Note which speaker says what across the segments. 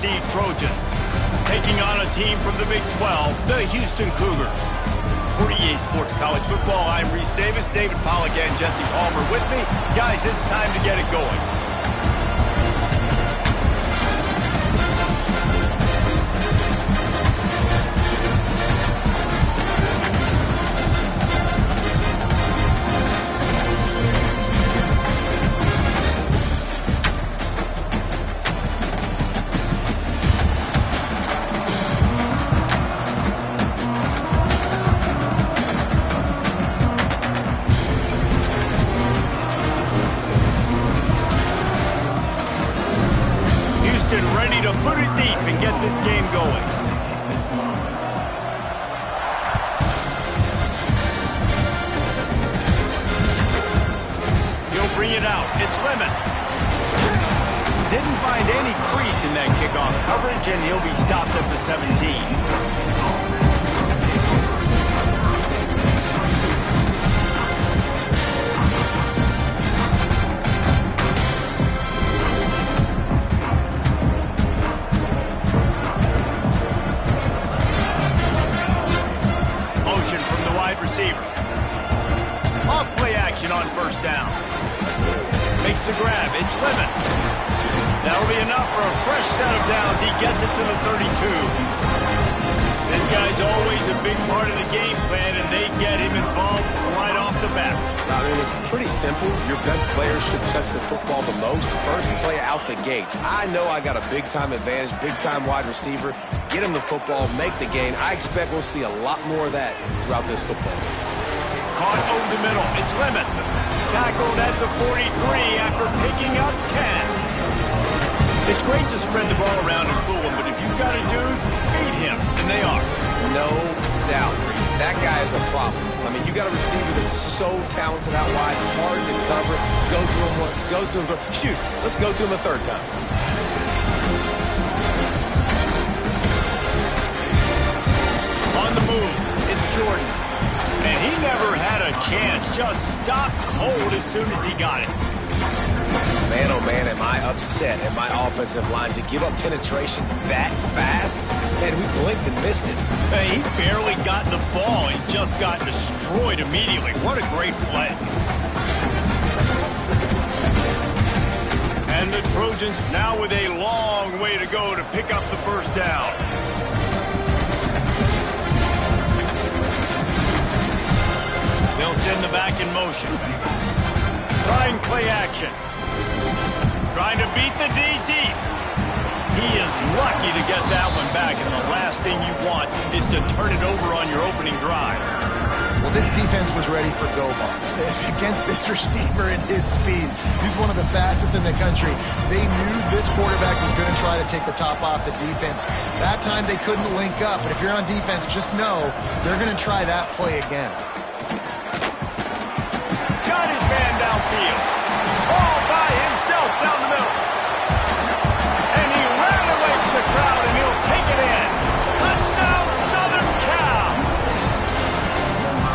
Speaker 1: seed Trojans. Taking on a team from the Big 12, the Houston Cougars. For EA Sports College Football, I'm Reese Davis, David Pollack, and Jesse Palmer with me. Guys, it's time to get it going. Ready to put it deep and get this game going. He'll bring it out. It's Lemon. Didn't find any crease in that kickoff coverage, and he'll be stopped at the 17. From the wide receiver. Off play action on first down. Makes the grab. It's Lemon. That'll be enough for a fresh set of downs. He gets it to the 32. This guy's always a big part of the game plan, and they get him involved right off the bat.
Speaker 2: I mean, it's pretty simple. Your best players should touch the football the most. First play out the gates. I know I got a big-time advantage, big-time wide receiver. Get him the football, make the gain. I expect we'll see a lot more of that throughout this football game.
Speaker 1: Caught over the middle. It's Lemon. Tackled at the 43 after picking up 10. It's great to spread the ball around and fool him, but if you've got a dude, feed him, and they are.
Speaker 2: No doubt, Reese. That guy is a problem. I mean, you got a receiver that's so talented out wide, hard to cover. Go to him once, go to him. Shoot, let's go to him a third time.
Speaker 1: On the move, it's Jordan. And he never had a chance. Just stopped cold as soon as he got it.
Speaker 2: Man, oh man, am I upset at my offensive line to give up penetration that fast? Man, we blinked and missed it.
Speaker 1: Hey, he barely got the ball. He just got destroyed immediately. What a great play. And the Trojans now with a long way to go to pick up the first down. They'll send the back in motion. Trying play action. Trying to beat the D deep. He is lucky to get that one back, and the last thing you want is to turn it over on your opening drive.
Speaker 3: Well, this defense was ready for go balls. Against this receiver and his speed, he's one of the fastest in the country. They knew this quarterback was going to try to take the top off the defense. That time they couldn't link up, but if you're on defense, just know they're going to try that play again.
Speaker 1: Got his man downfield. All by himself down the middle. And he ran away from the crowd, and he'll take it in. Touchdown, Southern Cal.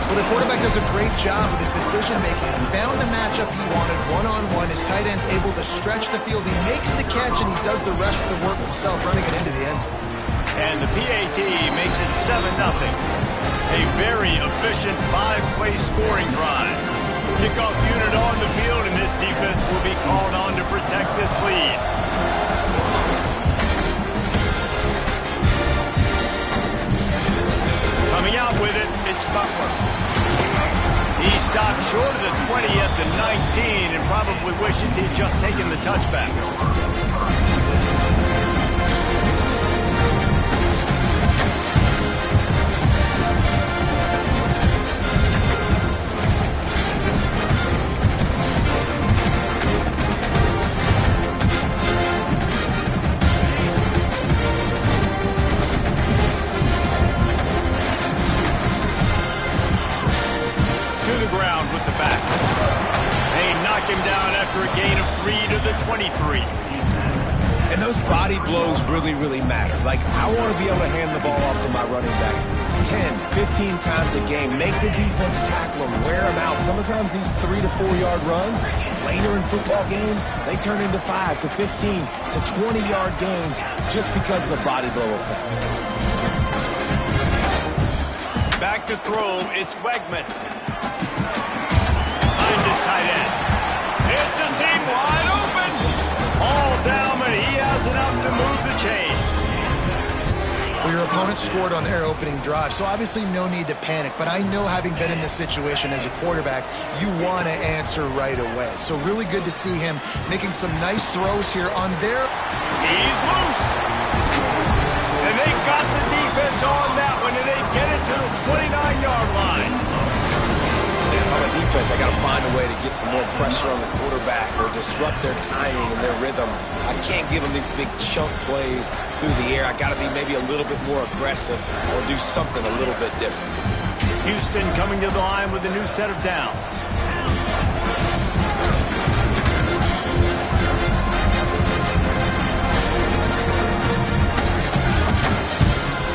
Speaker 3: Well, the quarterback does a great job with his decision-making. He found the matchup he wanted one-on-one. His tight end's able to stretch the field. He makes the catch, and he does the rest of the work himself, running it into the end zone.
Speaker 1: And the PAT makes it 7-0. A very efficient 5-play scoring drive. Kickoff unit on the field, and this defense will be called on to protect this lead. Coming out with it, it's Butler. He stopped short of the 20 at the 19 and probably wishes he'd just taken the touchback. After a gain of 3 to the 23.
Speaker 2: And those body blows really, really matter. Like, I want to be able to hand the ball off to my running back 10, 15 times a game. Make the defense tackle them, wear them out. Sometimes these 3 to 4 yard runs, later in football games, they turn into 5 to 15 to 20 yard gains just because of the body blow effect.
Speaker 1: Back to throw, it's Wegman. Finds his tight end. It's a seam wide open. All down, but he has enough to move the chains.
Speaker 3: Well, your opponent scored on their opening drive, so obviously no need to panic. But I know, having been in this situation as a quarterback, you want to answer right away. So really good to see him making some nice throws here on their...
Speaker 1: He's loose. And they got the defense on that one, and they get it to the 29-yard line.
Speaker 2: On the defense, I got to find a way to get some more pressure on the quarterback or disrupt their timing and their rhythm. I can't give them these big chunk plays through the air. I got to be maybe a little bit more aggressive or do something a little bit different.
Speaker 1: Houston coming to the line with a new set of downs.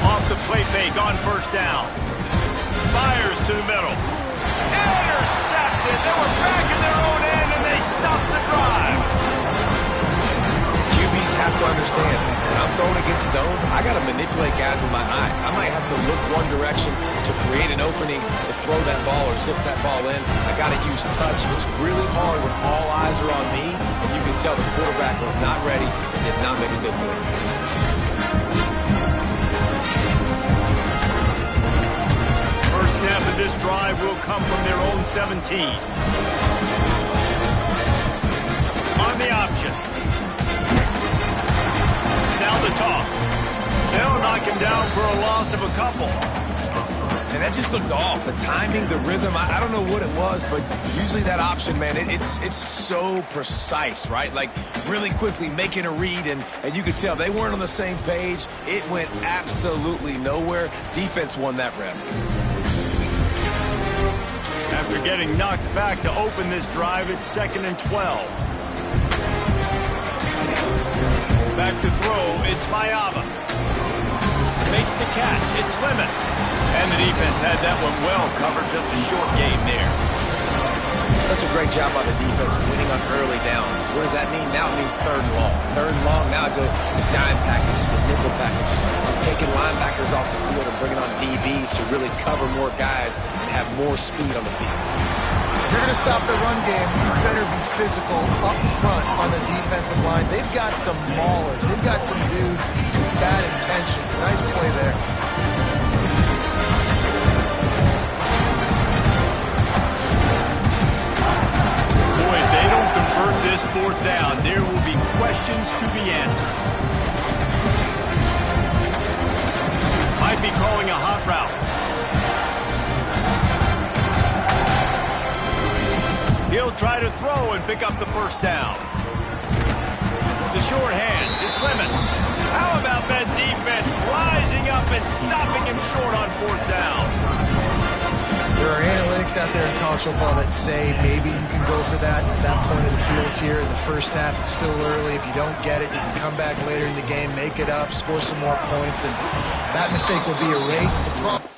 Speaker 1: Off the play fake on first down. Fires to the middle. Intercepted. They were back in their own end, and they stopped the drive.
Speaker 2: QBs have to understand, when I'm throwing against zones, I got to manipulate guys with my eyes. I might have to look one direction to create an opening to throw that ball or zip that ball in. I got to use touch. It's really hard when all eyes are on me, and you can tell the quarterback was not ready and did not make a good throw.
Speaker 1: Snap of this drive will come from their own 17. On the option. Now the toss. They'll knock him down for a loss of a couple.
Speaker 2: And that just looked off. The timing, the rhythm, I don't know what it was, but usually that option, man, it's so precise, right? Like, really quickly making a read, and you could tell they weren't on the same page. It went absolutely nowhere. Defense won that rep.
Speaker 1: After getting knocked back to open this drive, it's 2nd and 12. Back to throw, it's Mayava. Makes the catch, it's Lemon. And the defense had that one well covered, just a short game there.
Speaker 2: Such a great job by the defense winning on early downs. What does that mean? Now it means 3rd and long. 3rd and long, now I go to dime packages, to nickel packages. I'm taking linebackers off the field and bringing on DBs to really cover more guys and have more speed on the field.
Speaker 3: If you're going to stop the run game, you better be physical up front on the defensive line. They've got some maulers. They've got some dudes with bad intentions. Nice play there.
Speaker 1: They don't convert this 4th down, there will be questions to be answered. Might be calling a hot route. He'll try to throw and pick up the 1st down. The short hands, it's Lemon. How about that defense rising up and stopping him short on 4th down?
Speaker 3: There are analytics out there in college football that say maybe you can go for that at that point of the field here in the first half. It's still early. If you don't get it, you can come back later in the game, make it up, score some more points, and that mistake will be erased. The problem...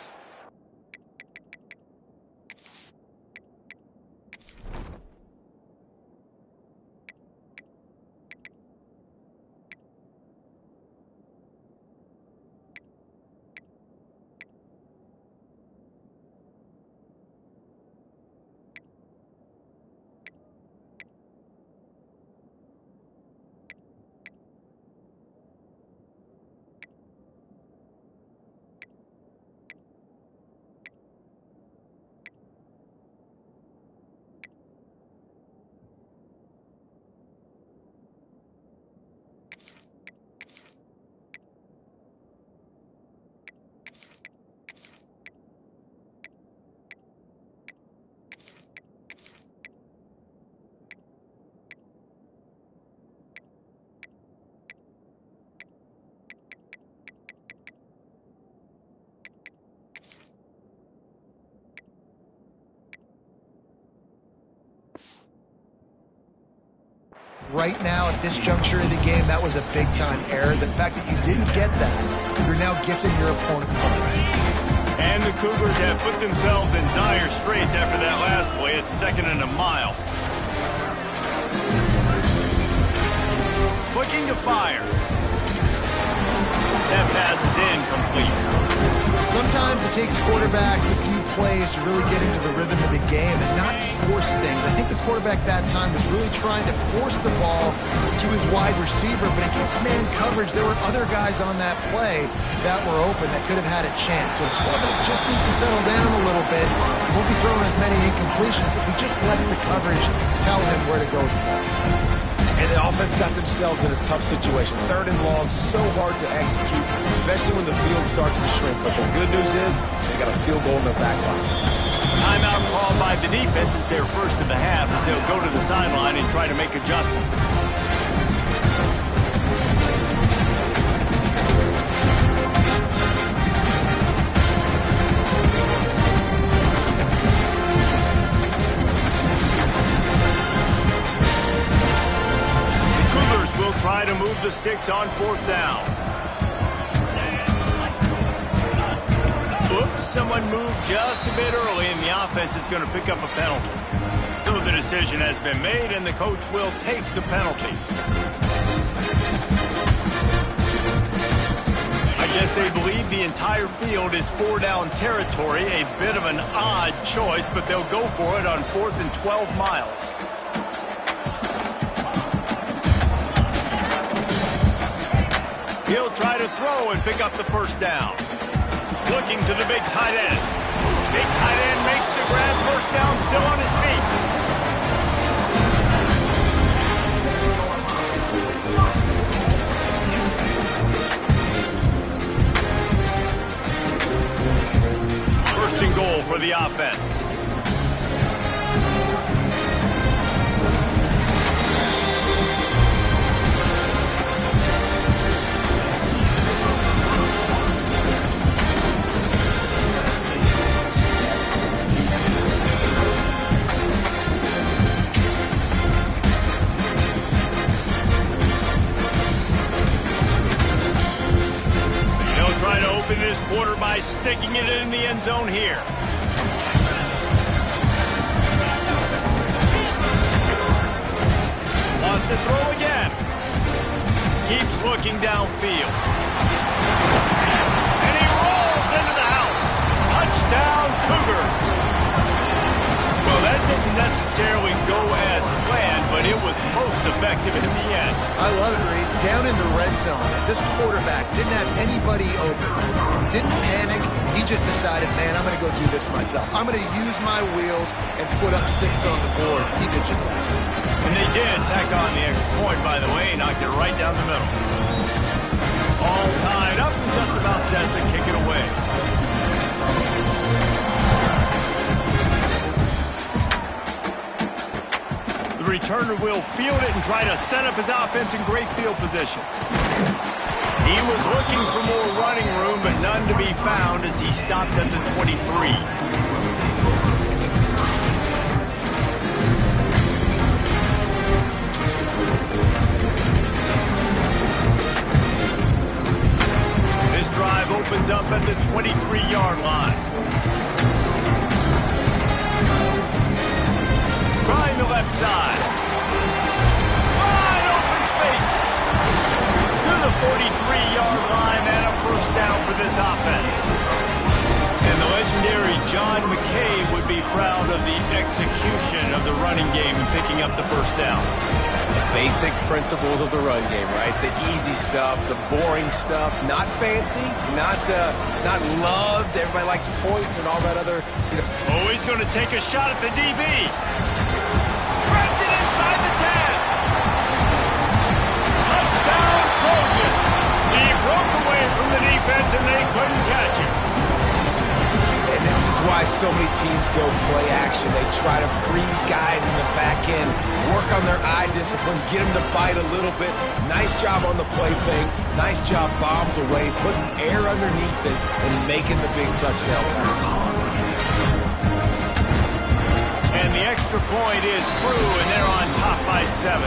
Speaker 3: Right now, at this juncture of the game, that was a big-time error. The fact that you didn't get that, you're now gifting your opponent points.
Speaker 1: And the Cougars have put themselves in dire straits after that last play. It's 2nd and a mile. Looking to fire. That pass is incomplete.
Speaker 3: Sometimes it takes quarterbacks a few plays to really get into the rhythm of the game and not force things. I think the quarterback that time was really trying to force the ball to his wide receiver, but against man coverage, there were other guys on that play that were open that could have had a chance. So his quarterback just needs to settle down a little bit. He won't be throwing as many incompletions if he just lets the coverage tell him where to go with the ball.
Speaker 2: And the offense got themselves in a tough situation. 3rd and long, so hard to execute, especially when the field starts to shrink. But the good news is they got a field goal in their back pocket.
Speaker 1: Timeout called by the defense is their first of the half as they'll go to the sideline and try to make adjustments. Try to move the sticks on 4th down. Oops, someone moved just a bit early, and the offense is going to pick up a penalty. So the decision has been made, and the coach will take the penalty. I guess they believe the entire field is 4-down territory. A bit of an odd choice, but they'll go for it on 4th and 12 miles. He'll try to throw and pick up the 1st down. Looking to the big tight end. Big tight end makes the grab. 1st down, still on his feet. 1st and goal for the offense. Open this quarter by sticking it in the end zone here. Wants to throw again. Keeps looking downfield. And he rolls into the house. Touchdown, Cougar. Well, that didn't necessarily go as planned, but it was most effective in the end.
Speaker 3: I love it, Reese. Down in the red zone, this quarterback didn't have anybody open. Didn't panic. He just decided, man, I'm going to go do this myself. I'm going to use my wheels and put up 6 on the board. He did just that.
Speaker 1: And they did tack on the extra point, by the way, knocked it right down the middle. All tied up and just about set to kick it away. The returner will field it and try to set up his offense in great field position. He was looking for more running room, but none to be found as he stopped at the 23. This drive opens up at the 23-yard line. Trying the left side. Wide open space. To the 43-yard line and a 1st down for this offense. And the legendary John McCabe would be proud of the execution of the running game and picking up the 1st down.
Speaker 2: The basic principles of the run game, right? The easy stuff, the boring stuff, not fancy, not loved. Everybody likes points and all that other, you know.
Speaker 1: Oh, he's going to take a shot at the DB. Wrapped it inside the 10. Touchdown, Trojan. He broke away from the defense and they couldn't catch him.
Speaker 2: And this is why so many teams go play action. They try to freeze guys in the back end, work on their eye discipline, get them to bite a little bit. Nice job on the play fake. Nice job bombs away, putting air underneath it and making the big touchdown pass.
Speaker 1: And the extra point is true, and they're on top by 7.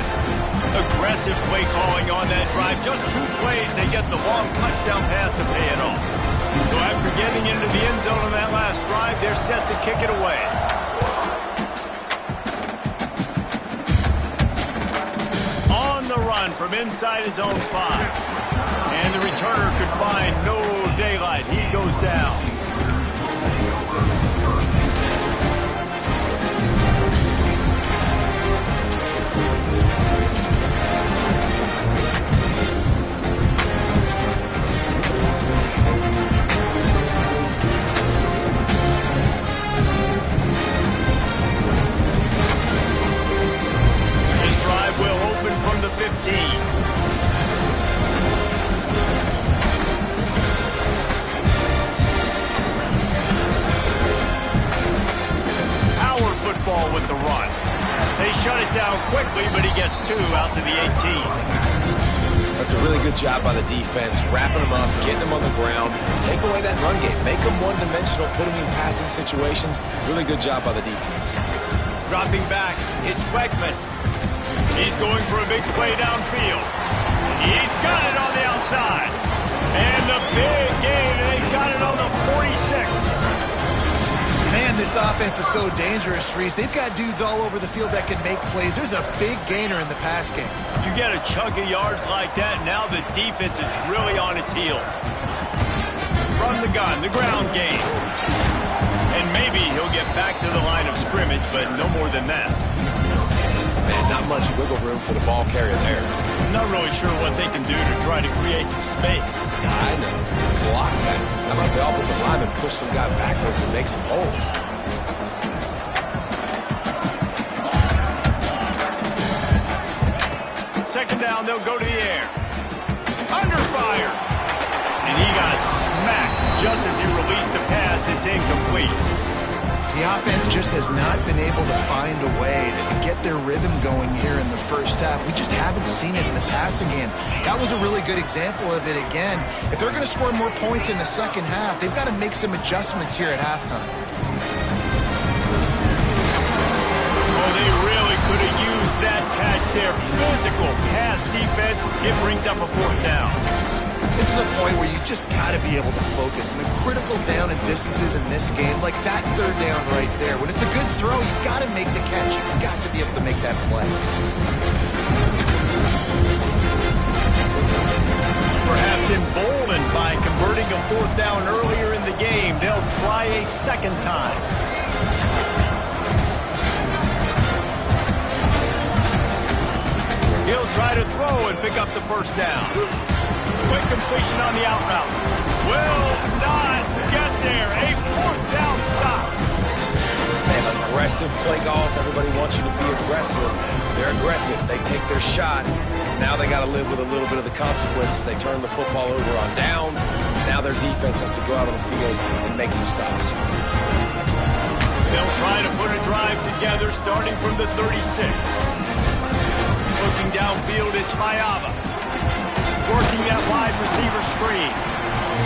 Speaker 1: Aggressive play calling on that drive. Just 2 plays, they get the long touchdown pass to pay it off. So after getting into the end zone on that last drive, they're set to kick it away. On the run from inside his own 5. And the returner could find no daylight. He goes down. His drive will open from the 15. Football with the run. They shut it down quickly, but he gets 2 out to the 18.
Speaker 2: That's a really good job by the defense, wrapping them up, getting them on the ground, take away that run game, make them one-dimensional, put them in passing situations. Really good job by the defense.
Speaker 1: Dropping back, it's Weckman. He's going for a big play downfield. He's got it on the outside. And the big gain, and they got it on the 46.
Speaker 3: Man, this offense is so dangerous, Reese. They've got dudes all over the field that can make plays. There's a big gainer in the pass game.
Speaker 1: You get a chunk of yards like that, now the defense is really on its heels. From the gun, the ground game. And maybe he'll get back to the line of scrimmage, but no more than that.
Speaker 2: Man, not much wiggle room for the ball carrier there.
Speaker 1: Not really sure what they can do to try to create some space.
Speaker 2: I know. Block that. How about the offensive lineman push some guy backwards and make some holes?
Speaker 1: Second down, they'll go to the air. Under fire. And he got smacked just as he released the pass. It's incomplete.
Speaker 3: The offense just has not been able to find a way to get their rhythm going here in the first half. We just haven't seen it in the passing game. That was a really good example of it again. If they're going to score more points in the second half, they've got to make some adjustments here at halftime.
Speaker 1: Oh, they really could have used that catch there. Physical pass defense. It brings up a 4th down.
Speaker 3: This is a point where you just got to be able to focus. And the critical down and distances in this game, like that 3rd down right there. When it's a good throw, you've got to make the catch. You've got to be able to make that play.
Speaker 1: Perhaps emboldened by converting a 4th down earlier in the game, they'll try a second time. He'll try to throw and pick up the 1st down. Quick completion on the out route. Will not get there. A 4th down stop.
Speaker 2: Man, aggressive play calls. Everybody wants you to be aggressive. They're aggressive. They take their shot. Now they got to live with a little bit of the consequences. They turn the football over on downs. Now their defense has to go out on the field and make some stops.
Speaker 1: They'll try to put a drive together starting from the 36. Looking downfield, it's Mayava. Working that wide receiver screen.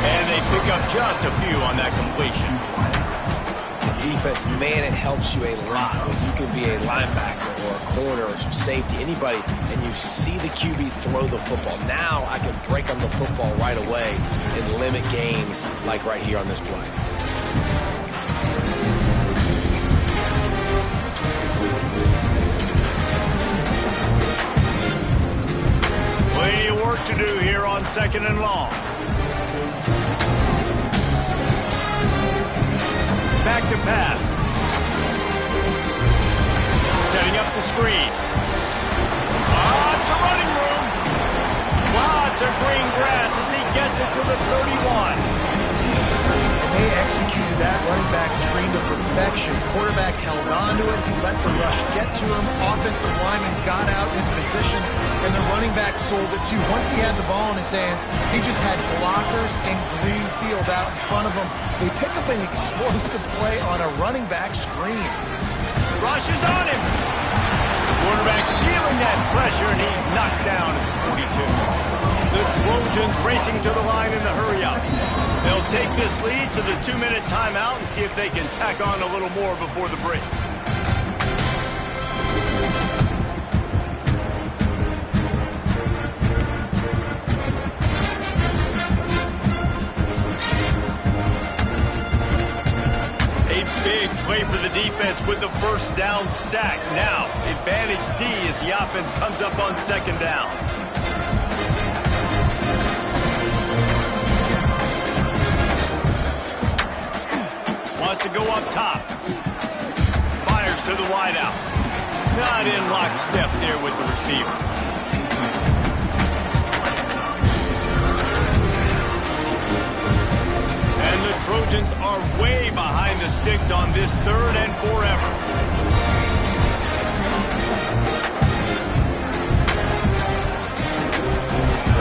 Speaker 1: And they pick up just a few on that completion.
Speaker 2: Defense, man, it helps you a lot when you can be a linebacker or a corner or some safety, anybody, and you see the QB throw the football. Now I can break on the football right away and limit gains like right here on this play.
Speaker 1: Plenty of work to do here on 2nd and long. Back to pass. Setting up the screen. Lots of running room. Lots of green grass as he gets it to the 31.
Speaker 3: They executed that running back screen to perfection. Quarterback held on to it. He let the rush get to him. Offensive lineman got out in position, and the running back sold it too. Once he had the ball in his hands, he just had blockers and green field out in front of him. They pick up an explosive play on a running back screen.
Speaker 1: Rush is on him. Quarterback feeling that pressure, and he's knocked down at 42. The Trojans racing to the line in the hurry-up. They'll take this lead to the 2-minute timeout and see if they can tack on a little more before the break. defense with the first down sack. Now, advantage D as the offense comes up on second down. Wants to go up top. Fires to the wideout. Not in lockstep there with the receiver. And the Trojans are way behind the sticks on this third and forever.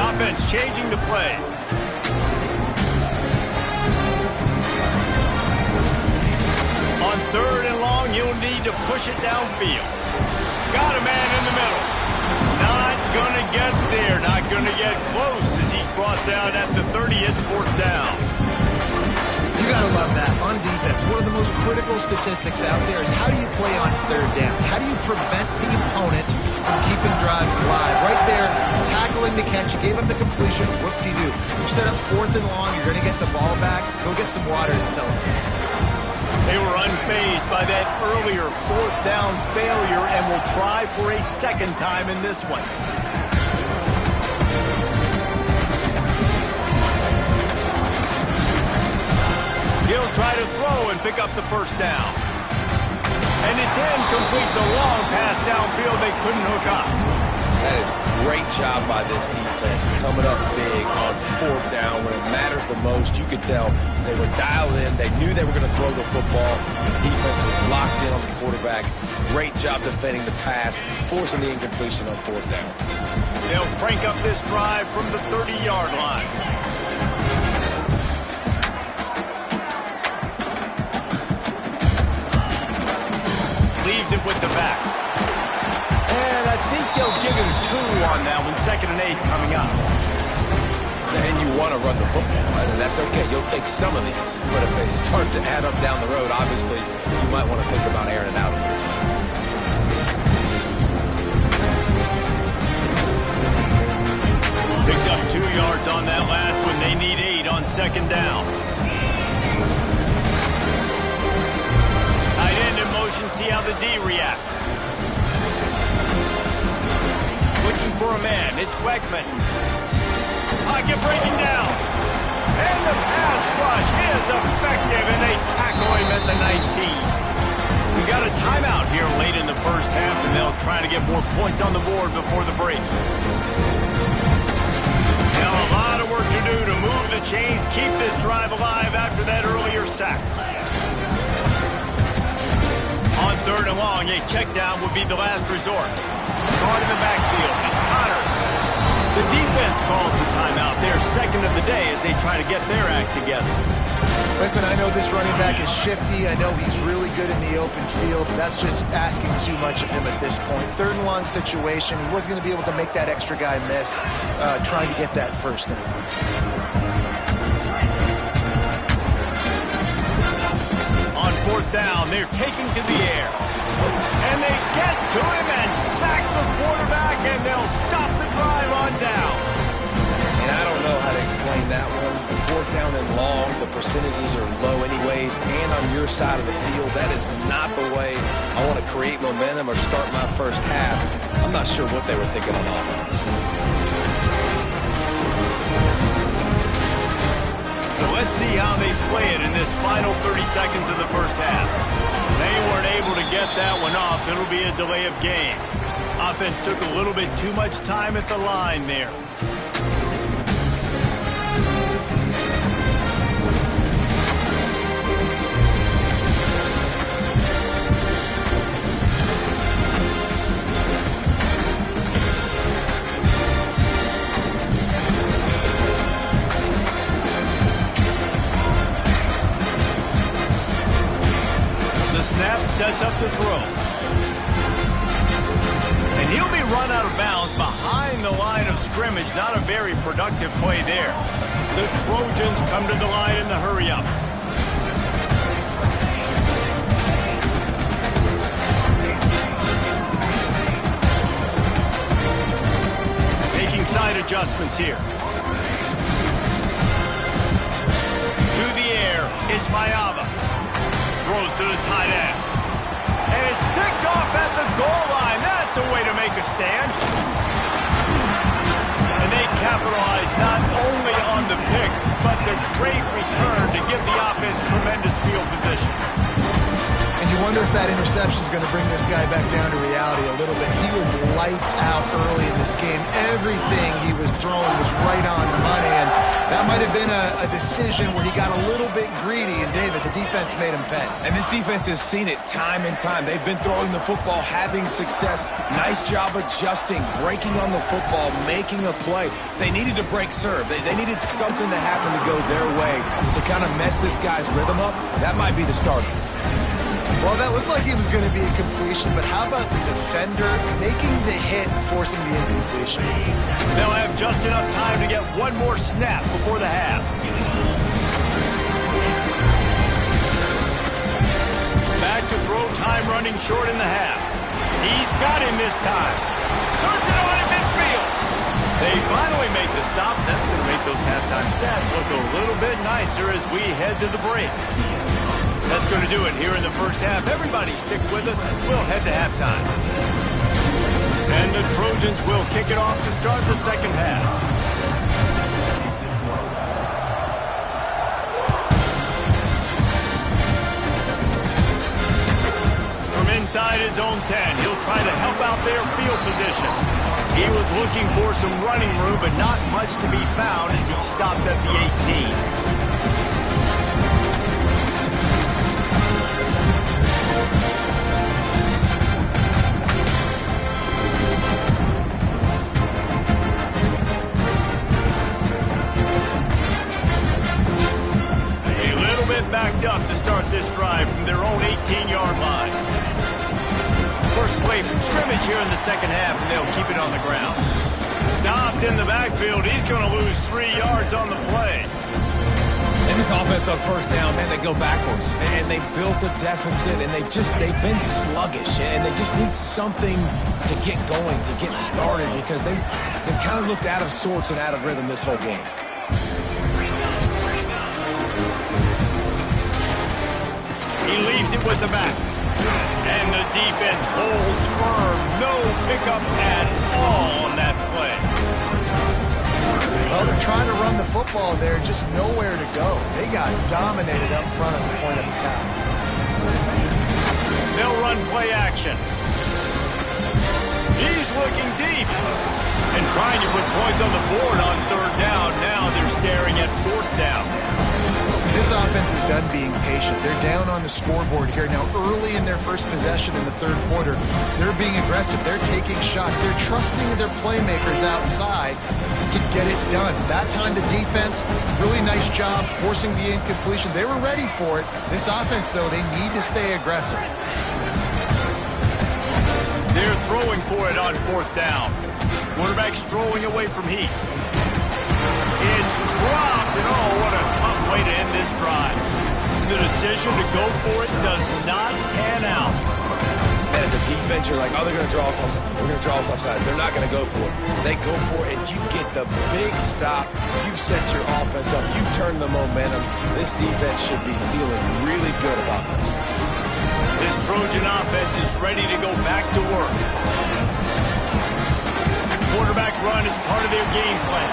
Speaker 1: Offense changing the play. On third and long, you'll need to push it downfield. Got a man in the middle. Not going to get there. Not going to get close as he's brought down at the 30. It's fourth down.
Speaker 3: You got to love that on defense. One of the most critical statistics out there is how do you play on third down? How do you prevent the opponent from keeping drives alive? Right there, tackling the catch. You gave him the completion. What do? You set up fourth and long. You're going to get the ball back. Go get some water and celebrate.
Speaker 1: They were unfazed by that earlier fourth down failure and will try for a second time in this one. He'll try to throw and pick up the first down. And it's incomplete. The long pass downfield they couldn't hook up.
Speaker 2: That is a great job by this defense, coming up big on fourth down when it matters the most. You could tell they were dialed in. They knew they were going to throw the football. The defense was locked in on the quarterback. Great job defending the pass, forcing the incompletion on fourth down.
Speaker 1: They'll crank up this drive from the 30-yard line. Leaves it with the back. And I think they'll give him 2 on that one. 2nd and 8 coming up.
Speaker 2: And you want to run the football, right? And that's okay. You'll take some of these. But if they start to add up down the road, obviously, you might want to think about airing it out.
Speaker 1: Picked up 2 yards on that last one. They need 8 on second down. Tight end in motion. See how the D reacts. Looking for a man. It's Weckman. Pocket breaking down. And the pass rush is effective, and they tackle him at the 19. We got a timeout here late in the first half, and they'll try to get more points on the board before the break. Now a lot of work to do to move the chains, keep this drive alive after that earlier sack. On third and long, a check down would be the last resort. Guard in the backfield. It's Connors. The defense calls the timeout. They're second of the day as they try to get their act together.
Speaker 3: Listen, I know this running back is shifty. I know he's really good in the open field. That's just asking too much of him at this point. Third and long situation. He wasn't going to be able to make that extra guy miss, trying to get that first down.
Speaker 1: On fourth down, they're taking to the air. And they get to him and sack the quarterback, and they'll stop the drive on down.
Speaker 2: And I don't know how to explain that one. Fourth down and long, the percentages are low anyways, and on your side of the field, that is not the way I want to create momentum or start my first half. I'm not sure what they were thinking on offense.
Speaker 1: So let's see how they play it in this final 30 seconds of the first half. They weren't able to get that one off. It'll be a delay of game. Offense took a little bit too much time at the line there. Sets up the throw. And he'll be run out of bounds behind the line of scrimmage. Not a very productive play there. The Trojans come to the line in the hurry-up. Making side adjustments here. To the air. It's Mayava. Throws to the tight end. goal line. That's a way to make a stand. And they capitalize not only on the pick, but the great return to give the offense tremendous field position.
Speaker 3: And you wonder if that interception is going to bring this guy back down to reality a little bit. He was lights out early in this game. Everything he was throwing was right on money, and that might have been a decision where he got a little bit greedy, and David, the defense made him pay.
Speaker 2: And this defense has seen it time and time. They've been throwing the football, having success. Nice job adjusting, breaking on the football, making a play. They needed to break serve. They needed something to happen to go their way to kind of mess this guy's rhythm up. That might be the starter.
Speaker 3: Well, that looked like it was going to be a completion, but how about the defender making the hit, forcing the incompletion?
Speaker 1: They'll have just enough time to get one more snap before the half. Back to throw, time running short in the half. He's got him this time. Turns it on in midfield. They finally make the stop. That's going to make those halftime stats look a little bit nicer as we head to the break. That's going to do it here in the first half. Everybody stick with us, and we'll head to halftime. And the Trojans will kick it off to start the second half. From inside his own 10, he'll try to help out their field position. He was looking for some running room, but not much to be found as he stopped at the 18. Backed up to start this drive from their own 18-yard line. First play from scrimmage here in the second half, and they'll keep it on the ground. Stopped in the backfield. He's going to lose 3 yards on the play.
Speaker 2: And this offense on first down, man, they go backwards. And they built a deficit, and they've been sluggish. And they just need something to get going, to get started, because they've kind of looked out of sorts and out of rhythm this whole game.
Speaker 1: He leaves it with the back. And the defense holds firm. No pickup at all on that play.
Speaker 3: Well, they're trying to run the football there, just nowhere to go. They got dominated up front at the point of attack.
Speaker 1: They'll run play action. He's looking deep and trying to put points on the board on third down. Now they're staring at fourth down.
Speaker 3: This offense is done being patient. They're down on the scoreboard here. Now, early in their first possession in the third quarter, they're being aggressive. They're taking shots. They're trusting their playmakers outside to get it done. That time, the defense, really nice job forcing the incompletion. They were ready for it. This offense, though, they need to stay aggressive.
Speaker 1: They're throwing for it on fourth down. Quarterback strolling away from Heath. It's dropped, and oh, what a tough way to end this drive. The decision to go for it does not pan out.
Speaker 2: As a defense, you're like, oh, they're going to draw us offside. We're going to draw us offside. They're not going to go for it. They go for it, and you get the big stop. You've set your offense up. You've turned the momentum. This defense should be feeling really good about themselves.
Speaker 1: This Trojan offense is ready to go back to work. Quarterback run is part of their game plan.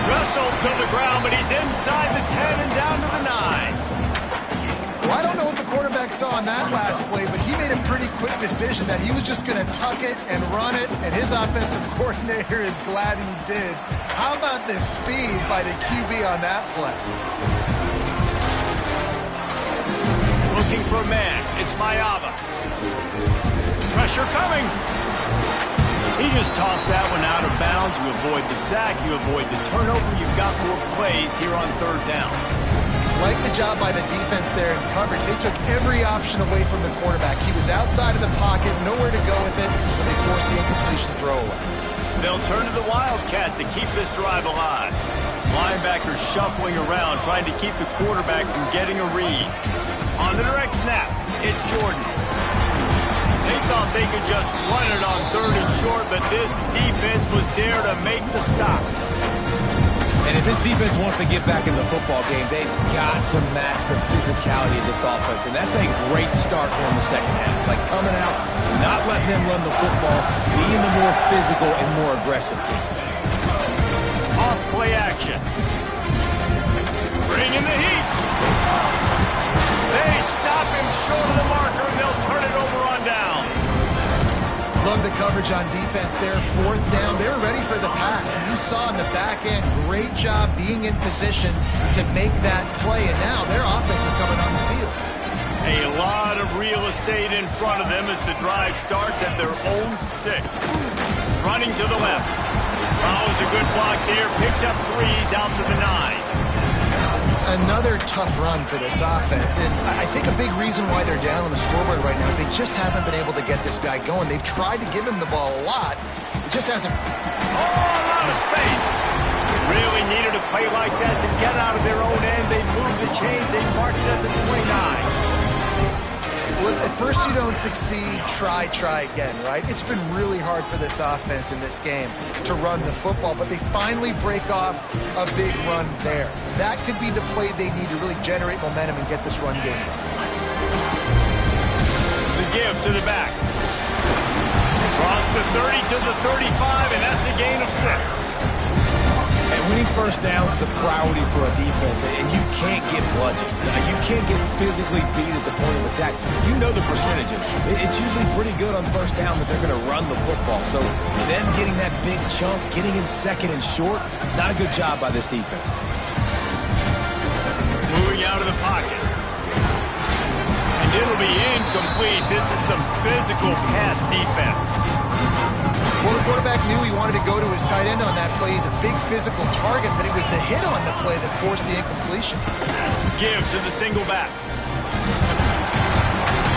Speaker 1: Russell to the ground, but he's inside the 10 and down to the 9.
Speaker 3: Well, I don't know what the quarterback saw on that last play, but he made a pretty quick decision that he was just going to tuck it and run it, and his offensive coordinator is glad he did. How about the speed by the QB on that play?
Speaker 1: Looking for a man. It's Mayava. Pressure coming. He just tossed that one out of bounds. You avoid the sack. You avoid the turnover. You've got more plays here on third down.
Speaker 3: Like the job by the defense there in coverage. They took every option away from the quarterback. He was outside of the pocket, nowhere to go with it, so they forced the incompletion throw away.
Speaker 1: They'll turn to the Wildcat to keep this drive alive. Linebackers shuffling around, trying to keep the quarterback from getting a read. On the direct snap, it's Jordan. They thought they could just run it on third and short, but this defense was there to make the stop.
Speaker 2: And And if this defense wants to get back in the football game, they've got to match the physicality of this offense. And that's a great start for them the second half. Like coming out, not letting them run the football, being the more physical and more aggressive team.
Speaker 1: Off play action. Bring in the heat. They stop him short of the marker, and they'll turn it over on down.
Speaker 3: Love the coverage on defense there. Fourth down. They were ready for the pass. And you saw in the back end, great job being in position to make that play. And now their offense is coming on the field.
Speaker 1: A lot of real estate in front of them as the drive starts at their own 6. Running to the left. Follows a good block there. Picks up 3s out to the 9.
Speaker 3: Another tough run for this offense, and I think a big reason why they're down on the scoreboard right now is they just haven't been able to get this guy going. They've tried to give him the ball a lot. It just hasn't.
Speaker 1: Oh, a lot of space. Really needed a play like that to get out of their own end. They moved the chains. They marked it at the 29.
Speaker 3: Well, if at first you don't succeed, try again, right? It's been really hard for this offense in this game to run the football, but they finally break off a big run there. That could be the play they need to really generate momentum and get this run game.
Speaker 1: The give to the back. Across the 30 to the 35, and that's a gain of 6.
Speaker 2: And winning first down is a priority for a defense, and you can't get bludgeoned. You can't get physically beat at the point of attack. You know the percentages. It's usually pretty good on first down that they're going to run the football. So them getting that big chunk, getting in second and short, not a good job by this defense.
Speaker 1: Moving out of the pocket. And it'll be incomplete. This is some physical pass defense.
Speaker 3: Well, the quarterback knew he wanted to go to his tight end on that play. He's a big physical target, but it was the hit on the play that forced the incompletion.
Speaker 1: Give to the single back.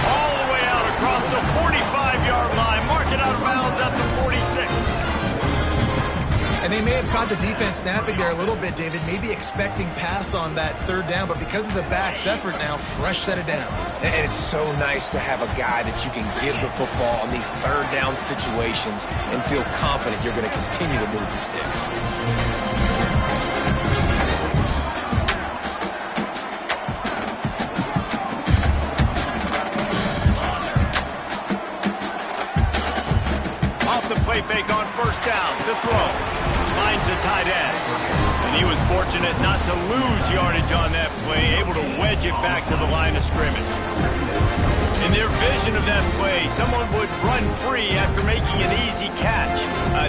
Speaker 1: All the way out across the 45-yard line. Mark it out of bounds at the 46.
Speaker 3: And they may have caught the defense snapping there a little bit, David, maybe expecting pass on that third down, but because of the back's effort now, fresh set of downs.
Speaker 2: And it's so nice to have a guy that you can give the football on these third down situations and feel confident you're going to continue to move the sticks.
Speaker 1: Off the play fake on first down. The throw. Finds a tight end. And he was fortunate not to lose yardage on that play, able to wedge it back to the line of scrimmage. In their vision of that play, someone would run free after making an easy catch.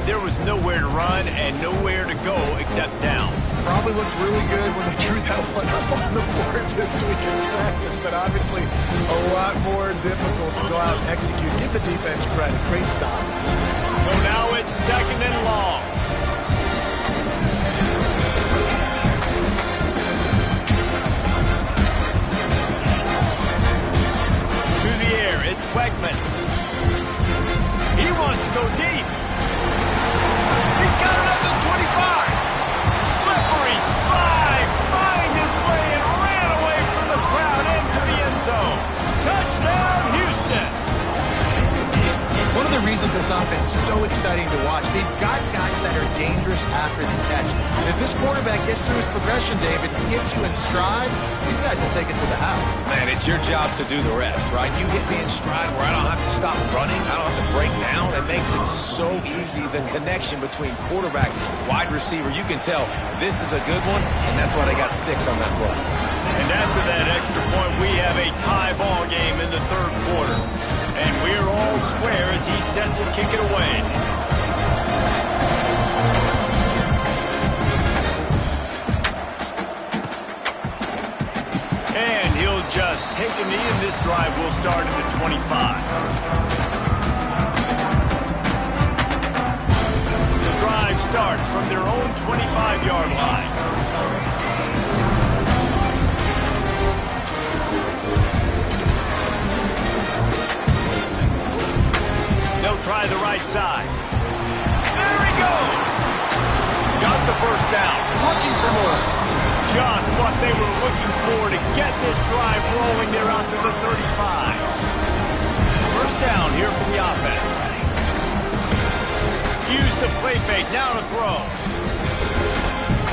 Speaker 1: There was nowhere to run and nowhere to go except down.
Speaker 3: Probably looked really good when they drew that one up on the board this week in practice, but obviously a lot more difficult to go out and execute. Give the defense credit. Great stop.
Speaker 1: So now it's second and long. It's Wegman. He wants to go deep. He's got it at the 25. Slippery slide. Find his way and ran away from the crowd into the end zone. Touchdown, Houston.
Speaker 3: One of the reasons this offense is so exciting to watch, they've got guys that are dangerous after the catch. And if this quarterback gets through his progression, David, gets you in stride, these guys will take it to the house.
Speaker 2: Man, it's your job to do the rest, right? You hit me in stride where I don't have to stop running. I don't have to break down. It makes it so easy. The connection between quarterback, wide receiver, you can tell this is a good one, and that's why they got 6 on that play.
Speaker 1: And after that extra point, we have a tie ball game in the third quarter. And we're all square as he's set to kick it away. And he'll just take a knee, and this drive will start at the 25. The drive starts from their own 25-yard line. They'll try the right side. There he goes. Got the first down. Looking for more. Just what they were looking for to get this drive rolling. They're out to the 35. First down here for the offense. Use the play fake. Now to throw.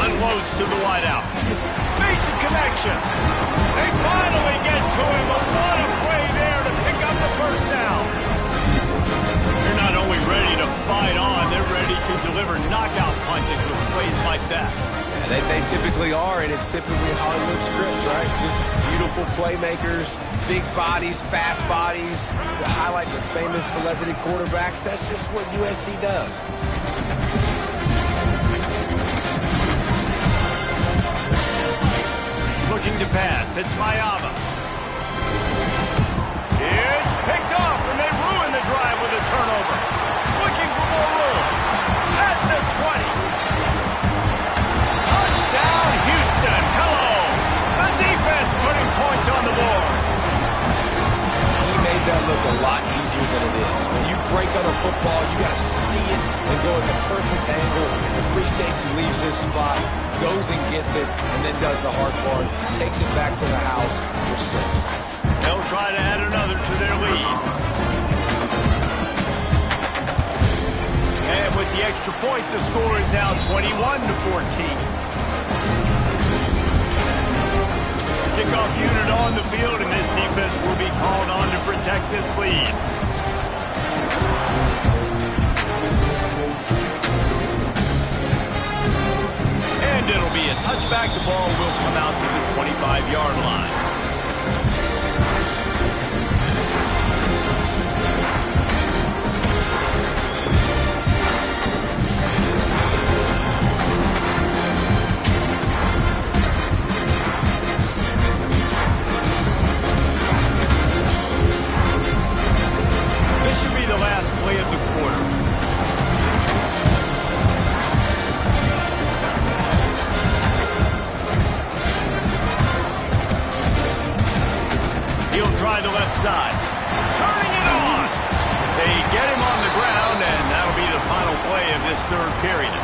Speaker 1: Unloads to the wideout. Makes a connection. They finally get to him, but what a play there to pick up the first down. They're not only ready to fight on, they're ready to deliver knockout punches with plays like that.
Speaker 2: They typically are, and it's typically Hollywood scripts, right? Just beautiful playmakers, big bodies, fast bodies, to highlight the famous celebrity quarterbacks. That's just what USC does.
Speaker 1: Looking to pass, it's Mayava. It's picked off, and they ruin the drive with a turnover. Looking for more room. At the 20. Touchdown, Houston. Hello. The defense putting points on the board.
Speaker 2: He made that look a lot easier than it is. When you break on a football, you got to see it and go at the perfect angle. The free safety leaves his spot, goes and gets it, and then does the hard part, takes it back to the house for 6.
Speaker 1: They'll try to add another to their lead. And with the extra point, the score is now 21-14. Kickoff unit on the field, and this defense will be called on to protect this lead. And it'll be a touchback. The ball will come out to the 25-yard line. The last play of the quarter. He'll try the left side. Turning it on. They get him on the ground, and that'll be the final play of this third period.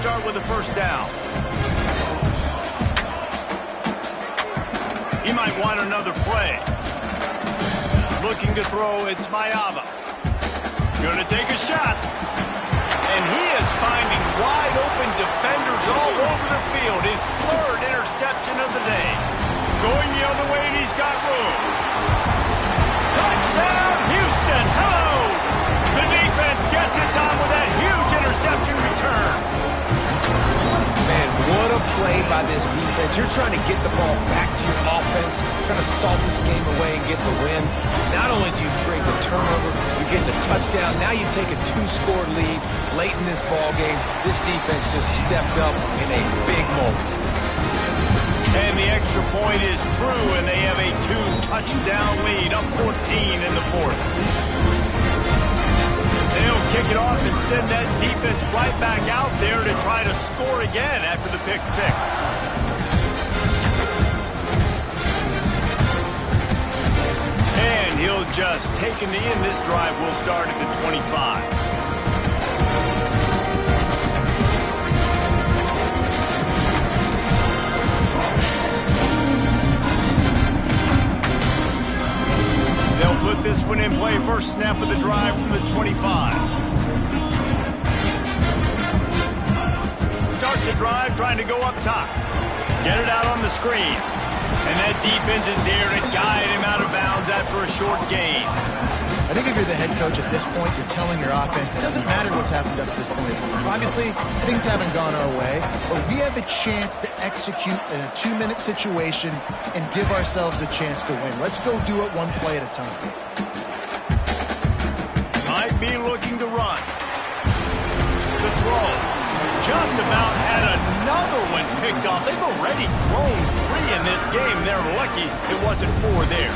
Speaker 1: Start with a first down. He might want another play. Looking to throw, it's Mayava. Gonna take a shot. And he is finding wide open defenders all over the field. His third interception of the day. Going the other way, and he's got room. Touchdown, Houston. Hello. The defense gets it done with a huge interception return.
Speaker 2: Man, what a play by this defense. You're trying to get the ball back to your offense, trying to salt this game away and get the win. Not only do you trade the turnover, you get the touchdown. Now you take a 2-score lead late in this ball game. This defense just stepped up in a big moment.
Speaker 1: And the extra point is true, and they have a 2-touchdown lead, up 14 in the fourth. They'll kick it off and send that defense right back out there to try to score again after the pick 6. And he'll just take him in. This drive will start at the 25. They'll put this one in play. First snap of the drive from the 25. Starts the drive, trying to go up top. Get it out on the screen. And that defense is there to guide him out of bounds after a short gain.
Speaker 3: I think if you're the head coach at this point, you're telling your offense, it doesn't matter what's happened up to this point. Obviously, things haven't gone our way, but we have a chance to execute in a 2-minute situation and give ourselves a chance to win. Let's go do it one play at a time.
Speaker 1: Might be looking to run. The throw. Just about had another one picked off. They've already thrown 3 in this game. They're lucky it wasn't 4 there.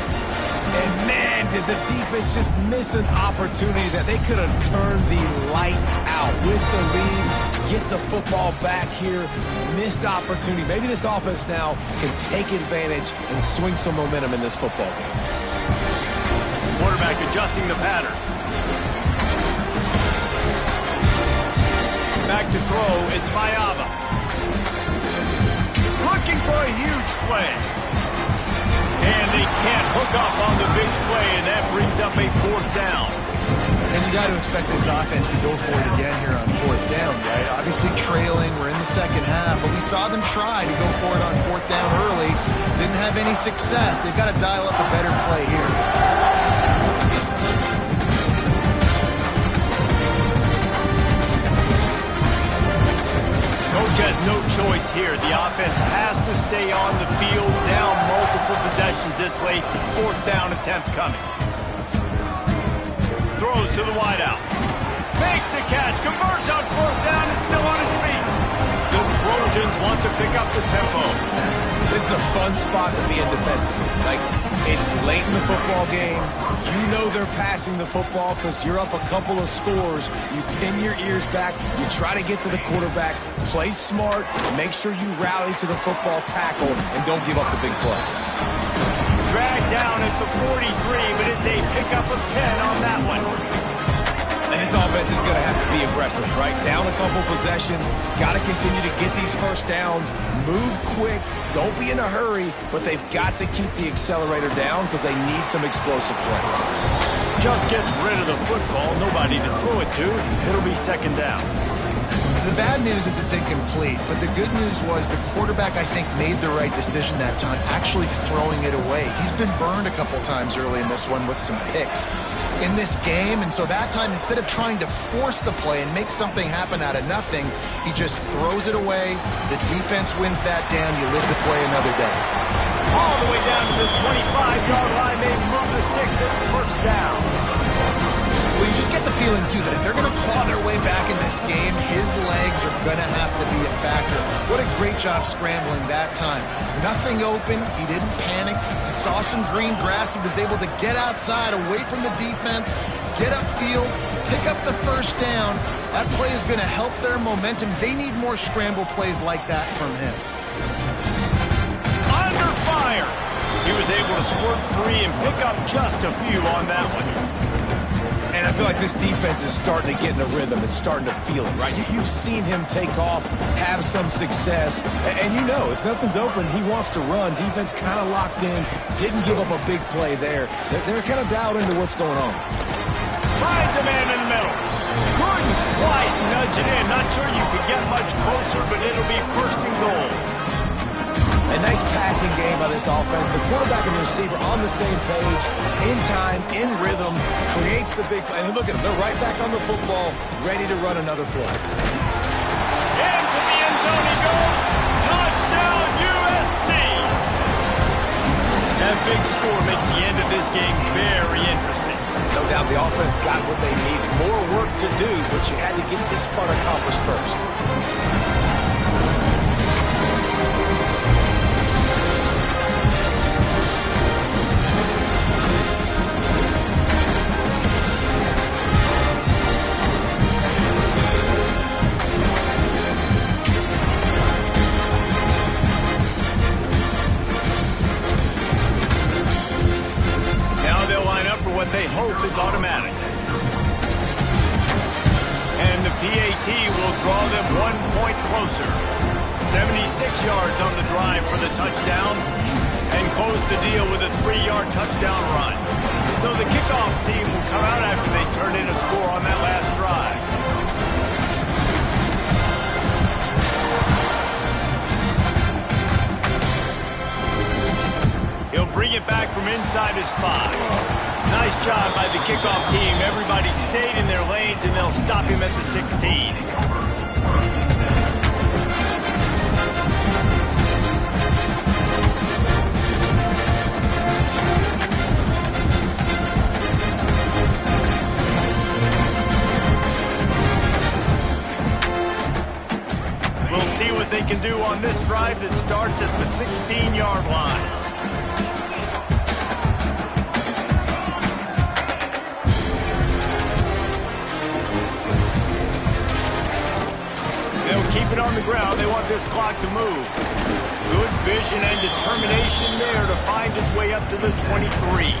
Speaker 2: And man, did the defense just miss an opportunity that they could have turned the lights out with the lead. get the football back here. Missed opportunity. Maybe this offense now can take advantage and swing some momentum in this football game.
Speaker 1: Quarterback adjusting the pattern. Back to throw, it's Mayava. Looking for a huge play. And they can't hook up on the big play, and that brings up a 4th down.
Speaker 3: And you got to expect this offense to go for it again here on 4th down, right? Obviously trailing, we're in the second half, but we saw them try to go for it on 4th down early. Didn't have any success. They've got to dial up a better play here.
Speaker 1: Coach has no choice here. The offense has to stay on the field, down multiple possessions this late. 4th down attempt coming. Throws to the wideout. Makes the catch. Converts on 4th down. Is still on his feet. The Trojans want to pick up the tempo.
Speaker 2: This is a fun spot to be in defensively. Like, it's late in the football game. You know they're passing the football because you're up a couple of scores. You pin your ears back. You try to get to the quarterback. Play smart. Make sure you rally to the football tackle and don't give up the big plays.
Speaker 1: Dragged down at the 43, but it's a pickup of 10 on that one.
Speaker 2: And this offense is going to have to be aggressive, right? Down a couple possessions. Got to continue to get these first downs. Move quick. Don't be in a hurry, but they've got to keep the accelerator down because they need some explosive plays.
Speaker 1: Just gets rid of the football. Nobody to throw it to. It'll be 2nd down.
Speaker 3: The bad news is it's incomplete, but the good news was the quarterback, I think, made the right decision that time, actually throwing it away. He's been burned a couple times early in this one with some picks in this game, and so that time, instead of trying to force the play and make something happen out of nothing, he just throws it away. The defense wins that down. You live to play another day.
Speaker 1: All the way down to the 25-yard line. They move the sticks at 1st down.
Speaker 3: Well, you just get the feeling, too, that if they're going to claw their way back in this game, his legs are going to have to be a factor. What a great job scrambling that time. Nothing open. He didn't panic. He saw some green grass. He was able to get outside, away from the defense, get upfield, pick up the 1st down. That play is going to help their momentum. They need more scramble plays like that from him.
Speaker 1: Under fire. He was able to squirt free and pick up just a few on that one.
Speaker 2: And I feel like this defense is starting to get in a rhythm and starting to feel it, right? You've seen him take off, have some success, and you know, if nothing's open, he wants to run. Defense kind of locked in, didn't give up a big play there. They're kind of dialed into what's going on.
Speaker 1: Finds a man in the middle. Couldn't quite nudge it in. Not sure you could get much closer, but it'll be 1st and goal.
Speaker 2: A nice passing game by this offense. The quarterback and the receiver on the same page, in time, in rhythm, creates the big play. And look at them. They're right back on the football, ready to run another play.
Speaker 1: Into the end zone he goes. Touchdown, USC. That big score makes the end of this game very interesting.
Speaker 2: No doubt the offense got what they needed. More work to do, but you had to get this part accomplished first.
Speaker 1: What they hope is automatic. And the PAT will draw them 1 point closer. 76 yards on the drive for the touchdown and close the deal with a 3-yard touchdown run. So the kickoff team will come out after they turn in a score on that last drive. He'll bring it back from inside his 5. Nice job by the kickoff team. Everybody stayed in their lanes, and they'll stop him at the 16. We'll see what they can do on this drive that starts at the 16-yard line. want this clock to move. Good vision and determination there to find his way up to the 23.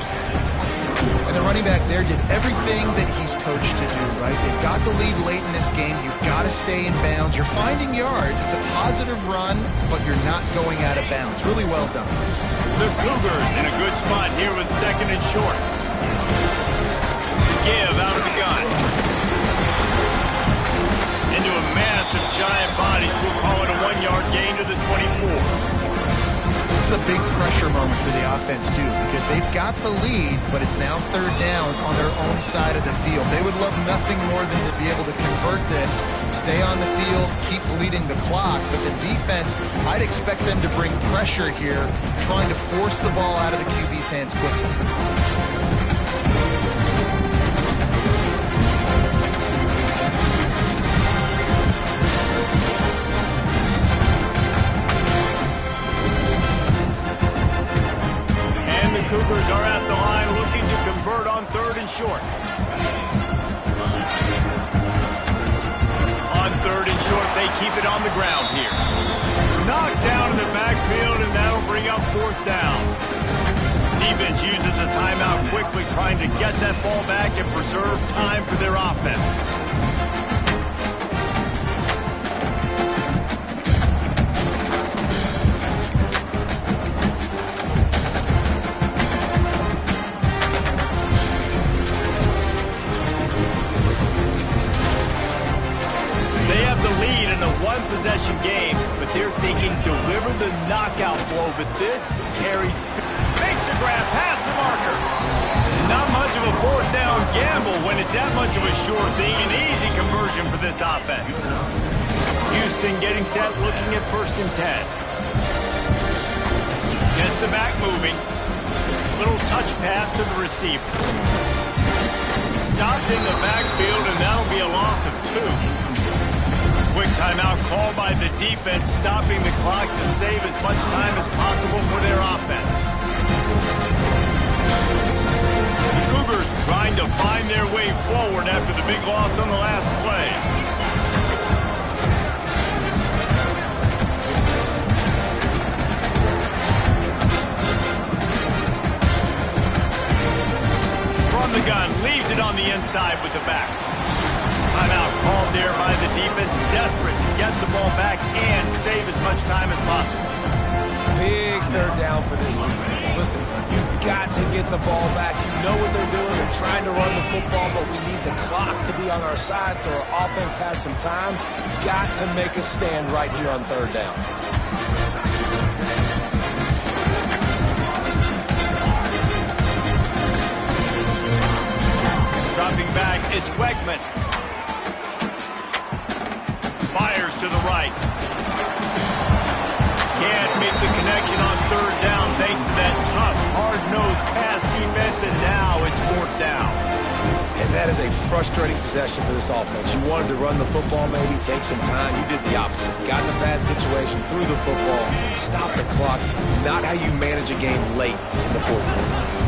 Speaker 3: And the running back there did everything that he's coached to do, right? They've got the lead late in this game. You've got to stay in bounds. You're finding yards. It's a positive run, but you're not going out of bounds. Really well done.
Speaker 1: The Cougars in a good spot here with second and short. The give out of the gun. Into a mass of giant bodies. We'll call it a 1-yard gain to the 24.
Speaker 3: This is a big pressure moment for the offense, too, because they've got the lead, but it's now third down on their own side of the field. They would love nothing more than to be able to convert this, stay on the field, keep leading the clock. But the defense, I'd expect them to bring pressure here, trying to force the ball out of the QB's hands quickly.
Speaker 1: Cougars are at the line looking to convert on third and short. On third and short, they keep it on the ground here. Knocked down in the backfield, and that'll bring up fourth down. Defense uses a timeout quickly, trying to get that ball back and preserve time for their offense. One-possession game, but they're thinking deliver the knockout blow, but this carries, makes the grab past the marker. Not much of a fourth down gamble when it's that much of a sure thing, an easy conversion for this offense. Houston getting set, looking at first and 10. Gets the back moving. Little touch pass to the receiver. Stopped in the backfield, and that'll be a loss of 2. Quick timeout called by the defense, stopping the clock to save as much time as possible for their offense. The Cougars trying to find their way forward after the big loss on the last play. From the gun, leaves it on the inside with the back. Timeout called there by the defense, desperate to get the ball back and save as much time as possible.
Speaker 2: Big third down for this defense. Listen, you've got to get the ball back. You know what they're doing. They're trying to run the football, but we need the clock to be on our side so our offense has some time. Got to make a stand right here on third down.
Speaker 1: Dropping back, it's Wegman. Fires to the right. Can't make the connection on third down thanks to that tough, hard-nosed pass defense, and now it's fourth down.
Speaker 2: And that is a frustrating possession for this offense. You wanted to run the football, maybe take some time. You did the opposite. Got in a bad situation, threw the football, stopped the clock. Not how you manage a game late in the fourth quarter.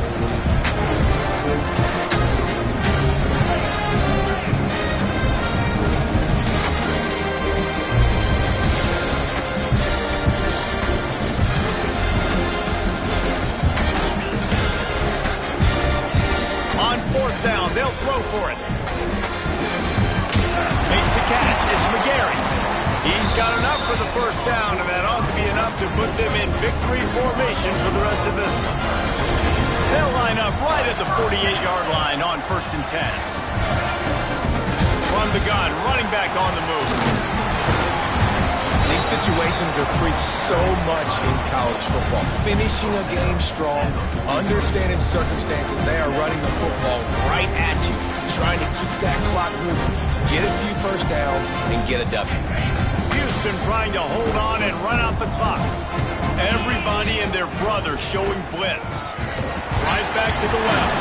Speaker 1: Down, they'll throw for it. Makes the catch. It's McGarry. He's got enough for the first down, and that ought to be enough to put them in victory formation for the rest of this one. They'll line up right at the 48-yard line on first and 10. From the gun, running back on the move.
Speaker 2: These situations are preached so much in college football. Finishing a game strong, understanding circumstances. They are running the football right at you, trying to keep that clock moving, get a few first downs, and get a W.
Speaker 1: Houston trying to hold on and run out the clock. Everybody and their brother showing blitz. Right back to the left.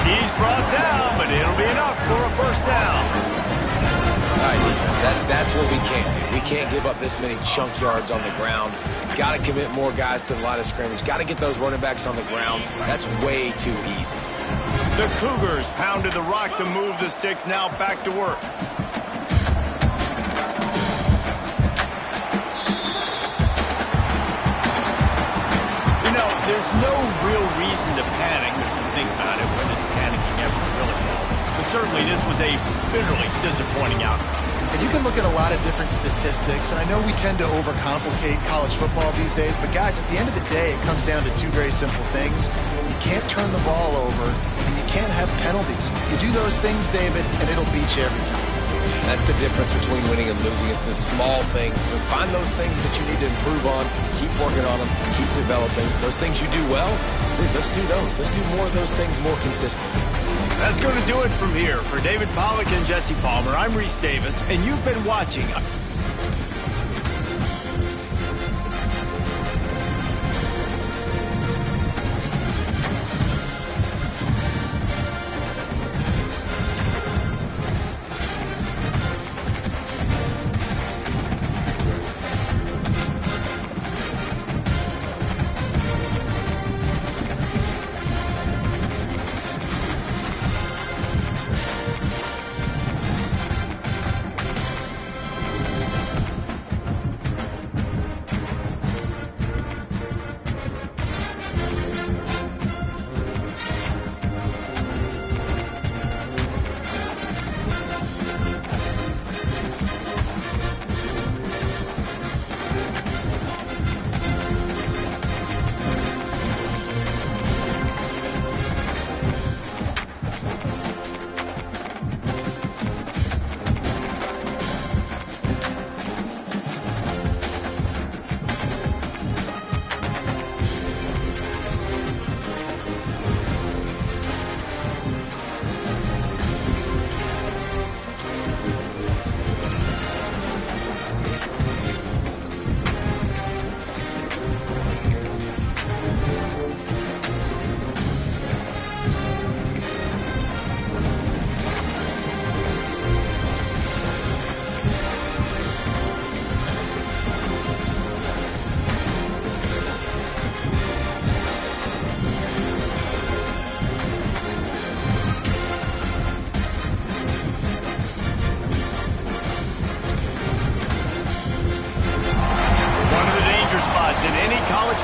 Speaker 1: He's brought down, but it'll be enough for a first down.
Speaker 2: All right, defense, that's what we can't do. We can't give up this many chunk yards on the ground. Got to commit more guys to the line of scrimmage. Got to get those running backs on the ground. That's way too easy.
Speaker 1: The Cougars pounded the rock to move the sticks, now back to work. reason to panic, if you think about it, when is panicking ever really help? But certainly this was a bitterly disappointing outcome.
Speaker 3: And you can look at a lot of different statistics, and I know we tend to overcomplicate college football these days, but guys, at the end of the day, it comes down to two very simple things. You can't turn the ball over, and you can't have penalties. You do those things, David, and it'll beat you every time.
Speaker 2: That's the difference between winning and losing. It's the small things. But find those things that you need to improve on. Keep working on them. Keep developing. Those things you do well, dude, let's do those. Let's do more of those things more consistently.
Speaker 1: That's going to do it from here. For David Pollack and Jesse Palmer, I'm Reese Davis, and you've been watching.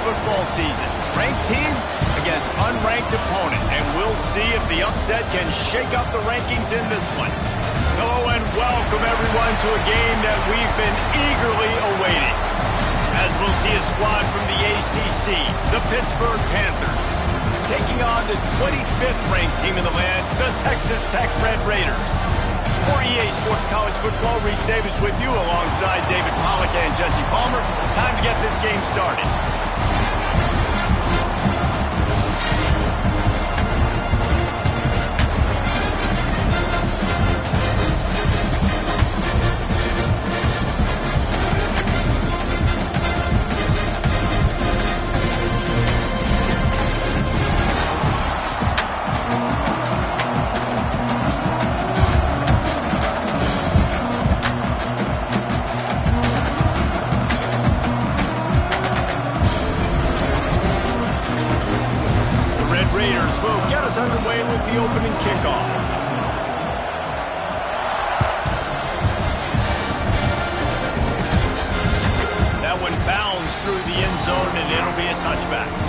Speaker 1: Football season. Ranked team against unranked opponent, and we'll see if the upset can shake up the rankings in this one. Hello and welcome everyone to a game that we've been eagerly awaiting. As we'll see a squad from the ACC, the Pittsburgh Panthers, taking on the 25th ranked team in the land, the Texas Tech Red Raiders. For EA Sports College Football, Reese Davis with you alongside David Pollack and Jesse Palmer. Time to get this game started. Raiders will get us underway with the opening kickoff. That one bounds through the end zone, and it'll be a touchback.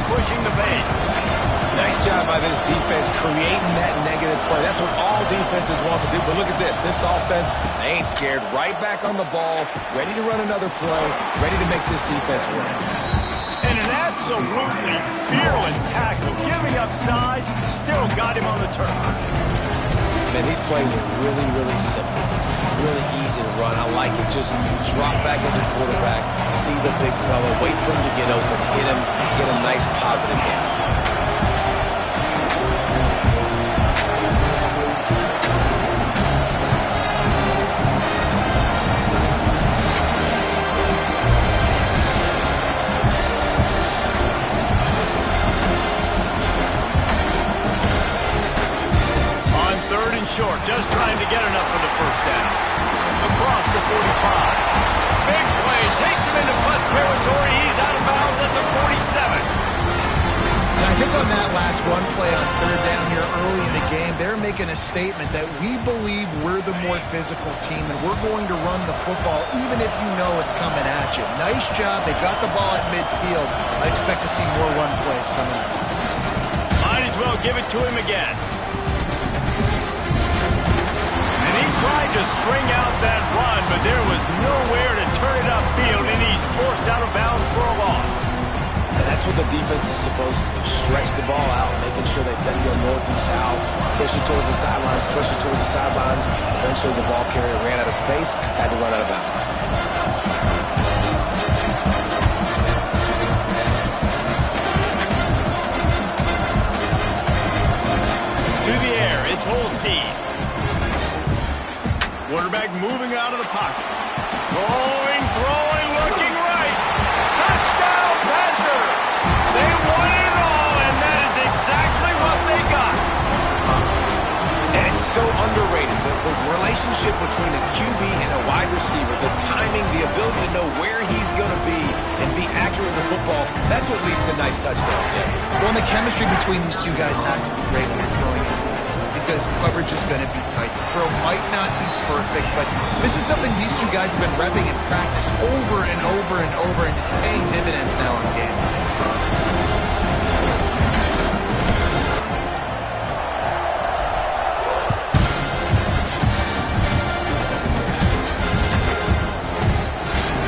Speaker 1: Pushing the base.
Speaker 2: Nice job by this defense creating that negative play. That's what all defenses want to do. But look at this. This offense, they ain't scared. Right back on the ball, ready to run another play, ready to make this defense work.
Speaker 1: And an absolutely fearless tackle, giving up size, still got him on the turf.
Speaker 2: Man, these plays are really, really simple. Really easy to run. I like it. Just drop back as a quarterback, see the big fella, wait for him to get open, hit him, get a nice positive game.
Speaker 1: Short, just trying to get enough for the first down. Across the 45. Big play, takes him into plus territory. He's out of bounds at the 47.
Speaker 3: And I think on that last run play on third down here early in the game, they're making a statement that we believe we're the more physical team and we're going to run the football even if you know it's coming at you. Nice job. They got the ball at midfield. I expect to see more run plays coming up.
Speaker 1: Might as well give it to him again. Tried to string out that run, but there was nowhere to turn it upfield, and he's forced out of bounds for a loss.
Speaker 2: And that's what the defense is supposed to do. Stretch the ball out, making sure they then go north and south, push it towards the sidelines, push it towards the sidelines. Eventually the ball carrier ran out of space, had to run out of bounds.
Speaker 1: Through the air, it's Holstein. Quarterback moving out of the pocket. Throwing, looking right. Touchdown, Panthers! They won it all, and that is exactly what they got.
Speaker 2: And it's so underrated. The relationship between a QB and a wide receiver, the timing, the ability to know where he's going to be and be accurate with the football, that's what leads to nice touchdowns, Jesse.
Speaker 3: Well, and the chemistry between these two guys has to be great when you're throwing it. Because coverage is going to be tight. The throw might not be perfect, but this is something these two guys have been repping in practice over and over and over, and it's paying dividends now in game.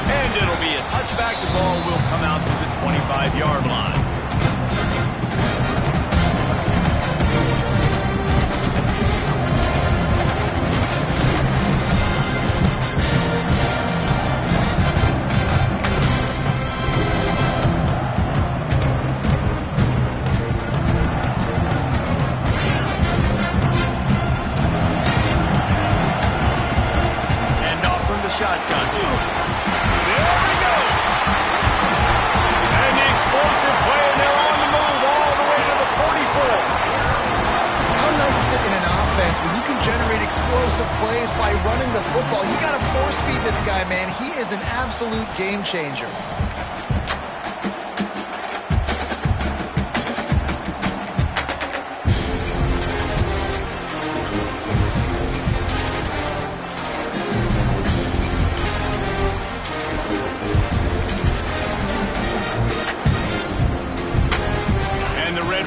Speaker 1: And it'll be a touchback. The ball will come out to the 25-yard line. Shotgun. There he goes. And the explosive play, and they're on the move all the way to the 44.
Speaker 3: How nice is it in an offense when you can generate explosive plays by running the football? You got to force feed this guy, man. He is an absolute game changer.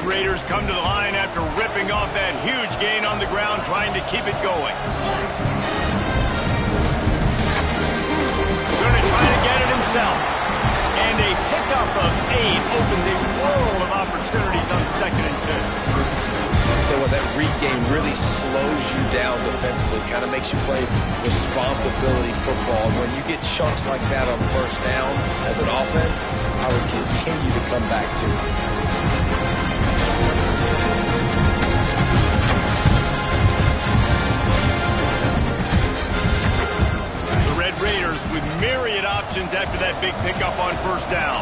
Speaker 1: Raiders come to the line after ripping off that huge gain on the ground, trying to keep it going. himself. And a pickup of 8 opens a world of opportunities on 2nd and 2.
Speaker 2: So that read game really slows you down defensively, kind of makes you play responsibility football. And when you get chunks like that on 1st down as an offense, I would continue to come back to it.
Speaker 1: Raiders with myriad options after that big pickup on 1st down.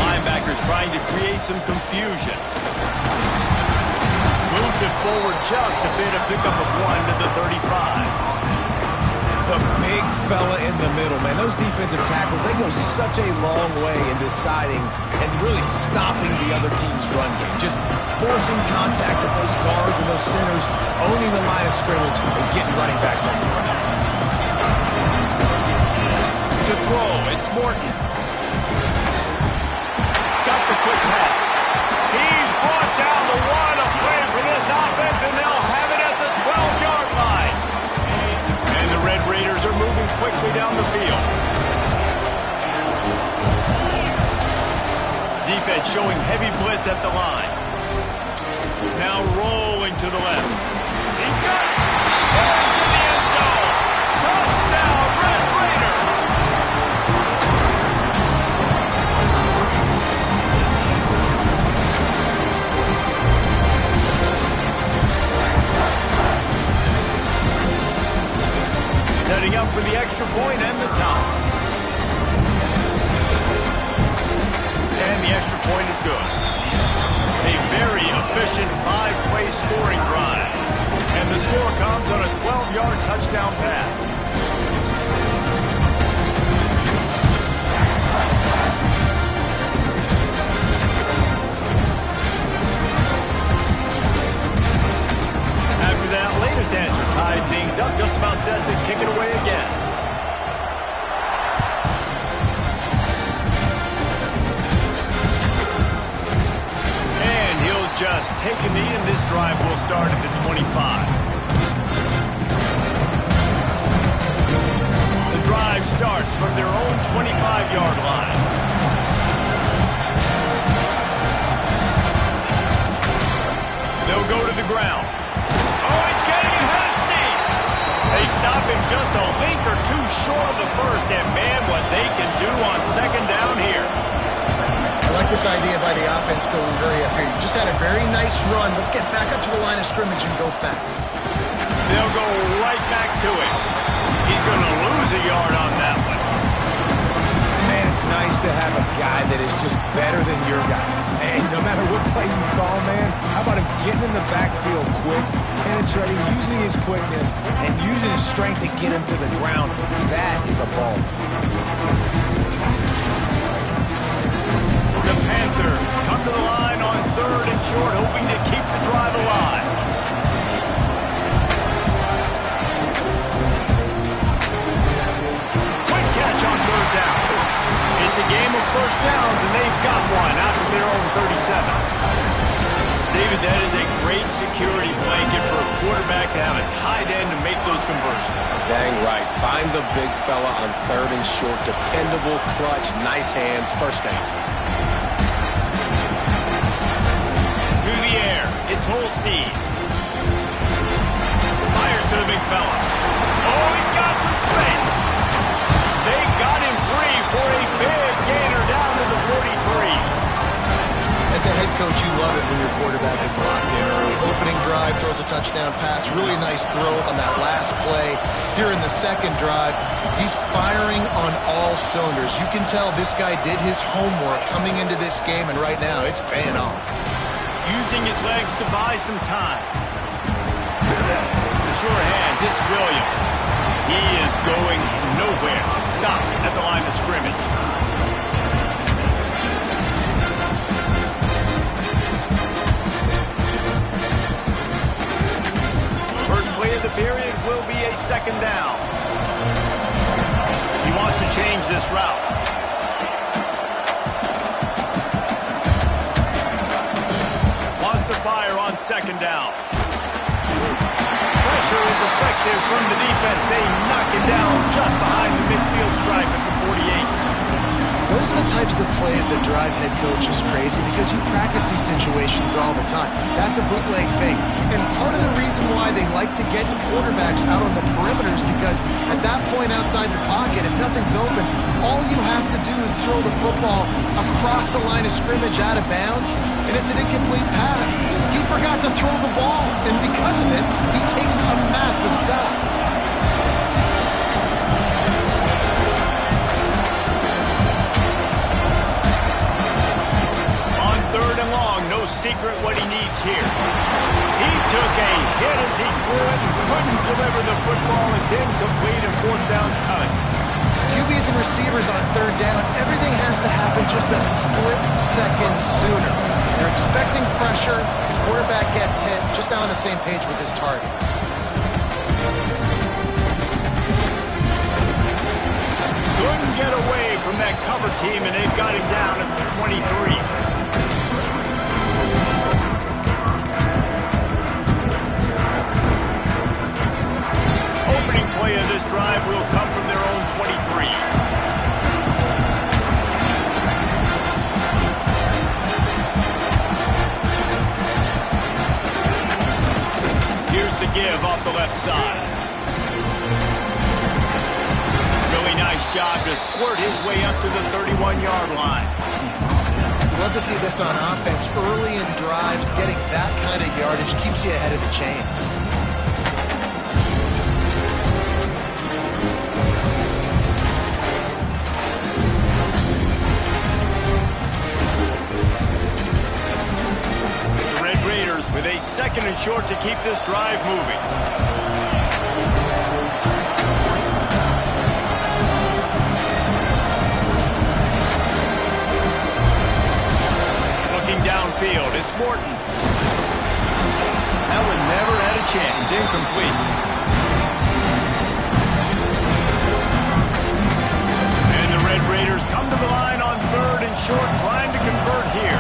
Speaker 1: Linebackers trying to create some confusion. Moves it forward just a bit, a pickup of 1 to the 35.
Speaker 2: The big fella in the middle, man. Those defensive tackles, they go such a long way in deciding and really stopping the other team's run game. Just forcing contact with those guards and those centers, owning the line of scrimmage, and getting running backs on the ground.
Speaker 1: To throw, it's Morton. Got the quick pass. He's brought down the 1, a play for this offense, and they'll have it at the 12-yard line. And the Red Raiders are moving quickly down the field. Defense showing heavy blitz at the line. Now rolling to the left. He's got it! Into the end zone! Touchdown, Red Raiders! Setting up for the extra point and the top. And the extra point is good. A very efficient 5-play scoring drive. And the score comes on a 12-yard touchdown pass. After that latest answer tied things up, just about set to kick it away again. Just take a knee, and this drive will start at the 25. The drive starts from their own 25-yard line. They'll go to the ground. Oh, he's getting ahead of steam. They stop him just a link or two short of the first, and man, what they can do on 2nd down here.
Speaker 3: I like this idea by the offense going very up here. You just had a very nice run. Let's get back up to the line of scrimmage and go fast.
Speaker 1: They'll go right back to it. He's going to lose a yard on that one.
Speaker 2: Man, it's nice to have a guy that is just better than your guys. And no matter what play you call, man, how about him getting in the backfield quick, penetrating, using his quickness, and using his strength to get him to the ground. That is a ball.
Speaker 1: The Panthers come to the line on 3rd and short, hoping to keep the drive alive. Quick catch on 3rd down. It's a game of 1st downs, and they've got one out of their own 37. David, that is a great security blanket for a quarterback to have a tight end to make those conversions.
Speaker 2: Dang right. Find the big fella on 3rd and short. Dependable, clutch, nice hands, 1st down.
Speaker 1: It's Holstein. Fires to the big fella. Oh, he's got some space. They got him free for a big gainer down to the 43.
Speaker 3: As a head coach, you love it when your quarterback is locked in early. Opening drive, throws a touchdown pass. Really nice throw on that last play. Here in the 2nd drive, he's firing on all cylinders. You can tell this guy did his homework coming into this game, and right now it's paying off.
Speaker 1: Using his legs to buy some time. The sure hands, it's Williams. He is going nowhere. Stop at the line of scrimmage. First play of the period will be a 2nd down. He wants to change this route. Fire on 2nd down. effective from the defense. They knock it down just behind the midfield stripe at the 48.
Speaker 3: Those are the types of plays that drive head coaches crazy because you practice these situations all the time. That's a bootleg fake. And part of the reason why they like to get the quarterbacks out on the perimeters because at that point outside the pocket, if nothing's open, all you have to do is throw the football across the line of scrimmage out of bounds, and it's an incomplete pass. He forgot to throw the ball, and because of it, he takes a massive sack.
Speaker 1: Secret what he needs here. He took a hit as he threw it and couldn't deliver the football. It's incomplete and fourth down's coming.
Speaker 3: QBs and receivers on third down, everything has to happen just a split second sooner. They're expecting pressure, the quarterback gets hit, just not on the same page with his target.
Speaker 1: Couldn't get away from that cover team, and they've got him down at the 23. Play of this drive will come from their own 23. Here's the give off the left side. Really nice job to squirt his way up to the 31-yard line.
Speaker 3: Love to see this on offense. Early in drives, getting that kind of yardage keeps you ahead of the chains.
Speaker 1: With a second and short to keep this drive moving. Looking downfield, it's Morton. That one never had a chance. Incomplete. And the Red Raiders come to the line on third and short, trying to convert here.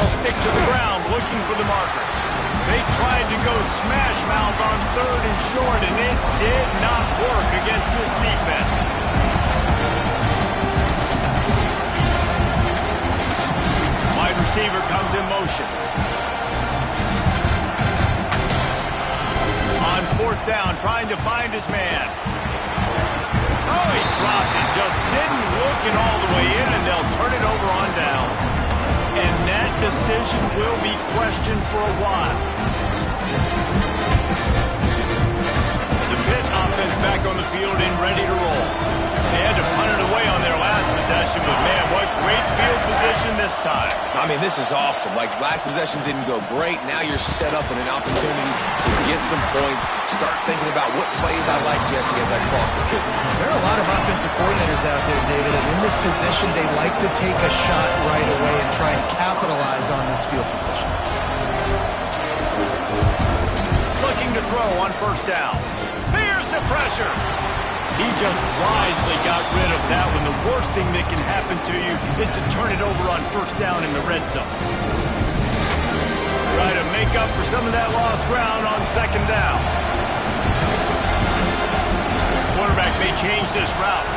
Speaker 1: Stick to the ground, looking for the marker. They tried to go smash mouth on third and short, and it did not work against this defense. Wide receiver comes in motion. On fourth down, trying to find his man. Oh, he dropped it. Just didn't look it all the way in, and they'll turn it over on downs. And that decision will be questioned for a while. The Pitt offense back on the field and ready to roll. They had to punt it away on their last possession, but man, what great field position this time.
Speaker 2: I mean, this is awesome. Like, last possession didn't go great. Now you're set up with an opportunity to get some points. Start thinking about what plays I like, Jesse, as I cross the field.
Speaker 3: There are a lot of offensive coordinators out there, David, and in this position, they like to take a shot right away and try and capitalize on this field position.
Speaker 1: Looking to throw on first down. Here's the pressure. He just wisely got rid of that one. The worst thing that can happen to you is to turn it over on first down in the red zone. Try to make up for some of that lost ground on second down. Quarterback may change this route.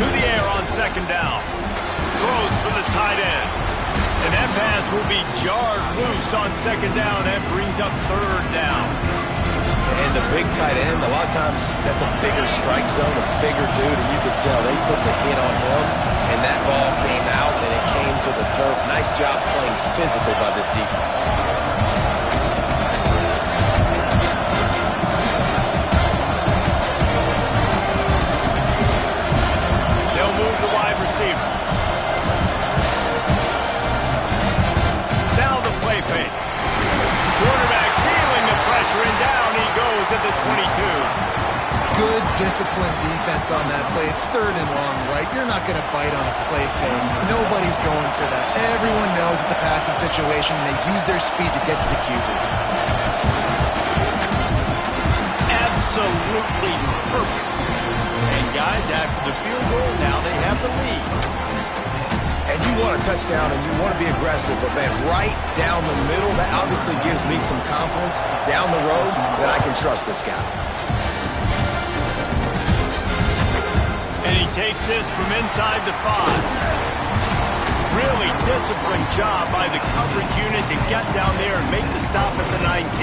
Speaker 1: To the air on second down. Throws for the tight end. And that pass will be jarred loose on second down. That brings up third down.
Speaker 2: And the big tight end, a lot of times that's a bigger strike zone, a bigger dude, and you could tell they put the hit on him, and that ball came out, and it came to the turf. Nice job playing physical by this defense.
Speaker 1: They'll move the wide receiver. Now the play fake. Quarterback feeling the pressure, and down he goes at the 22.
Speaker 3: Good, disciplined defense on that play. It's third and long, right? You're not going to bite on a play fake. Nobody's going for that. Everyone knows it's a passing situation, and they use their speed to get to the QB.
Speaker 1: Absolutely perfect. And guys, after the field goal, now they have the lead.
Speaker 2: And you want a touchdown and you want to be aggressive, but man, right down the middle, that obviously gives me some confidence down the road that I can trust this guy.
Speaker 1: And he takes this from inside the 5. Really disciplined job by the coverage unit to get down there and make the stop at the 19.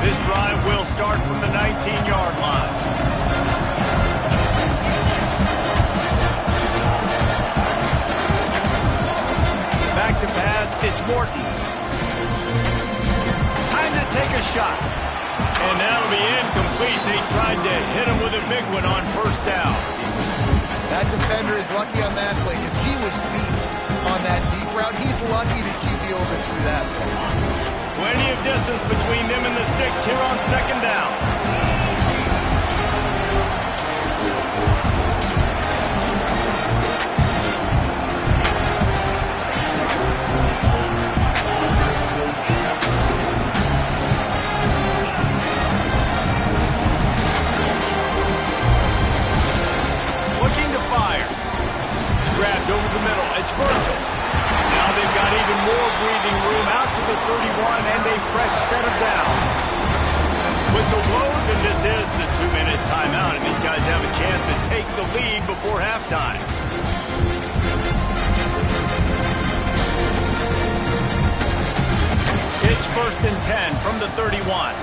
Speaker 1: This drive will start from the 19-yard line. Back to pass, it's Morton. Time to take a shot. And that'll be incomplete. They tried to hit him with a big one on first down.
Speaker 3: That defender is lucky on that play because he was beat on that deep route. He's lucky the QB overthrew that play.
Speaker 1: Plenty of distance between them and the sticks here on second down. Looking to fire. Grabbed over the middle. It's Virgil. Now they've got even more breathing room out to the 31 and a fresh set of downs. Whistle blows, and this is the 2-minute timeout, and these guys have a chance to take the lead before halftime. It's 1st and 10 from the 31.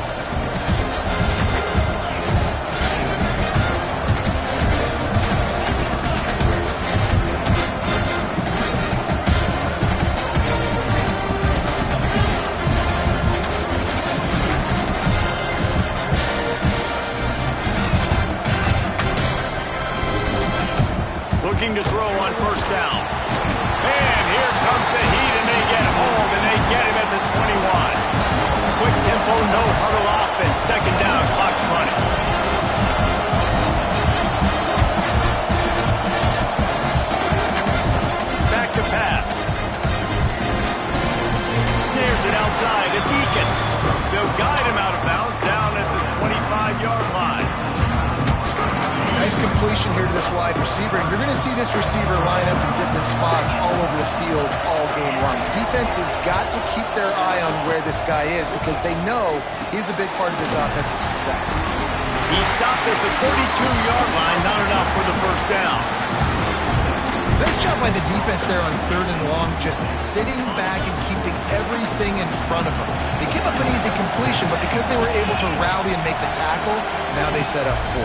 Speaker 1: Looking to throw on first down. And here comes the heat, and they get home, and they get him at the 21. Quick tempo, no huddle offense. Second down, clock's running. Back to pass. Snares it outside. It's Eakin. They'll guide him out of bounds down at the 25-yard line.
Speaker 3: Nice completion here to this wide receiver, and you're going to see this receiver line up in different spots all over the field all game long. Defense has got to keep their eye on where this guy is because they know he's a big part of this offense's success.
Speaker 1: He stopped at the 32-yard line, not enough for the first down.
Speaker 3: Nice job by the defense there on 3rd and long, just sitting back and keeping everything in front of them. They give up an easy completion, but because they were able to rally and make the tackle, now they set up 4.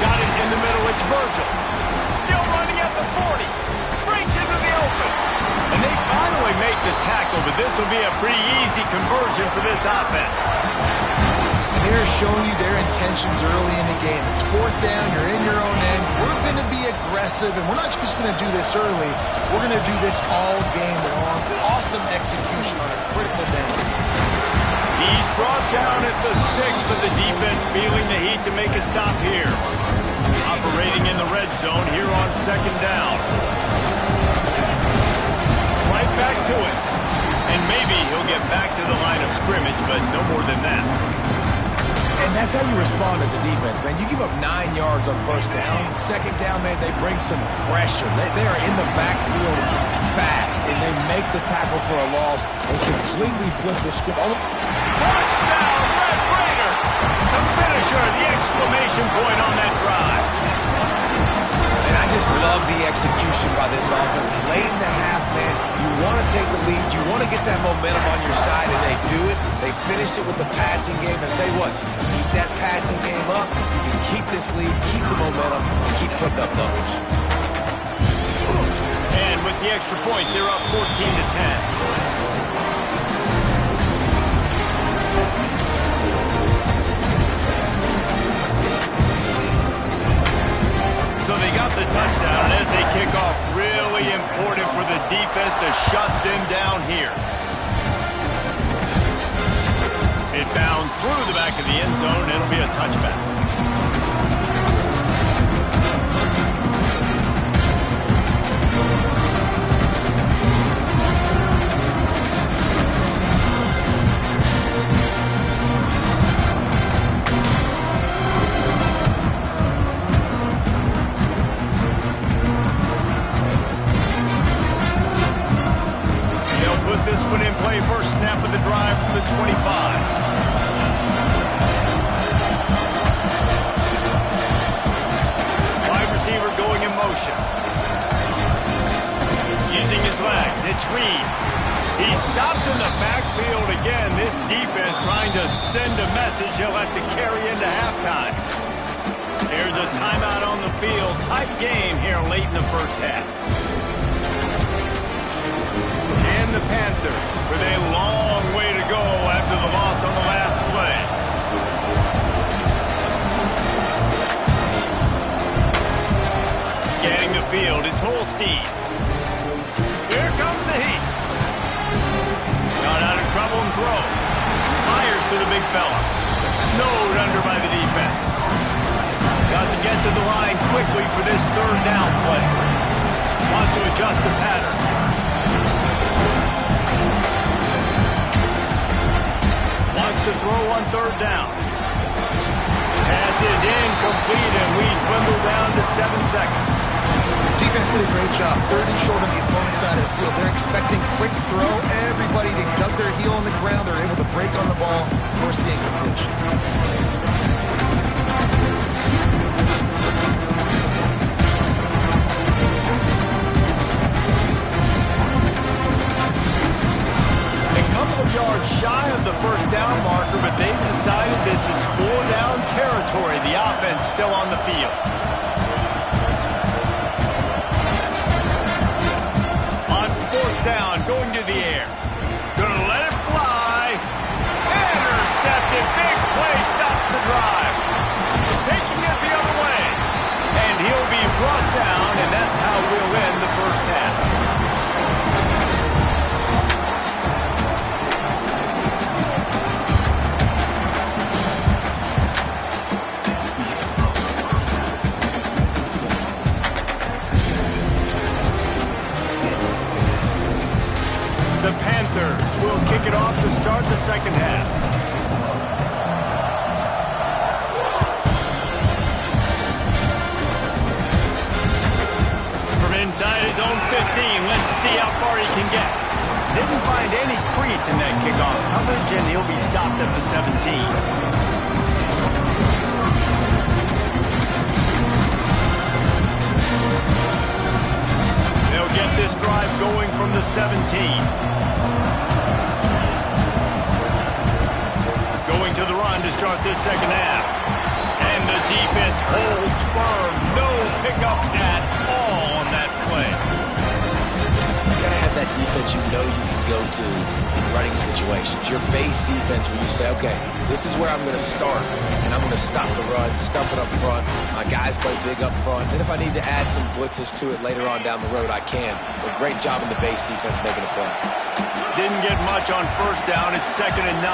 Speaker 1: Got it in the middle, it's Virgil. Still running at the 40. Breaks into the open. And they finally make the tackle, but this will be a pretty easy conversion for this offense.
Speaker 3: They're showing you their intentions early in the game. It's 4th down, you're in your own end. We're going to be aggressive, and we're not just going to do this early. We're going to do this all game long. Awesome execution on a critical down.
Speaker 1: He's brought down at the 6, but the defense feeling the heat to make a stop here. Operating in the red zone here on second down. Right back to it. And maybe he'll get back to the line of scrimmage, but no more than that.
Speaker 2: And that's how you respond as a defense, man. You give up 9 yards on first down. Second down, man, they bring some pressure. They are in the backfield fast, and they make the tackle for a loss and completely flip the script.
Speaker 1: Touchdown, Red Raider! The finisher, the exclamation point on that drive.
Speaker 2: And I just love the execution by this offense. Late in the half, man, you want to take the lead. You want to get that momentum on your side, and they do it. They finish it with the passing game. And I'll tell you what, keep that passing game up. You can keep this lead, keep the momentum, and keep putting up numbers.
Speaker 1: And with the extra point, they're up 14-10. So they got the touchdown, and as they kick off, really important for the defense to shut them down here. It bounds through the back of the end zone. It'll be a touchback. This one in play, first snap of the drive from the 25. Wide receiver going in motion. Using his legs, it's Reed. He's stopped in the backfield again. This defense trying to send a message he'll have to carry into halftime. There's a timeout on the field. Tight game here late in the first half. The Panthers with a long way to go after the loss on the last play. Scanning the field, it's Holstein. Here comes the heat. Got out of trouble and throws. Fires to the big fella. Snowed under by the defense. Got to get to the line quickly for this third down play. Wants to adjust the pattern. Wants to throw on third down. Pass is incomplete, and we dwindle down to 7 seconds.
Speaker 3: Defense did a great job. Third and short on the opponent's side of the field. They're expecting quick throw. Everybody dug their heel on the ground. They're able to break on the ball, force the incompletion.
Speaker 1: Yards shy of the first down marker, but they've decided this is 4-down territory. The offense still on the field. On fourth down, going to the air. Gonna let it fly. Intercepted. Big play stops the drive. Taking it the other way. And he'll be brought down, and that's how we'll end the first half. The Panthers will kick it off to start the second half. From inside his own 15, let's see how far he can get. Didn't find any crease in that kickoff coverage, and he'll be stopped at the 17. They'll get this drive going from the 17. Going to the run to start this second half. And the defense holds firm. No pickup at all on that play.
Speaker 2: You gotta have that defense you know you can go to in running situations. Your base defense where you say, okay, this is where I'm going to start, and I'm going to stop the run, stuff it up front. My guys play big up front. Then if I need to add some blitzes to it later on down the road, I can. But great job in the base defense making a play.
Speaker 1: Didn't get much on first down. It's 2nd and 9.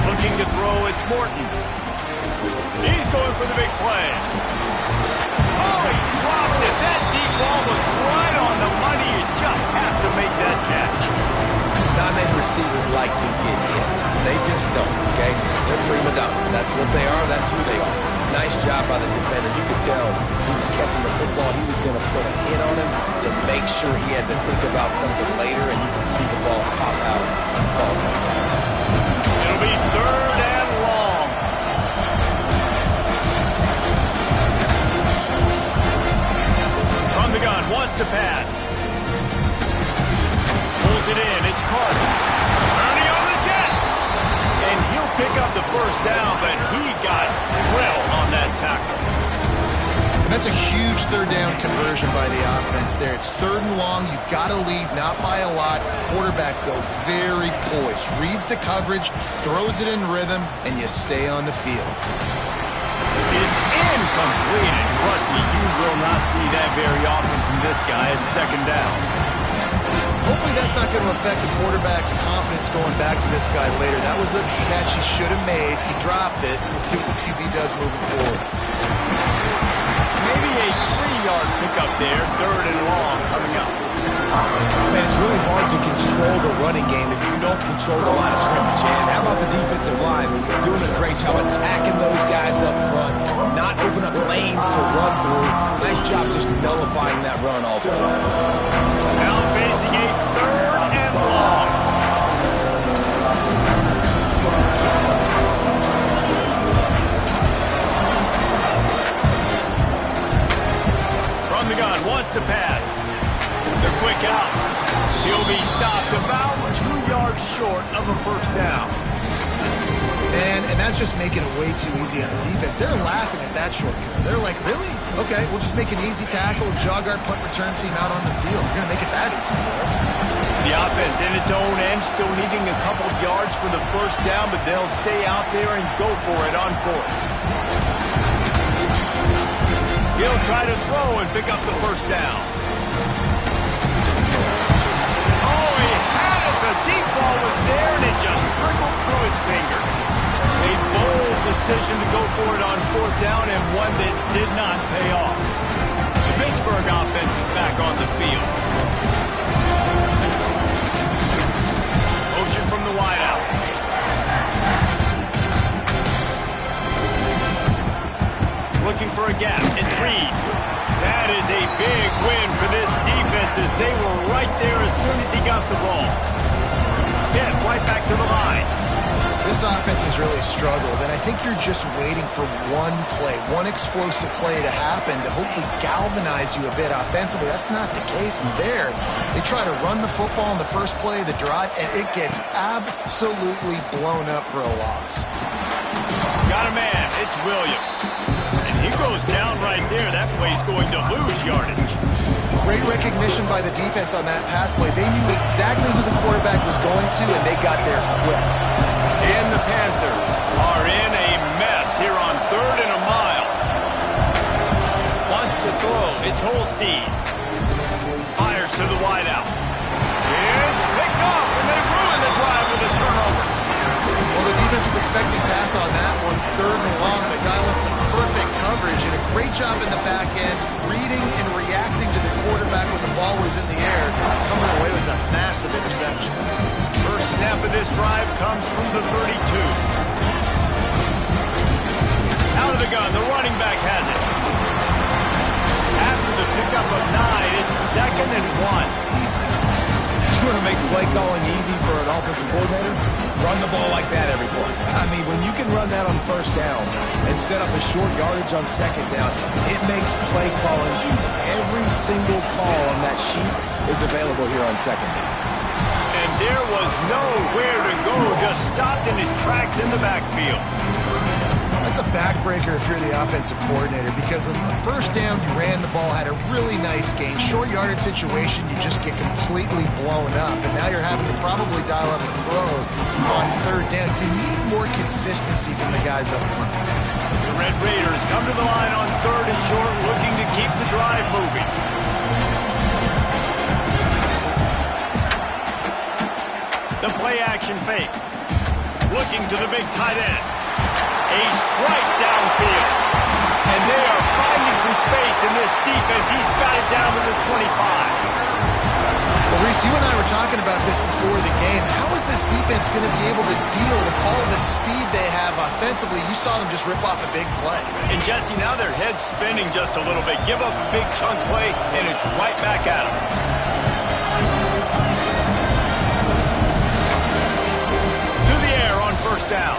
Speaker 1: Looking to throw, it's Morton. He's going for the big play. Oh, he dropped it. That deep ball was right on the money. You just have to make that catch.
Speaker 2: Not many receivers like to get hit. They just don't, okay? They're prima donnas. That's what they are. That's who they are. Nice job by the defender. You could tell he was catching the football. He was going to put a hit on him to make sure he had to think about something later, and you could see the ball pop out and fall down.
Speaker 1: It'll be 3rd and long. From the gun, wants to pass. Pulls it in, it's Carter. Ernie on the Jets. And he'll pick up the first down, but he got drilled on that tackle.
Speaker 3: And that's a huge third down conversion by the offense there. It's 3rd and long. You've got to lead, not by a lot. Quarterback, though, very poised. Reads the coverage, throws it in rhythm, and you stay on the field.
Speaker 1: It's incomplete, and trust me, you will not not see that very often from this guy at second down.
Speaker 3: Hopefully that's not going to affect the quarterback's confidence going back to this guy later. That was a catch he should have made. He dropped it. Let's see what the QB does moving forward.
Speaker 1: Maybe a 3-yard pickup there, third and long coming up.
Speaker 2: Man, it's really hard to control the running game if you don't control the line of scrimmage. And how about the defensive line doing a great job attacking those guys up front, not open up lanes to run through. Nice job just nullifying that run altogether.
Speaker 1: Now facing a third and long. From the gun, wants to pass. The quick out. He'll be stopped about 2 yards short of a first down.
Speaker 3: And that's just making it way too easy on the defense. They're laughing at that short throw. They're like, really? Okay, we'll just make an easy tackle, jog our punt return team out on the field. We're going to make it that easy for us.
Speaker 1: The offense in its own end, still needing a couple yards for the first down, but they'll stay out there and go for it on fourth. He'll try to throw and pick up the first down. Oh, he had it. The deep ball was there, and it just trickled through his fingers. A bold decision to go for it on fourth down, and one that did not pay off. The Pittsburgh offense is back on the field. Motion from the wideout. Looking for a gap. It's Reed. That is a big win for this defense as they were right there as soon as he got the ball. Hit right back to the line.
Speaker 3: This offense has really struggled, and I think you're just waiting for one play, one explosive play to happen to hopefully galvanize you a bit offensively. That's not the case. And there, they try to run the football in the first play of the drive, and it gets absolutely blown up for a loss.
Speaker 1: Got a man. It's Williams. And he goes down right there. That play's going to lose yardage.
Speaker 3: Great recognition by the defense on that pass play. They knew exactly who the quarterback was going to, and they got there quick.
Speaker 1: And the Panthers are in a mess here on third and a mile. Wants to throw. It's Holstein. Fires to the wideout. It's picked off, and they ruin the drive with a turnover.
Speaker 3: Well, the defense was expecting pass on that one. Third and long. The guy left the perfect coverage and a great job in the back end, reading and reacting to the quarterback when the ball was in the air, coming away with a massive interception.
Speaker 1: First snap of this drive comes from the 32. Out of the gun, the running back has it. After the pickup of 9, it's second and 1.
Speaker 2: You want to make play calling easy for an offensive coordinator? Run the ball like that every play. I mean, when you can run that on first down and set up a short yardage on second down, it makes play calling easy. Every single call on that sheet is available here on second down.
Speaker 1: And there was nowhere to go, just stopped in his tracks in the backfield.
Speaker 3: That's a backbreaker if you're the offensive coordinator, because on the first down, you ran the ball, had a really nice gain. Short yardage situation, you just get completely blown up, and now you're having to probably dial up the throw on third down. You need more consistency from the guys up front.
Speaker 1: The Red Raiders come to the line on third and short, looking to keep the drive moving. The play action fake. Looking to the big tight end. A strike downfield. And they are finding some space in this defense. He's got it down to the 25.
Speaker 3: Well, Reese, you and I were talking about this before the game. How is this defense going to be able to deal with all the speed they have offensively? You saw them just rip off a big play.
Speaker 1: And Jesse, now their head's spinning just a little bit. Give up a big chunk play, and it's right back at them. To the air on first down.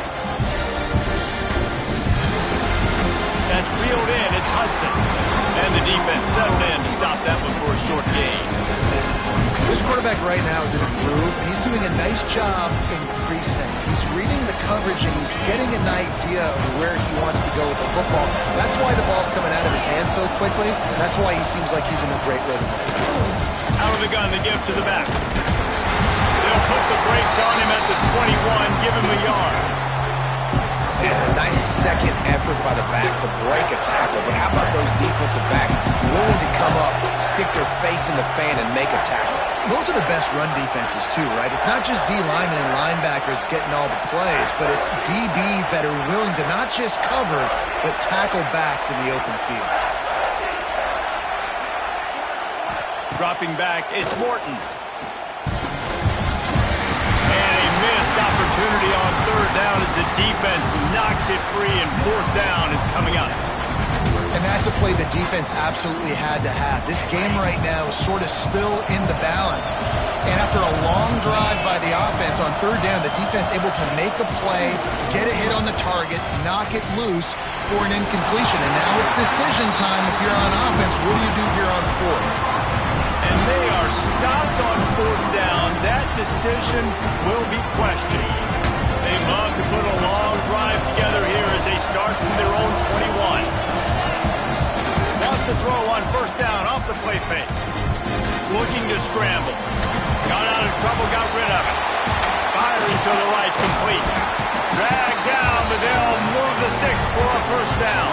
Speaker 1: That's reeled in. It's Hudson. And the defense settled in to stop that one for a short gain.
Speaker 3: This quarterback right now is in a groove, and he's doing a nice job in pre-snap. He's reading the coverage, and he's getting an idea of where he wants to go with the football. That's why the ball's coming out of his hands so quickly. That's why he seems like he's in a great rhythm.
Speaker 1: Out of the gun, they give to the back. They'll put the brakes on him at the 21, give him a yard.
Speaker 2: And a nice second effort by the back to break a tackle. But how about those defensive defensive backs willing to come up, stick their face in the fan, and make a tackle.
Speaker 3: Those are the best run defenses, too, right? It's not just D linemen and linebackers getting all the plays, but it's DBs that are willing to not just cover, but tackle backs in the open field.
Speaker 1: Dropping back, it's Morton. And a missed opportunity on third down as the defense knocks it free, and fourth down is coming up.
Speaker 3: And that's a play the defense absolutely had to have. This game right now is sort of still in the balance. And after a long drive by the offense on third down, the defense able to make a play, get a hit on the target, knock it loose for an incompletion. And now it's decision time if you're on offense. What do you do here on fourth?
Speaker 1: And they are stopped on fourth down. That decision will be questioned. They love to put a long drive together here as they start from their own 21. Wants to throw on first down off the play fake. Looking to scramble. Got out of trouble, got rid of it. Firing to the right, complete. Dragged down, but they'll move the sticks for a first down.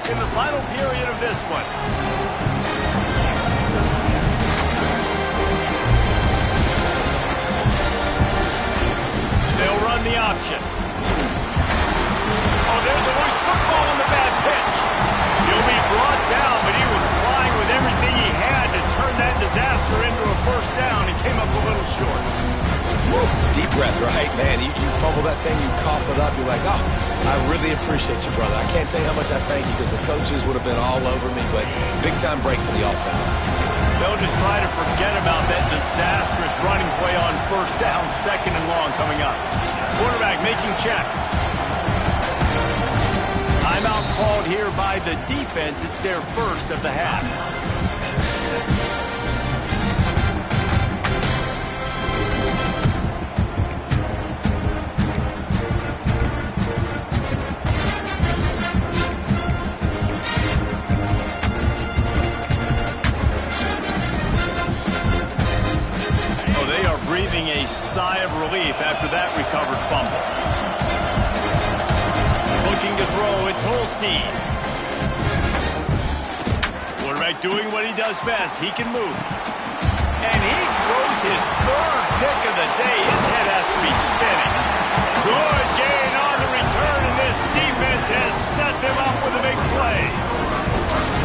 Speaker 1: In the final period of this one. They'll run the option. Oh, there's a loose football on the bad pitch. He'll be brought down, but he was flying with everything he had to turn that disaster into a first down. He came up a little short.
Speaker 2: Woo. Deep breath, right? Man, you fumble that thing, you cough it up, you're like, oh, I really appreciate you, brother. I can't tell you how much I thank you because the coaches would have been all over me, but big-time break for the offense.
Speaker 1: They'll just try to forget about that disastrous running play on first down, second and long coming up. Quarterback making checks. Timeout called here by the defense. It's their first of the half. Breathing a sigh of relief after that recovered fumble. Looking to throw, it's Holstein. Quarterback doing what he does best. He can move. And he throws his third pick of the day. His head has to be spinning. Good gain on the return, and this defense has set them up with a big play.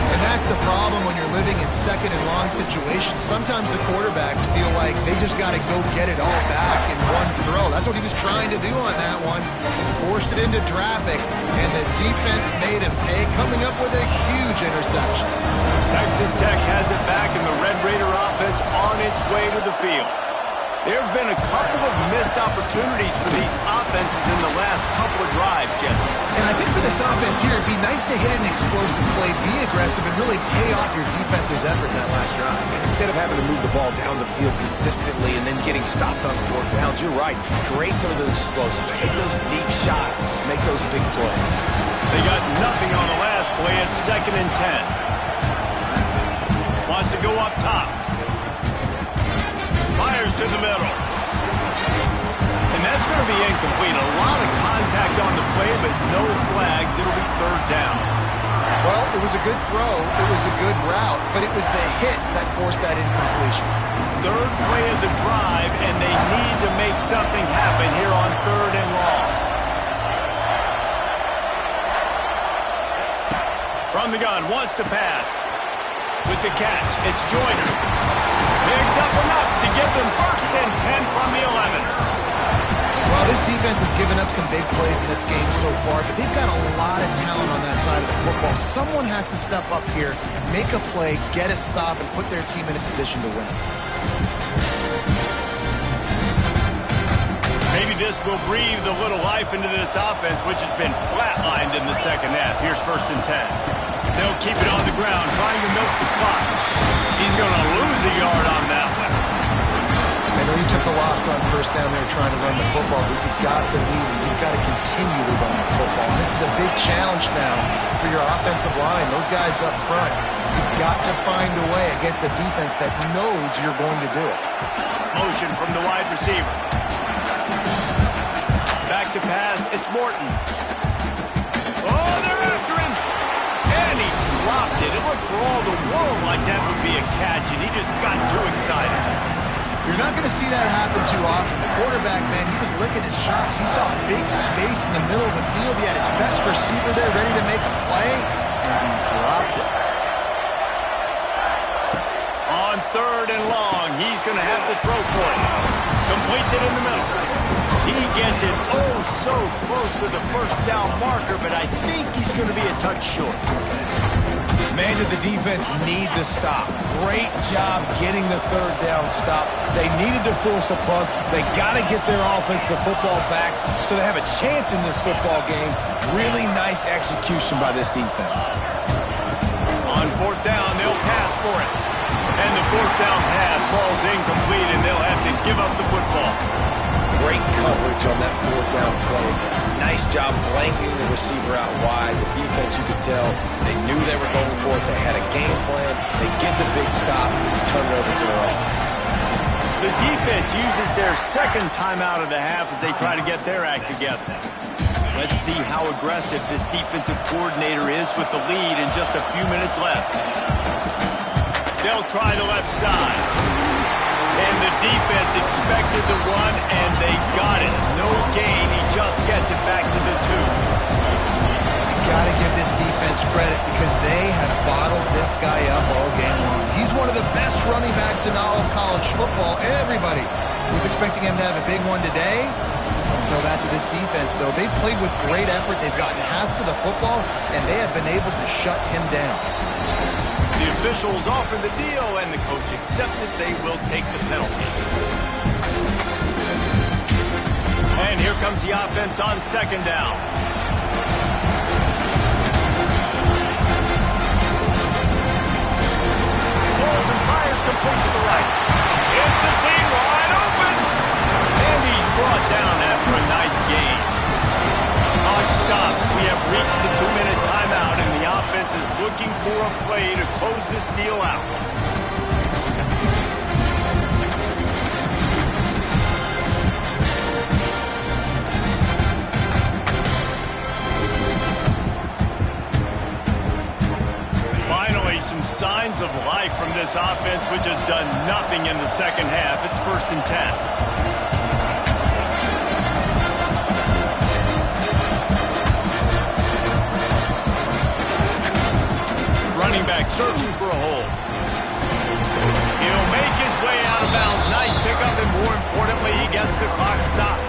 Speaker 3: And that's the problem when you're living in second and long situations. Sometimes the quarterbacks feel like they just got to go get it all back in one throw. That's what he was trying to do on that one. He forced it into traffic, and the defense made him pay, coming up with a huge interception.
Speaker 1: Texas Tech has it back, and the Red Raider offense on its way to the field. There have been a couple of missed opportunities for these offenses in the last couple of drives, Jesse.
Speaker 3: And I think for this offense here, it'd be nice to hit an explosive play, be aggressive, and really pay off your defense's effort that last drive.
Speaker 2: And instead of having to move the ball down the field consistently and then getting stopped on fourth downs, you're right. Create some of those explosives. Take those deep shots. Make those big plays.
Speaker 1: They got nothing on the last play at 2nd and 10. Wants to go up top. Fires to the middle. And that's going to be incomplete. A lot of contact on the play, but no flags. It'll be third down.
Speaker 3: Well, it was a good throw. It was a good route, but it was the hit that forced that incompletion.
Speaker 1: Third play of the drive, and they need to make something happen here on third and long. From the gun, wants to pass. With the catch, it's Joyner. Picks up enough to give them 1st and 10 from the 11.
Speaker 3: Well, this defense has given up some big plays in this game so far, but they've got a lot of talent on that side of the football. Someone has to step up here, make a play, get a stop, and put their team in a position to win.
Speaker 1: Maybe this will breathe a little life into this offense, which has been flatlined in the second half. Here's 1st and 10. They'll keep it on the ground, trying to milk the clock. He's going to lose a yard on that one.
Speaker 3: And know you took a loss on first down there trying to run the football, but you've got the lead, and you've got to continue to run the football. And this is a big challenge now for your offensive line. Those guys up front, you've got to find a way against a defense that knows you're going to do it.
Speaker 1: Motion from the wide receiver. Back to pass, it's Morton. Oh, they're after him. And he dropped it. It looked for all the world like that would be a catch, and he just got too excited.
Speaker 3: You're not going to see that happen too often. The quarterback, man, he was licking his chops. He saw a big space in the middle of the field. He had his best receiver there ready to make a play, and he dropped it.
Speaker 1: On 3rd and long, he's going to have to throw for it. Completes it in the middle. He gets it oh so close to the first down marker, but I think he's going to be a touch short.
Speaker 2: Man, did the defense need the stop. Great job getting the 3rd down stop. They needed to force a punt. They got to get their offense the football back so they have a chance in this football game. Really nice execution by this defense.
Speaker 1: On 4th down, they'll pass for it. And the 4th down pass falls incomplete, and they'll have to give up the football.
Speaker 2: Great coverage on that 4th down play. Nice job blanketing the receiver out wide. The defense, you could tell, they knew they were going for it. They had a game plan. They get the big stop and turn it over to their offense.
Speaker 1: The defense uses their 2nd timeout of the half as they try to get their act together. Let's see how aggressive this defensive coordinator is with the lead and just a few minutes left. They'll try the left side. And the defense expected the run, and they got it. No gain. He just gets it back to the 2.
Speaker 3: Got to give this defense credit because they have bottled this guy up all game long. He's one of the best running backs in all of college football. Everybody was expecting him to have a big one today. Until that to this defense, though. They've played with great effort. They've gotten hats to the football, and they have been able to shut him down.
Speaker 1: The officials offer the deal, and the coach accepts it. They will take the penalty. And here comes the offense on 2nd down. Pulls and fires complete to the right. It's a seam wide open. And he's brought down after a nice gain. On stop, we have reached the 2-minute timeout, and the offense is looking for a play to close this deal out. Finally, some signs of life from this offense, which has done nothing in the 2nd half. It's 1st and 10. Running back searching for a hole. He'll make his way out of bounds. Nice pickup, and more importantly, he gets the clock stopped.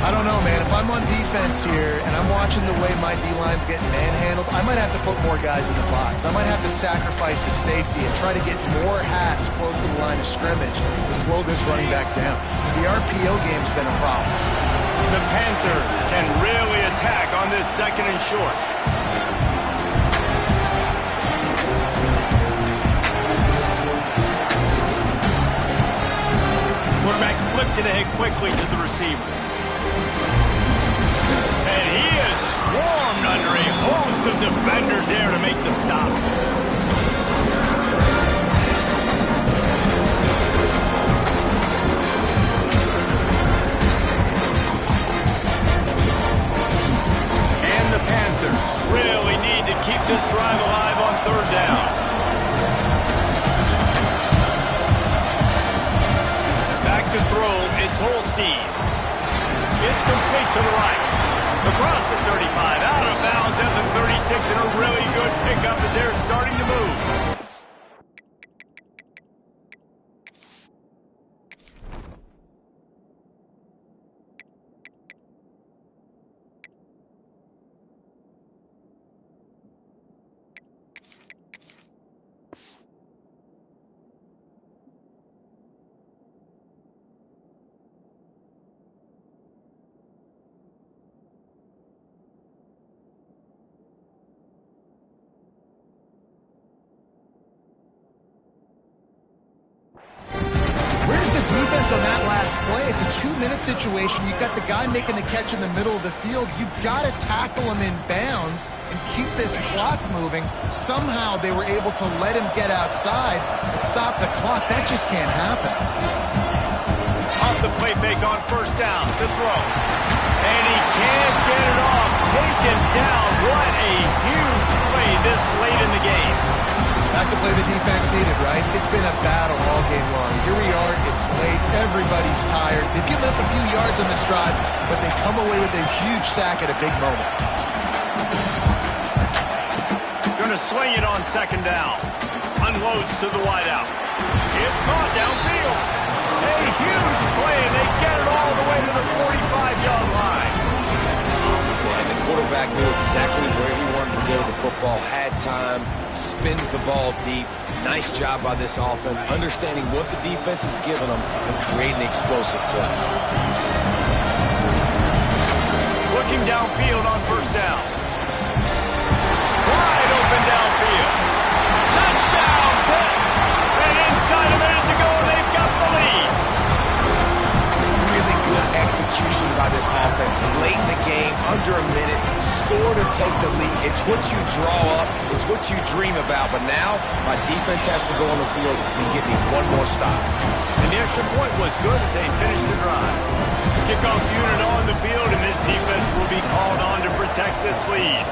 Speaker 3: I don't know, man. If I'm on defense here and I'm watching the way my D-line's getting manhandled, I might have to put more guys in the box. I might have to sacrifice his safety and try to get more hats close to the line of scrimmage to slow this running back down. Because the RPO game's been a problem.
Speaker 1: The Panthers can really attack on this 2nd and short. Quarterback flips it ahead quickly to the receiver. And he is swarmed under a host of defenders there to make the stop. And the Panthers really need to keep this drive alive on 3rd down. To throw, it's Holstein. It's complete to the right. Across the 35, out of bounds at the 36, and a really good pickup as they're starting to move.
Speaker 3: defense on that last play. It's a 2-minute situation. You've got the guy making the catch in the middle of the field. You've got to tackle him in bounds and keep this clock moving. Somehow they were able to let him get outside and stop the clock. That just can't happen.
Speaker 1: Off the play fake on first down to throw. And he can't get it off. Taken down. What a huge play this late in the game.
Speaker 3: That's a play the defense needed, right? It's been a battle all game long. Here we are. It's late. Everybody's tired. They've given up a few yards on this drive, but they come away with a huge sack at a big moment.
Speaker 1: Going to swing it on second down. Unloads to the wideout. It's caught downfield. A huge play, and they get it all the way to the 45-yard line.
Speaker 2: And the quarterback knew exactly where he wanted to go with the football, had time, spins the ball deep. Nice job by this offense, understanding what the defense is giving them and creating the explosive play.
Speaker 1: Looking downfield on first down. Wide open downfield. Touchdown, Pitt. And inside a minute to go, they've got the lead.
Speaker 2: Really good execution by this offense. Late in the game, under a minute, score to take the lead. It's what you draw up. It's what you dream about. But now, my defense has to go on the field and give me one more stop.
Speaker 1: And the extra point was good as they finished the drive. Kickoff unit on the field, and this defense will be called on to protect this lead.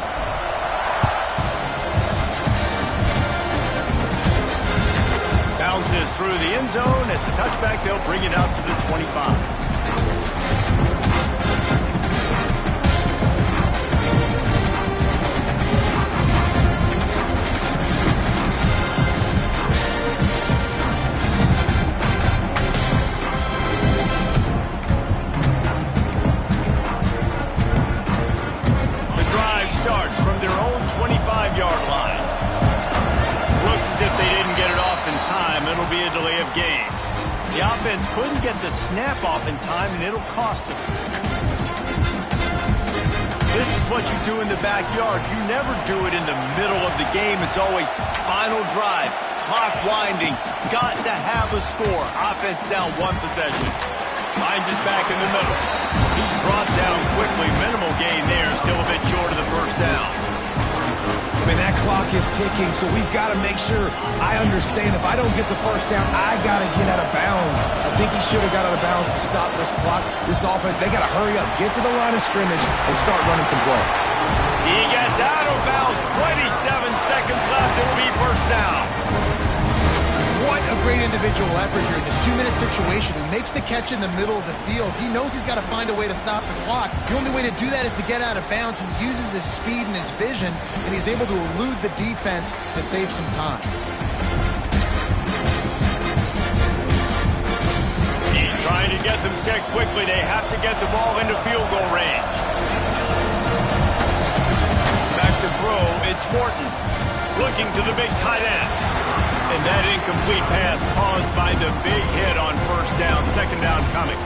Speaker 1: Bounces through the end zone. It's a touchback. They'll bring it out to the 25. Starts from their own 25-yard line. Looks as if they didn't get it off in time. It'll be a delay of game. The offense couldn't get the snap off in time, and it'll cost them. This is what you do in the backyard. You never do it in the middle of the game. It's always final drive, clock winding. Got to have a score. Offense down one possession. Finds his back in the middle. He's brought down quickly. Minimal gain there. Still a bit short of the first down.
Speaker 2: I mean, that clock is ticking, so we've got to make sure I understand if I don't get the first down, I got to get out of bounds. I think he should have got out of bounds to stop this clock. This offense, they got to hurry up, get to the line of scrimmage, and start running some plays.
Speaker 1: He gets out of bounds. 27 seconds left. It will be first down.
Speaker 3: What a great individual effort here in this 2-minute situation. He makes the catch in the middle of the field. He knows he's got to find a way to stop the clock. The only way to do that is to get out of bounds. He uses his speed and his vision, and he's able to elude the defense to save some time.
Speaker 1: He's trying to get them set quickly. They have to get the ball into field goal range. Back to throw. It's Morton looking to the big tight end. And that incomplete pass caused by the big hit on first down. Second down's coming.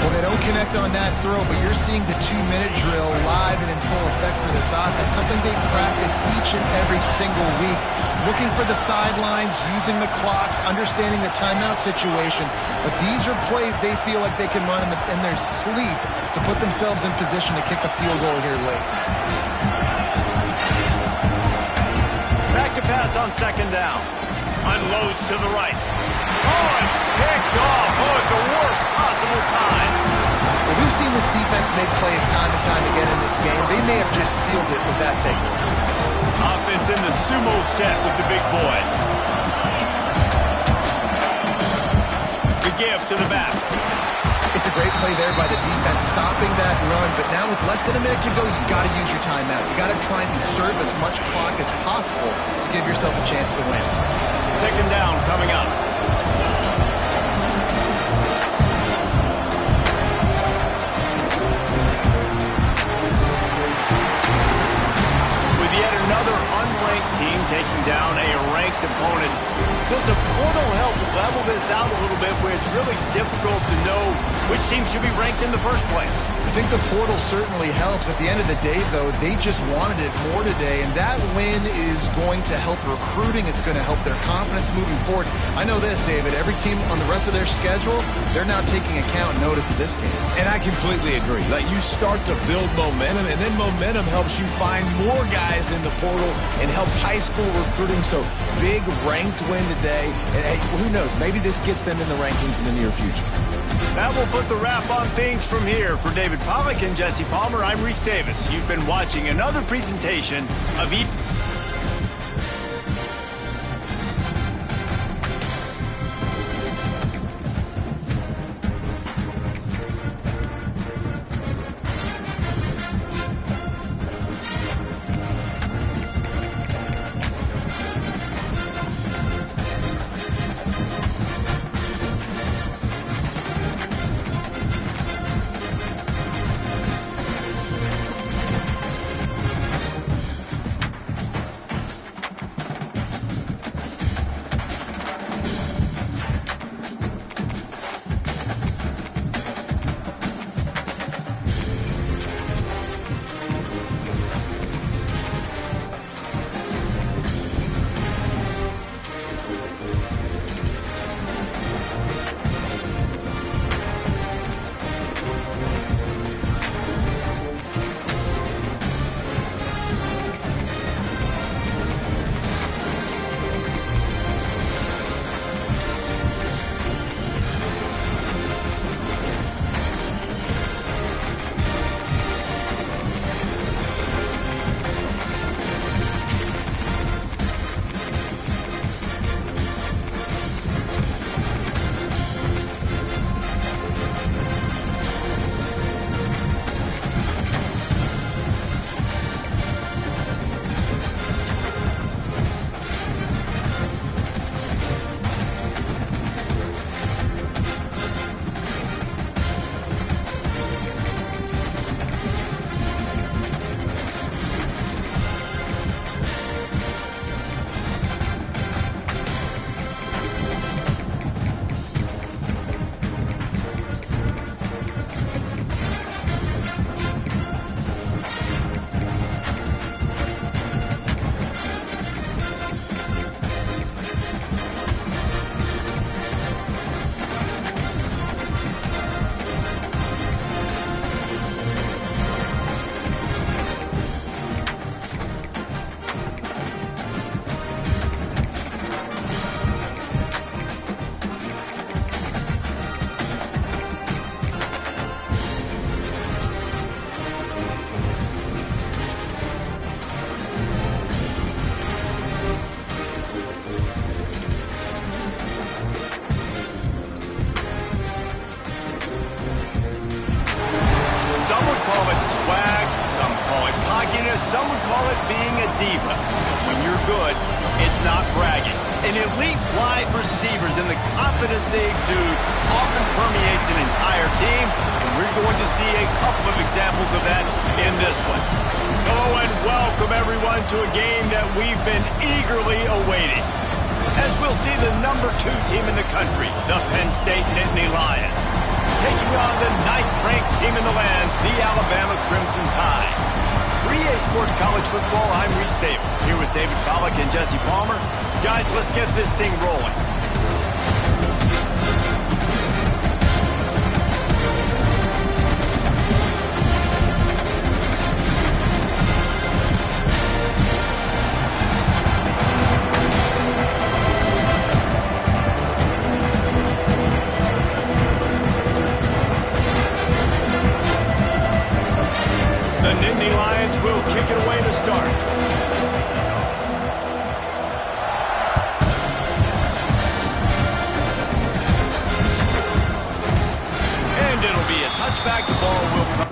Speaker 3: Well, they don't connect on that throw, but you're seeing the 2-minute drill live and in full effect for this offense, something they practice each and every single week. Looking for the sidelines, using the clocks, understanding the timeout situation. But these are plays they feel like they can run in their sleep to put themselves in position to kick a field goal here late.
Speaker 1: Back to pass on second down. Unloads to the right. Oh, it's picked off. Oh, at the worst possible time.
Speaker 3: Well, we've seen this defense make plays time and time again in this game. They may have just sealed it with that takeaway.
Speaker 1: Offense in the sumo set with the big boys. The give to the back.
Speaker 3: It's a great play there by the defense, stopping that run. But now with less than a minute to go, you've got to use your timeout. You've got to try and conserve as much clock as possible to give yourself a chance to win.
Speaker 1: Second down coming up. With yet another unranked team taking down a ranked opponent, does a portal help level this out a little bit where it's really difficult to know which team should be ranked in the first place?
Speaker 3: I think the portal certainly helps. At the end of the day, though, they just wanted it more today, and that win is going to help recruiting. It's going to help their confidence moving forward. I know this, David. Every team on the rest of their schedule, they're now taking account and notice of this game.
Speaker 2: And I completely agree. Like, you start to build momentum, and then momentum helps you find more guys in the portal and helps high school recruiting. So big ranked win today. And hey, who knows? Maybe this gets them in the rankings in the near future.
Speaker 1: That will put the wrap on things from here. For David Pollack and Jesse Palmer, I'm Reese Davis. You've been watching another presentation of Some would call it swag, some call it cockiness, some would call it being a diva. When you're good, it's not bragging. An elite wide receivers and the confidence they exude often permeates an entire team, and we're going to see a couple of examples of that in this one. Hello and welcome everyone to a game that we've been eagerly awaiting. As we'll see the #2 team in the country, the Penn State Nittany Lions, taking on the 9th-ranked team in the land, the Alabama Crimson Tide. For EA Sports College Football, I'm Reese Davis, here with David Pollack and Jesse Palmer. Guys, let's get this thing rolling. The Nittany Lions will kick it away to start. And it'll be a touchback. The ball will come.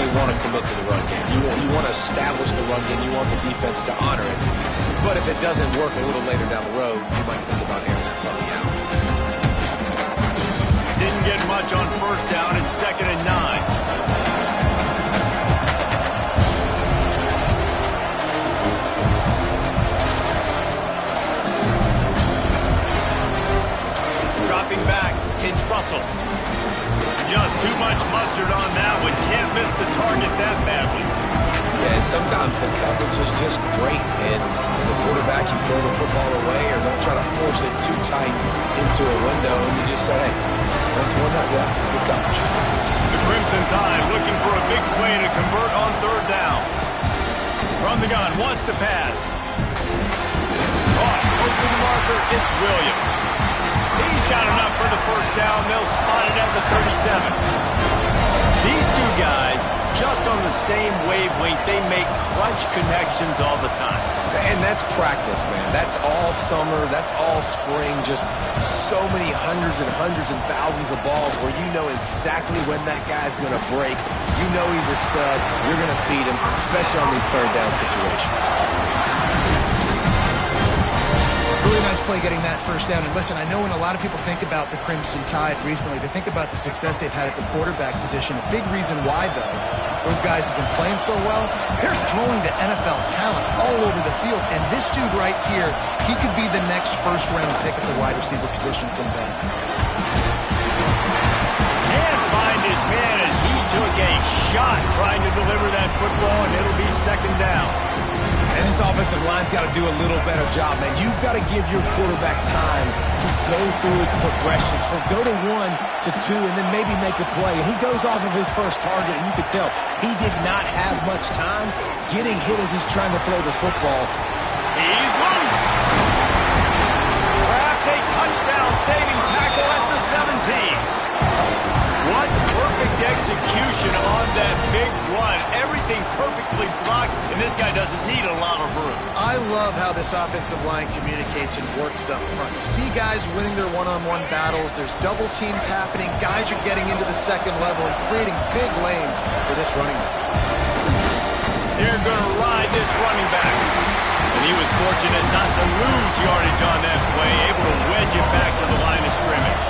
Speaker 2: necessarily want to commit to the run game. You want to establish the run game. You want the defense to honor it. But if it doesn't work a little later down the road, you might think about airing that puppy out.
Speaker 1: Didn't get much on first down and 2nd and 9. Back, it's Russell. Just too much mustard on that one. Can't miss the target that badly.
Speaker 2: Yeah, and sometimes the coverage is just great. And as a quarterback, you throw the football away or don't try to force it too tight into a window. And you just say, hey, that's one that, yeah, good coverage.
Speaker 1: The Crimson Tide looking for a big play to convert on 3rd down. From the gun, wants to pass. Close to the marker, it's Williams. He's got enough for the first down. They'll spot it at the 37. These two guys, just on the same wavelength, they make clutch connections all the time.
Speaker 2: And that's practice, man. That's all summer. That's all spring. Just so many hundreds and thousands of balls where you know exactly when that guy's going to break. You know he's a stud. You're going to feed him, especially on these 3rd down situations.
Speaker 3: Really nice play getting that first down. And listen, I know when a lot of people think about the Crimson Tide recently, they think about the success they've had at the quarterback position. A big reason why, though, those guys have been playing so well, they're throwing to NFL talent all over the field. And this dude right here, he could be the next first-round pick at the wide receiver position from them.
Speaker 1: Can't find his man as he took a shot trying to deliver that football, and it'll be 2nd down.
Speaker 2: And this offensive line's got to do a little better job, man. You've got to give your quarterback time to go through his progressions. From go to 1 to 2 and then maybe make a play. And he goes off of his first target, and you could tell he did not have much time getting hit as he's trying to throw the football.
Speaker 1: He's loose. Perhaps a touchdown-saving tackle at the 17. What perfect execution on that big run. Everything perfectly blocked, and this guy doesn't need a lot of room.
Speaker 3: I love how this offensive line communicates and works up front. You see guys winning their one-on-one battles. There's double teams happening. Guys are getting into the 2nd level and creating big lanes for this running back.
Speaker 1: They're going to ride this running back. And he was fortunate not to lose yardage on that play, able to wedge it back to the line of scrimmage.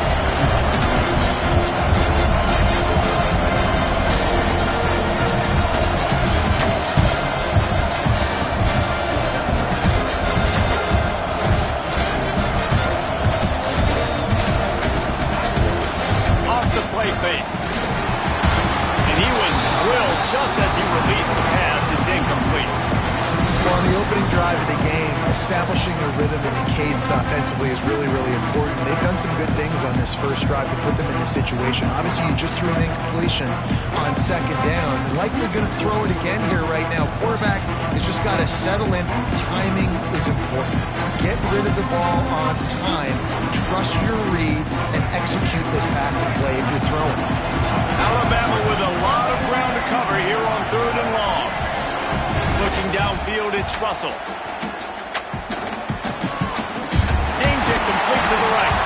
Speaker 1: Play fake. And he was drilled just as he released the pass. It's incomplete.
Speaker 3: Well, on the opening drive of the game, establishing a rhythm and a cadence offensively is really, really important. They've done some good things on this first drive to put them in this situation. Obviously, you just threw an incompletion on 2nd down. Likely going to throw it again here right now. Quarterback has just got to settle in. Timing is important. Get rid of the ball on time. Trust your read and execute this passing play if you're throwing.
Speaker 1: Alabama with a lot of ground to cover here on 3rd and long. Looking downfield, it's Russell. Seems it complete to the right.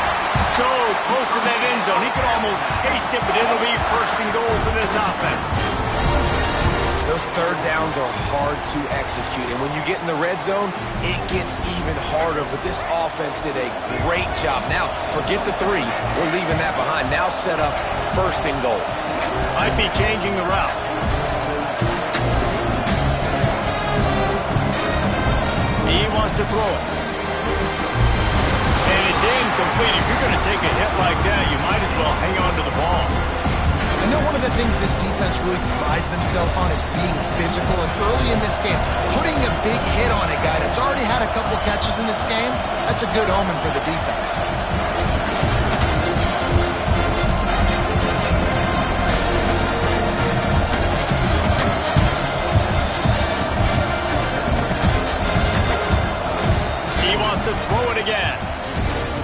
Speaker 1: So close to that end zone. He could almost taste it, but it'll be 1st and goal for this offense.
Speaker 2: Those 3rd downs are hard to execute. And when you get in the red zone, it gets even harder. But this offense did a great job. Now, forget the 3. We're leaving that behind. Now set up 1st and goal.
Speaker 1: Might be changing the route. He wants to throw it. And it's incomplete. If you're going to take a hit like that, you might as well hang on to the ball.
Speaker 3: I know one of the things this defense really prides themselves on is being physical. And early in this game, putting a big hit on a guy that's already had a couple catches in this game, that's a good omen for the defense.
Speaker 1: To throw it again.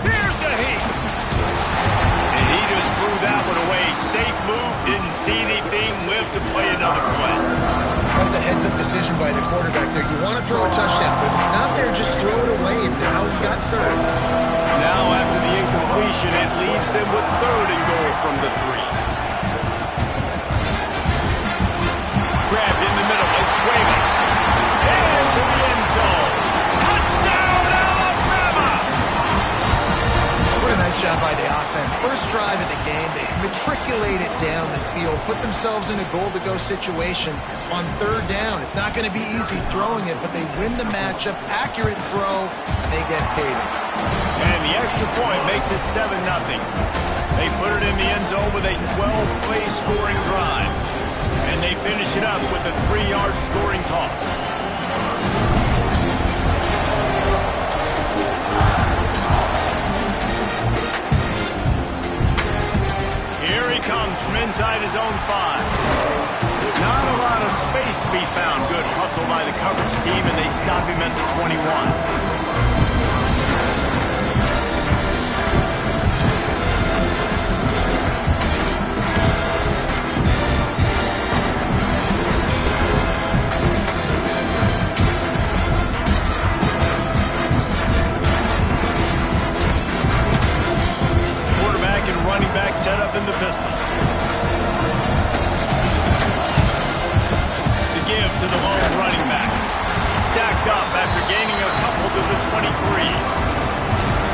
Speaker 1: Here's the heat. And he just threw that one away. Safe move. Didn't see anything. Lived to play another play.
Speaker 3: That's a heads-up decision by the quarterback there. You want to throw a touchdown, but if it's not there, just throw it away. And now he got 3rd.
Speaker 1: Now after the incompletion, it leaves them with 3rd and goal from the 3.
Speaker 3: matriculate it down the field, put themselves in a goal-to-go situation on third down. It's not going to be easy throwing it, but they win the matchup, accurate throw, and they get paid.
Speaker 1: And the extra point makes it 7-0. They put it in the end zone with a 12-play scoring drive. And they finish it up with a 3-yard scoring toss. Here he comes from inside his own 5. Not a lot of space to be found. Good hustle by the coverage team, and they stop him at the 21. Running back set up in the pistol. The give to the lone running back. Stacked up after gaining a couple to the 23.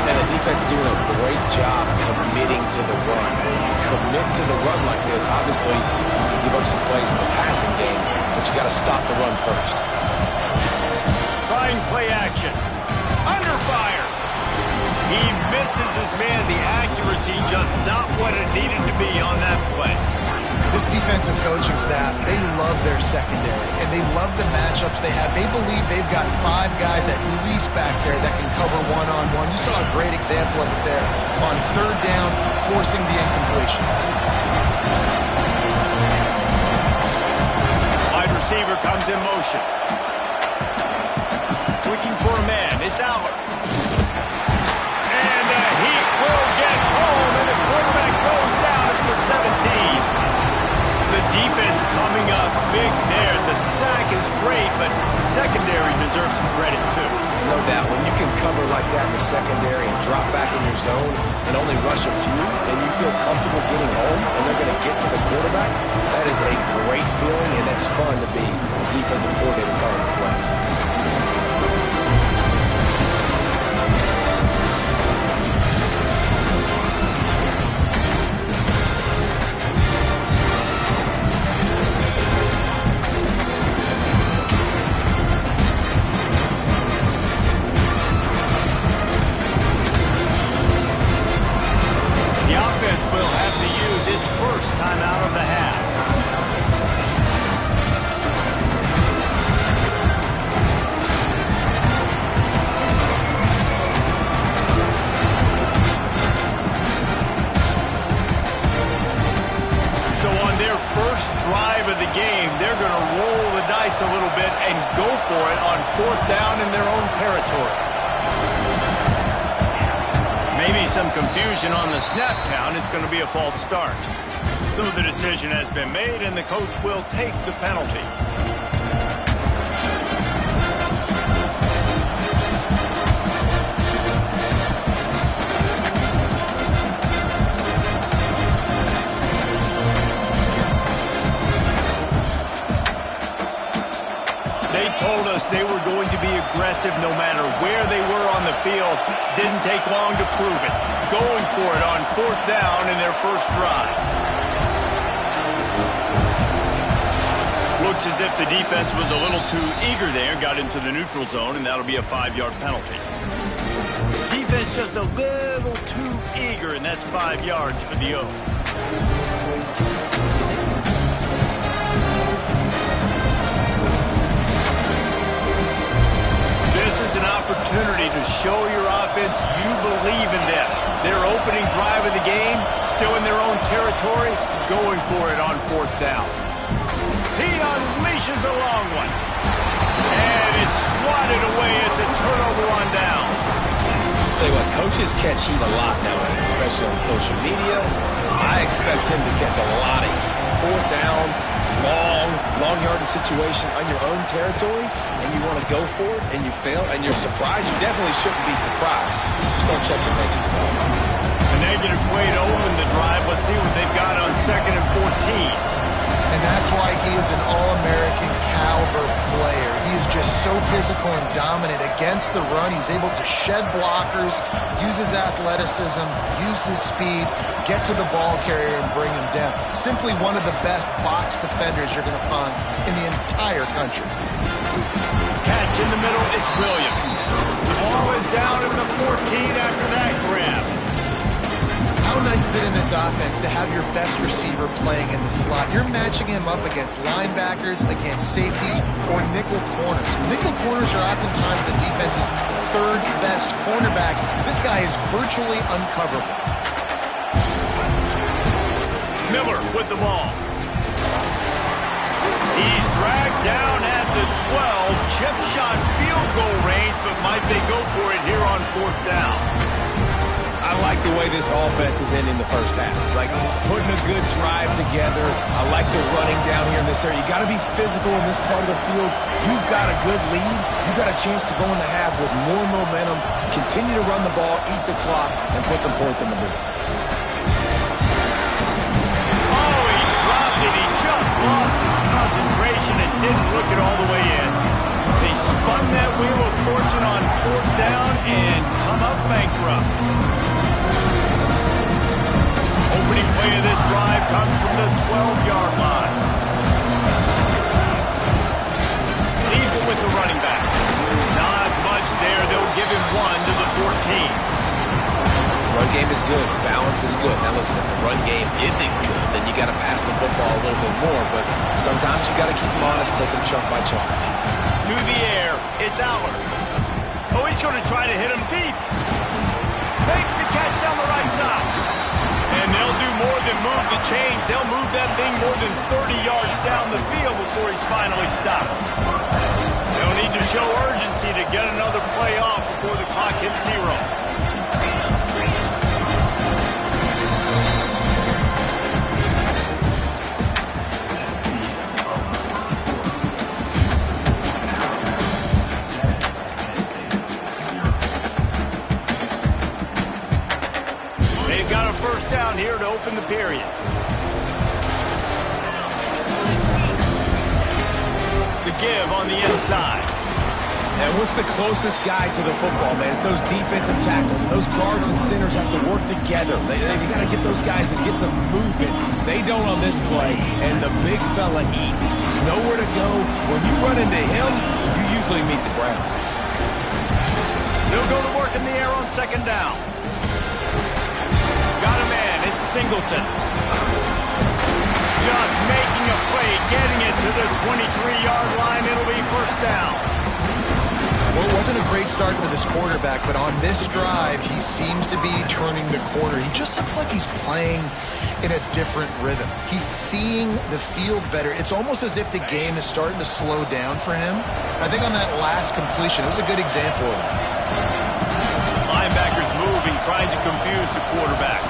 Speaker 2: And the defense doing a great job committing to the run. When you commit to the run like this, obviously you give up some plays in the passing game, but you got to stop the run first.
Speaker 1: Trying play action. Under fire. He misses his man. The accuracy just not what it needed to be on that play.
Speaker 3: This defensive coaching staff, they love their secondary, and they love the matchups they have. They believe they've got 5 guys at least back there that can cover one-on-one. You saw a great example of it there on third down, forcing the incompletion.
Speaker 1: Wide receiver comes in motion. Looking for a man. It's Albert. And the quarterback goes down at the 17. The defense coming up big there. The sack is great, but the secondary deserves some credit too.
Speaker 2: No doubt. When you can cover like that in the secondary and drop back in your zone and only rush a few, and you feel comfortable getting home, and they're going to get to the quarterback, that is a great feeling, and it's fun to be a defensive coordinator calling the plays. A little bit and go for it on 4th down in their own territory. Maybe some confusion on the snap count. It's going to be a false start. So the decision has been made and the coach will take the penalty. Told us they were going to be aggressive no matter where they were on the field. Didn't take long to prove it. Going for it on 4th down in their first drive. Looks as if the defense was a little too eager there, got into the neutral zone, and that'll be a 5-yard penalty. Defense just a little too eager, and that's 5 yards for the O. This is an opportunity to show your offense you believe in them. Their opening drive of the game, still in their own territory, going for it on 4th down. He unleashes a long one. And it's swatted away. It's a turnover on downs. I'll tell you what, coaches catch heat a lot nowadays, especially on social media. I expect him to catch a lot of heat. 4th down, long yardage situation on your own territory, and you want to go for it, and you fail, and you're surprised. You definitely shouldn't be surprised. Just don't check your mentions, though.
Speaker 1: A negative play to open the drive. Let's see what they've got on 2nd and 14.
Speaker 3: And that's why he is an All-American caliber player. He is just so physical and dominant against the run. He's able to shed blockers, use his athleticism, use his speed, get to the ball carrier and bring him down. Simply one of the best box defenders you're going to find in the entire country.
Speaker 1: Catch in the middle, it's Williams. The ball is down at the 14 after that grab.
Speaker 3: How nice is it in this offense to have your best receiver playing in the slot? You're matching him up against linebackers, against safeties, or nickel corners. Nickel corners are oftentimes the defense's third best cornerback. This guy is virtually uncoverable.
Speaker 1: Miller with the ball. He's dragged down at the 12. Chip shot field goal range, but might they go for it here on 4th down?
Speaker 2: I like the way this offense is ending the first half. Like, putting a good drive together. I like the running down here in this area. You got to be physical in this part of the field. You've got a good lead. You've got a chance to go in the half with more momentum, continue to run the ball, eat the clock, and put some points on the board.
Speaker 1: Oh, he dropped it. He just lost his concentration and didn't look it all the way in. They spun that wheel of fortune on 4th down and come up bankrupt. Opening play of this drive comes from the 12-yard line. Leaves it with the running back. Not much there. They'll give him 1 to the 14.
Speaker 2: Run game is good. Balance is good. Now listen, if the run game isn't good, then you got to pass the football a little bit more. But sometimes you got to keep them honest, take them chunk by chunk.
Speaker 1: To the air, it's Allard. Oh, he's going to try to hit him deep. Makes the catch down the right side. And they'll do more than move the chains. They'll move that thing more than 30 yards down the field before he's finally stopped. They'll need to show urgency to get another play off before the clock hits 0. Here to open the period. The give on the inside.
Speaker 2: And what's the closest guy to the football, man? It's those defensive tackles. And those guards and centers have to work together. They got to get those guys and get some movement. They don't on this play, and the big fella eats. Nowhere to go. When you run into him, you usually meet the ground.
Speaker 1: They'll go to work in the air on 2nd down. Got a man, it's Singleton. Just making a play, getting it to the 23-yard line. It'll be 1st down.
Speaker 3: Well, it wasn't a great start for this quarterback, but on this drive, he seems to be turning the corner. He just looks like he's playing in a different rhythm. He's seeing the field better. It's almost as if the game is starting to slow down for him. I think on that last completion, it was a good example of that.
Speaker 1: Linebackers moving, trying to confuse the quarterback.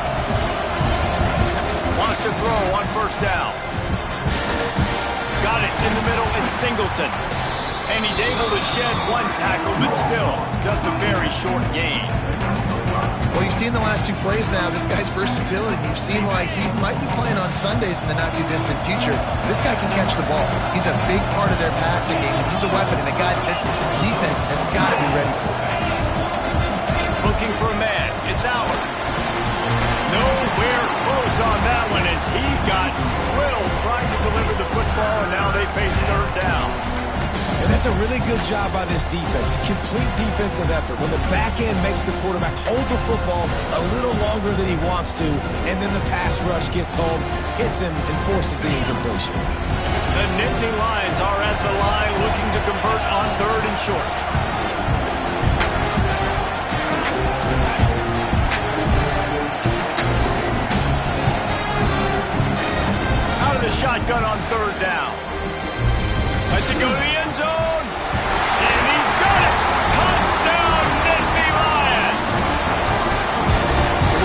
Speaker 1: Wants to throw on 1st down. Got it in the middle, it's Singleton. And he's able to shed 1 tackle, but still, just a very short gain.
Speaker 3: Well, you've seen the last 2 plays now, this guy's versatility. You've seen why he might be playing on Sundays in the not-too-distant future. This guy can catch the ball. He's a big part of their passing game. He's a weapon, and a guy this defense has got to be ready for.
Speaker 1: Looking for a man. It's Allard. Nowhere close on that one as he got drilled trying to deliver the football, and now they face 3rd down.
Speaker 2: And that's a really good job by this defense. Complete defensive effort. When the back end makes the quarterback hold the football a little longer than he wants to, and then the pass rush gets home, hits him, and forces the incompletion.
Speaker 1: The Nittany Lions are at the line looking to convert on 3rd and short. The shotgun on 3rd down. Lets it go to the end zone. And he's got it. Touchdown, Nittany Lions.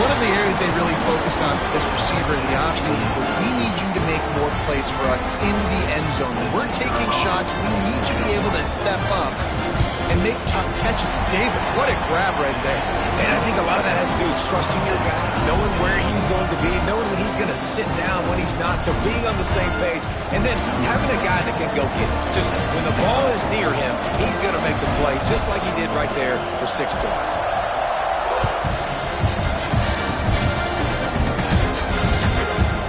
Speaker 3: One of the areas they really focused on for this receiver in the offseason was we need you to make more plays for us in the end zone. When we're taking shots, we need you to be able to step up and make tough catches. David, what a grab right there.
Speaker 2: And I think a lot of that has to do with trusting your guy, knowing where he's going to be, knowing when he's going to sit down, when he's not, so being on the same page, and then having a guy that can go get it. Just when the ball is near him, he's going to make the play, just like he did right there for 6 points.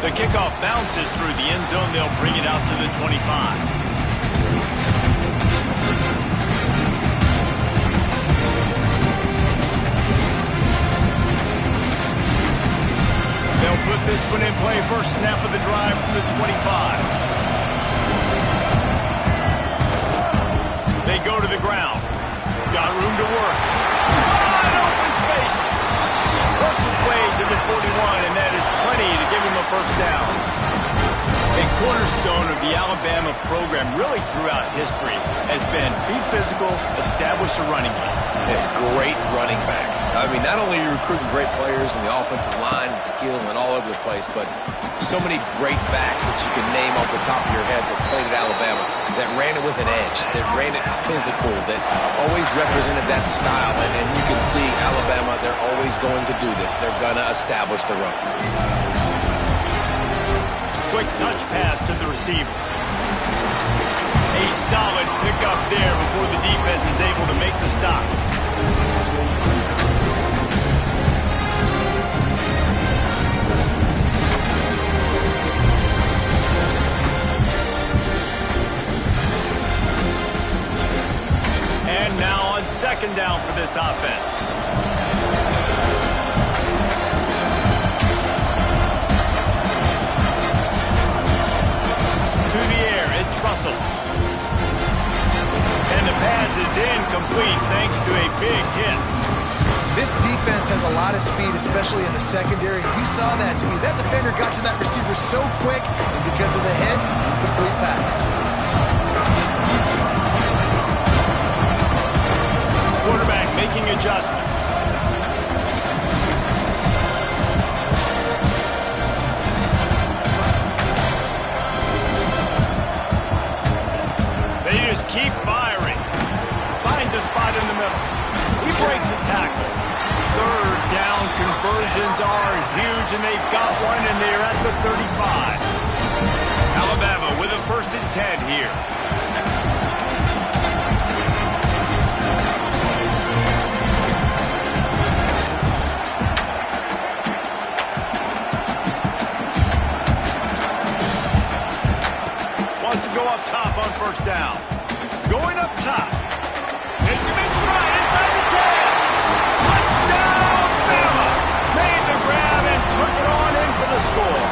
Speaker 1: The kickoff bounces through the end zone. They'll bring it out to the 25. They'll put this one in play. First snap of the drive from the 25. They go to the ground. Got room to work. Wide open space. Works his way to the 41, and that is plenty to give him a first down. A cornerstone of the Alabama program really throughout history has been be physical, establish a running game.
Speaker 2: Yeah, great running backs. I mean, not only are you recruiting great players in the offensive line and skill and all over the place, but so many great backs that you can name off the top of your head that played at Alabama, that ran it with an edge, that ran it physical, that always represented that style. And you can see Alabama, they're always going to do this. They're going to establish the run.
Speaker 1: Quick touch pass to the receiver. A solid pickup there before the defense is able to make the stop. And now on second down for this offense. Russell. And the pass is incomplete thanks to a big hit.
Speaker 3: This defense has a lot of speed, especially in the secondary. You saw that speed. That defender got to that receiver so quick, and because of the hit, complete pass.
Speaker 1: Quarterback making adjustments. Keep firing. Finds a spot in the middle. He breaks a tackle. Third down conversions are huge, and they've got one, and they're at the 35. Alabama with a 1st and 10 here. Wants to go up top on 1st down. Going up top. Hits him in stride inside the 10. Touchdown, Bama. Made the grab and took it on in for the score.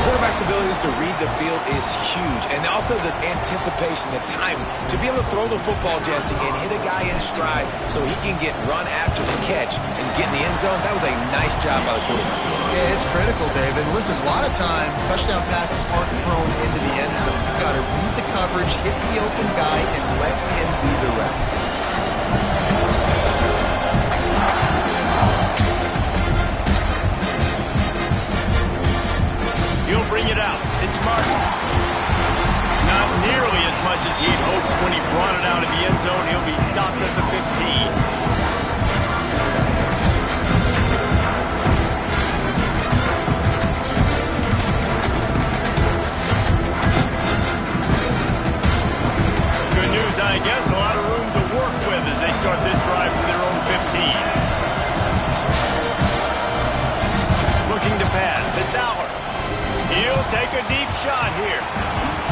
Speaker 2: Quarterback's abilities to read the field is huge. And also the anticipation, the time to be able to throw the football, Jesse, and hit a guy in stride so he can get run after the catch and get in the end zone. That was a nice job by the quarterback.
Speaker 3: Yeah, it's critical, David. Listen, a lot of times touchdown passes aren't thrown into the end zone. You've got to read the coverage, hit the open guy, and let him do the rest.
Speaker 1: He'll bring it out. It's Martin. Not nearly as much as he'd hoped when he brought it out of the end zone. He'll be stopped at the 15. I guess a lot of room to work with as they start this drive from their own 15. Looking to pass. It's Aller. He'll take a deep shot here.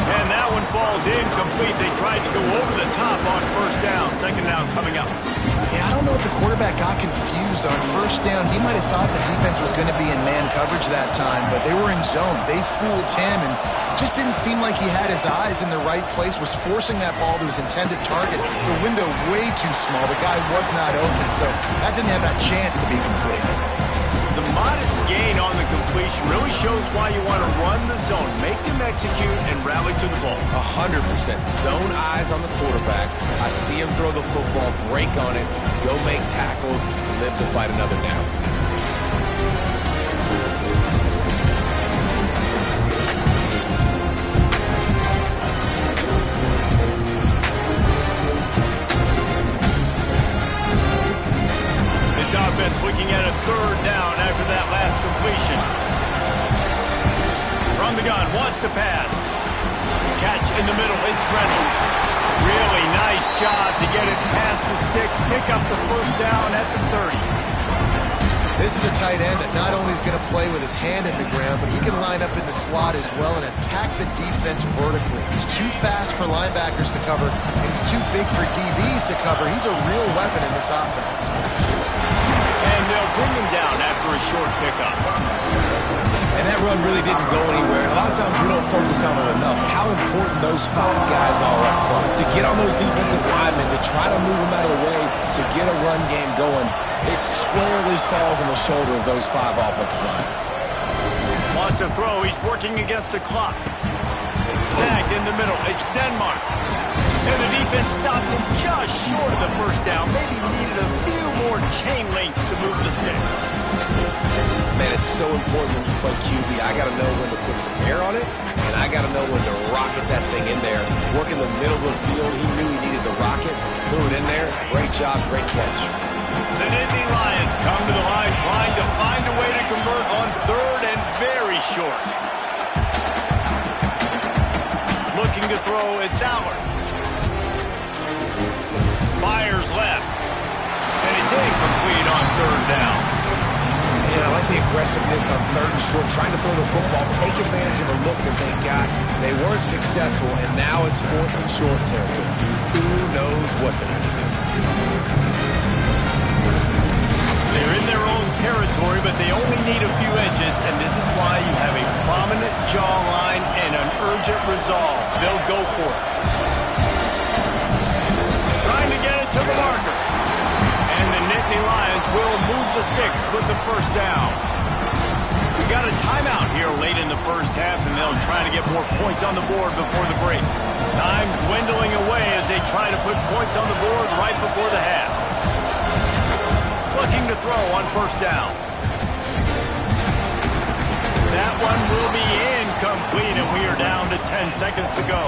Speaker 1: And that one falls incomplete. They tried to go over the top on 1st down. 2nd down coming up.
Speaker 3: Yeah, I don't know if the quarterback got confused on 1st down. He might have thought the defense was going to be in man coverage that time, but they were in zone. They fooled him and just didn't seem like he had his eyes in the right place, was forcing that ball to his intended target. The window way too small. The guy was not open, so that didn't have that chance to be complete.
Speaker 1: The modest gain on the completion really shows why you want to run the zone, make them execute, and rally to the ball.
Speaker 2: 100%. Zone eyes on the quarterback. I see him throw the football, break on it, go make tackles, live to fight another down.
Speaker 1: third down after that last completion. From the gun, wants to pass. Catch in the middle, it's Reynolds. Really nice job to get it past the sticks, pick up the first down at the 30.
Speaker 3: This is a tight end that not only is going to play with his hand in the ground, but he can line up in the slot as well and attack the defense vertically. He's too fast for linebackers to cover, and he's too big for DBs to cover. He's a real weapon in this offense.
Speaker 1: And they'll bring him down after a short pickup.
Speaker 2: And that run really didn't go anywhere. And a lot of times we don't focus on it enough. How important those 5 guys are up front. To get on those defensive linemen, to try to move them out of the way, to get a run game going, it squarely falls on the shoulder of those 5 offensive linemen.
Speaker 1: Wants to throw. He's working against the clock. Snagged in the middle. It's Denmark. And the defense stops him just short of the first down. Maybe needed a few more chain links to move the sticks.
Speaker 2: Man, it's so important when you play QB. I got to know when to put some air on it, and I got to know when to rocket that thing in there. Work in the middle of the field. He knew he needed the rocket. Threw it in there. Great job, great catch.
Speaker 1: The Nittany Lions come to the line trying to find a way to convert on third and very short. Looking to throw, it's Allard. Myers left. And it's incomplete on third down.
Speaker 2: And I like the aggressiveness on third and short, trying to throw the football, take advantage of a look that they got. They weren't successful, and now it's fourth and short territory. Who knows what they're going to do?
Speaker 1: They're in their own territory, but they only need a few edges, and this is why you have a prominent jawline and an urgent resolve. They'll go for it. Trying to get it to the marker. And the Nittany Lions will move the sticks with the first down. We got a timeout here late in the first half, and they'll try to get more points on the board before the break. Time dwindling away as they try to put points on the board right before the half. Looking to throw on first down. That one will be incomplete, and we are down to 10 seconds to go.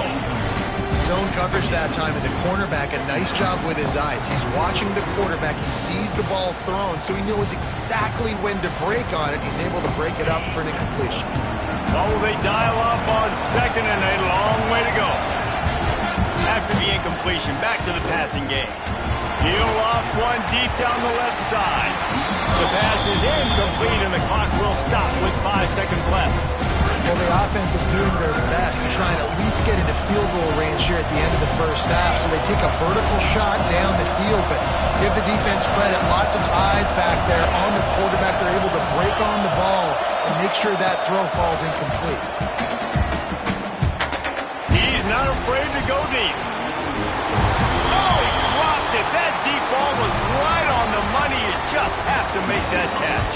Speaker 3: Zone coverage that time, and the cornerback, a nice job with his eyes. He's watching the quarterback. He sees the ball thrown, so he knows exactly when to break on it. He's able to break it up for an incompletion.
Speaker 1: Oh, they dial up on second, and a long way to go. After the incompletion, back to the passing game. Heel off one deep down the left side. The pass is incomplete, and the clock will stop with 5 seconds left.
Speaker 3: Well, the offense is doing their best to try and at least get into field goal range here at the end of the first half. So they take a vertical shot down the field, but give the defense credit. Lots of eyes back there on the quarterback. They're able to break on the ball and make sure that throw falls incomplete.
Speaker 1: He's not afraid to go deep. Oh, he dropped it. That deep ball was right on the money. You just have to make that catch.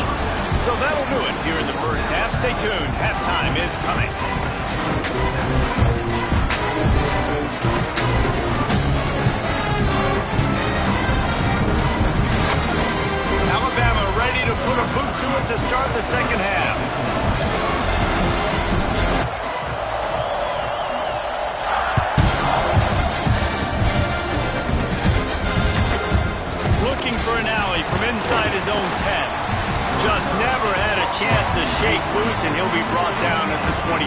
Speaker 1: So that'll do it here in the first half. Stay tuned. Halftime is coming. Alabama ready to put a boot to it to start the second half. Looking for an alley from inside his own 10. Just never had a chance to shake loose, and he'll be brought down at the 24.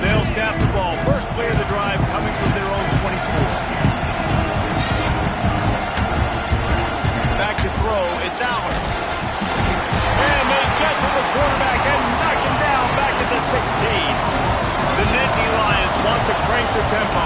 Speaker 1: They'll snap the ball. First play of the drive coming from their own 24. Back to throw. It's Allard. And they get to the quarterback and knock him down back at the 16. The Nittany Lions want to crank the tempo.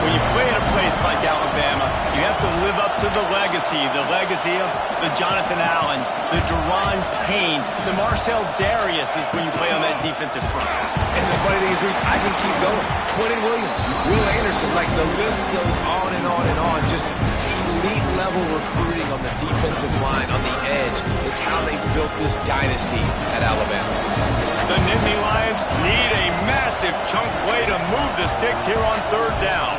Speaker 1: When you play at a place like Alabama, you have to live up to the legacy of the Jonathan Allens, the Deron Haynes, the Marcel Darius is when you play on that defensive front.
Speaker 2: And the funny thing is, Reese, I can keep going. Quentin Williams, Will Anderson, like the list goes on and on and on. Just elite-level recruiting on the defensive line, on the edge, is how they built this dynasty at Alabama.
Speaker 1: The Nittany Lions need a massive chunk play to move the sticks here on third down.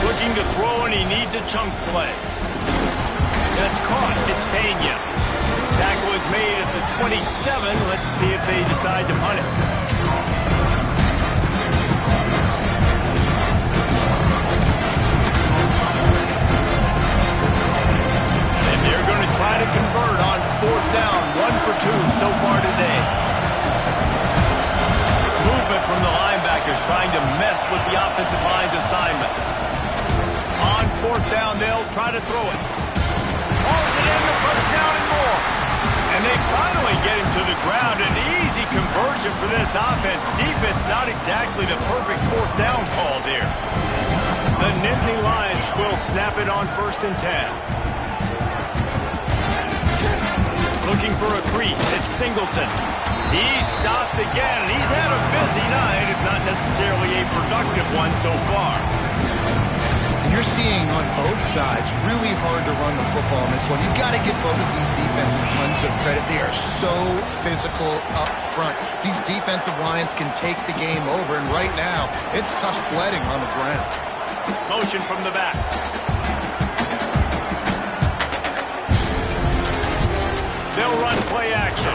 Speaker 1: Looking chunk play. That's caught. It's Pena. Tackle is made at the 27. Let's see if they decide to punt it. And they're going to try to convert on 4th down. 1 for 2 so far today. Movement from the linebackers trying to mess with the offensive line's assignments. On 4th down, they'll try to throw it. Hauls it in, the first down and more. And they finally get him to the ground. An easy conversion for this offense. Defense not exactly the perfect 4th down call there. The Nittany Lions will snap it on 1st and 10. Looking for a crease. It's Singleton. He's stopped again, and he's had a busy night, if not necessarily a productive one so far.
Speaker 3: You're seeing on both sides really hard to run the football in this one. You've got to give both of these defenses tons of credit. They are so physical up front. These defensive lines can take the game over, and right now, it's tough sledding on the ground.
Speaker 1: Motion from the back. They'll run play action.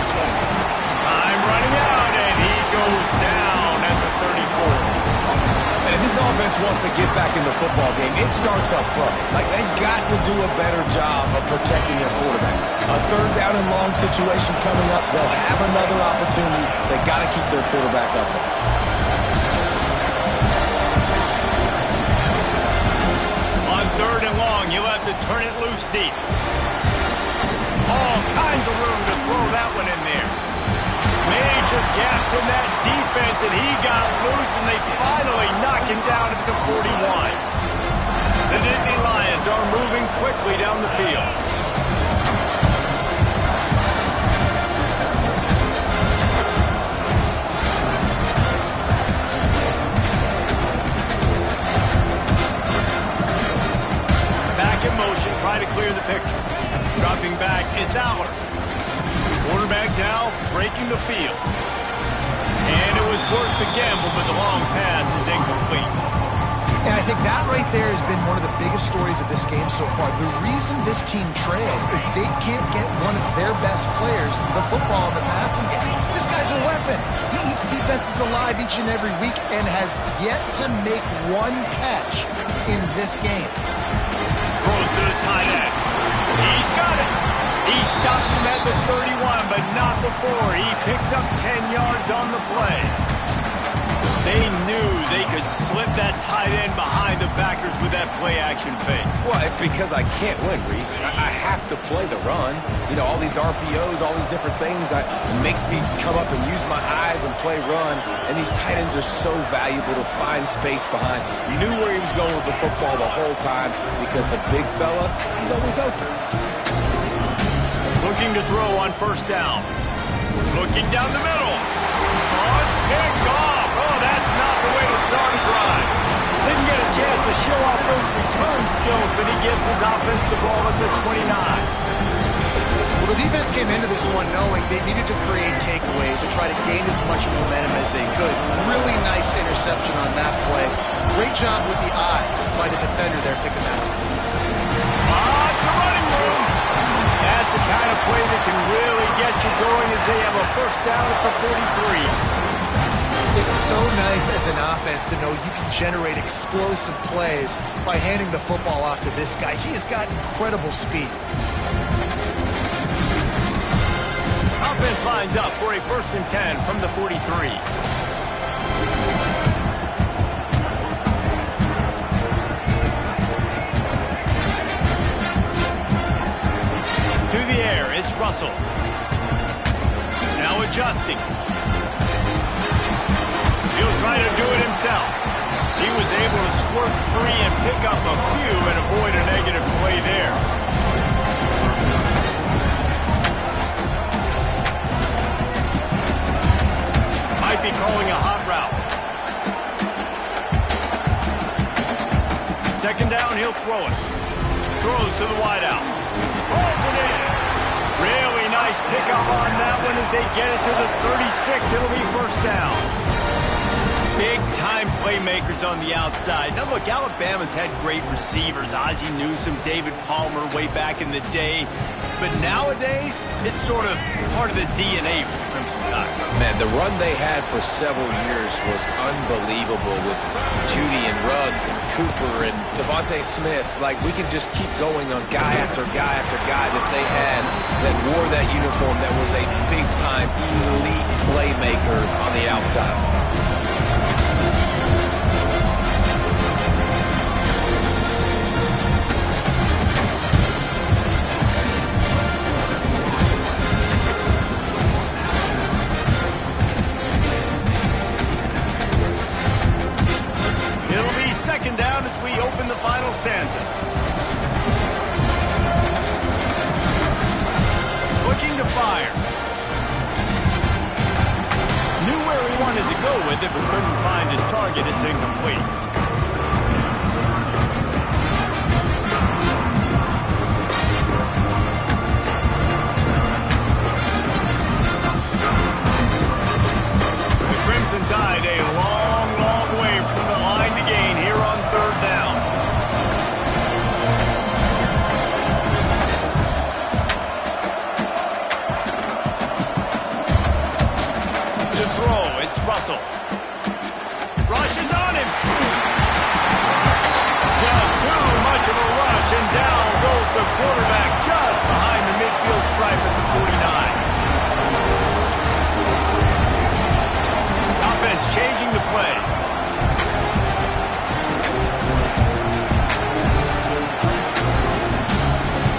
Speaker 1: Time running out, and he goes down at the 34.
Speaker 2: And if this offense wants to get back in the football game, it starts up front. Like, they've got to do a better job of protecting their quarterback. A 3rd down and long situation coming up, they'll have another opportunity. They've got to keep their quarterback up there.
Speaker 1: On 3rd and long, you'll have to turn it loose deep. All kinds of room to throw that one in there. Major gaps in that defense, and he got loose, and they finally knock him down at the 41. The Nittany Lions are moving quickly down the field. Back in motion, try to clear the picture. Dropping back, it's Aller. Quarterback now breaking the field. And it was worth the gamble, but the long pass is incomplete.
Speaker 3: And I think that right there has been one of the biggest stories of this game so far. The reason this team trails is they can't get one of their best players the football in the passing game. This guy's a weapon. He eats defenses alive each and every week and has yet to make one catch in this game.
Speaker 1: Throws to the tight end. He's got it. He stops him at the 31, but not before. He picks up 10 yards on the play. They knew they could slip that tight end behind the backers with that play-action fake.
Speaker 2: Well, it's because I can't win, Reese. I have to play the run. You know, all these RPOs, all these different things, it makes me come up and use my eyes and play run. And these tight ends are so valuable to find space behind. You knew where he was going with the football the whole time because the big fella, he's always open.
Speaker 1: Looking to throw on 1st down. Looking down the middle. Oh, it's picked off. Oh, that's not the way to start a drive. Didn't get a chance to show off those return skills, but he gives his offense the ball at the 29.
Speaker 3: Well, the defense came into this one knowing they needed to create takeaways to try to gain as much momentum as they could. Really nice interception on that play. Great job with the eyes by the defender there picking that up.
Speaker 1: It's a running room. That's the kind of play that can really get you going as they have a 1st down at the 43.
Speaker 3: It's so nice as an offense to know you can generate explosive plays by handing the football off to this guy. He has got incredible speed.
Speaker 1: Offense lines up for a 1st and 10 from the 43. To the air, it's Russell. Now adjusting. He'll try to do it himself. He was able to squirt free and pick up a few and avoid a negative play there. Might be calling a hot route. 2nd down, he'll throw it. Throws to the wideout. Rolls it in. Really nice pickup on that one as they get it to the 36. It'll be 1st down. big-time playmakers on the outside. Now, look, Alabama's had great receivers. Ozzie Newsome, David Palmer way back in the day. But nowadays, it's sort of part of the DNA for the Crimson Tide.
Speaker 2: Man, the run they had for several years was unbelievable with Judy and Ruggs and Cooper and Devontae Smith. Like, we can just keep going on guy after guy after guy that they had that wore that uniform that was a big-time elite playmaker on the outside.
Speaker 1: Second down as we open the final stanza. Looking to fire. Knew where he wanted to go with it, but couldn't find his target. It's incomplete. The Crimson Tide a long, long way from the line to gain here on third down. To throw, it's Russell. Rush is on him. Just too much of a rush, and down goes the quarterback just behind the midfield stripe at the 49. Offense changing the play.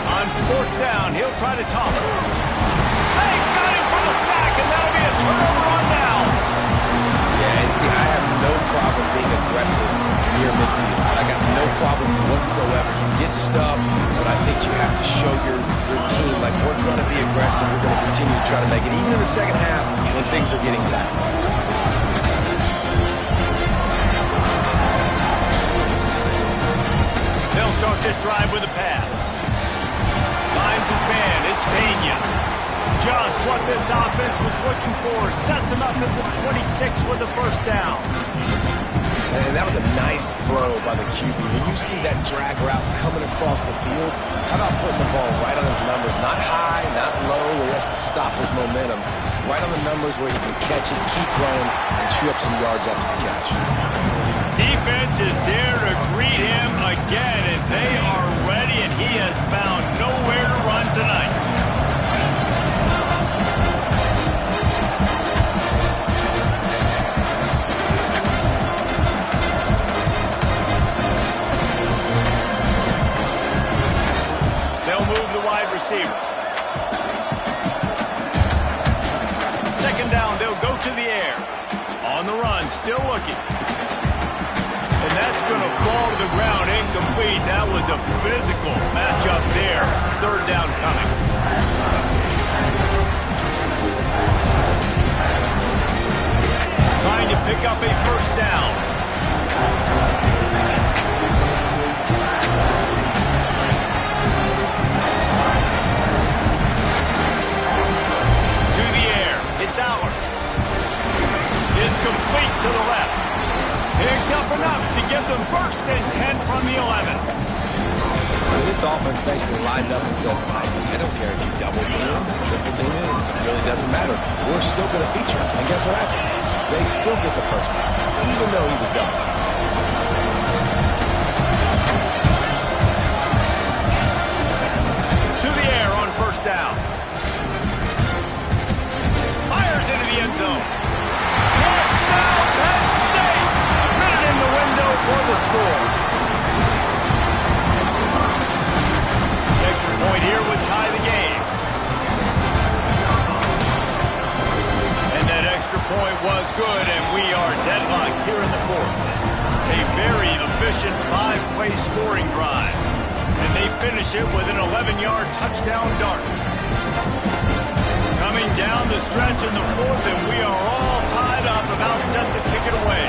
Speaker 1: On fourth down, he'll try to toss it. They got him for the sack, and that'll be a turnover on downs.
Speaker 2: Yeah, and see, I have no problem being aggressive near midfield. I got no problem whatsoever. You get stuffed, but I think you have to show your team, like, we're going to be aggressive. We're going to continue to try to make it, even in the second half when things are getting tight.
Speaker 1: They'll start this drive with a pass. Finds his man. It's Pena. Just what this offense was looking for. Sets him up at the 26 with the first down.
Speaker 2: And that was a nice throw by the QB. When you see that drag route coming across the field, how about putting the ball right on his numbers? Not high, not low, where he has to stop his momentum. Right on the numbers where he can catch it, keep running, and chew up some yards after the catch.
Speaker 1: Defense is there to greet him again, and they are ready, and he has found nowhere to run tonight. They'll move the wide receiver. Second down, they'll go to the air. On the run, still looking. And that's going to fall to the ground incomplete. That was a physical matchup there. Third down coming. Trying to pick up a first down. To the air. It's Aller. It's complete to the left. Picked up enough to give them first and 10 from the 11.
Speaker 2: This offense basically lined up and said, I don't care if you double team him, triple team him, it really doesn't matter. We're still going to feature him. And guess what happens? They still get the first down, even though he was double teamed.
Speaker 1: To the air on first down. Fires into the end zone. Touchdown, Penn State! Put it in the window for the score. Extra point here would tie the game. And that extra point was good, and we are deadlocked here in the fourth. A very efficient five-play scoring drive. And they finish it with an 11-yard touchdown dart. Coming down the stretch in the fourth, and we are all tied up, about set to kick it away.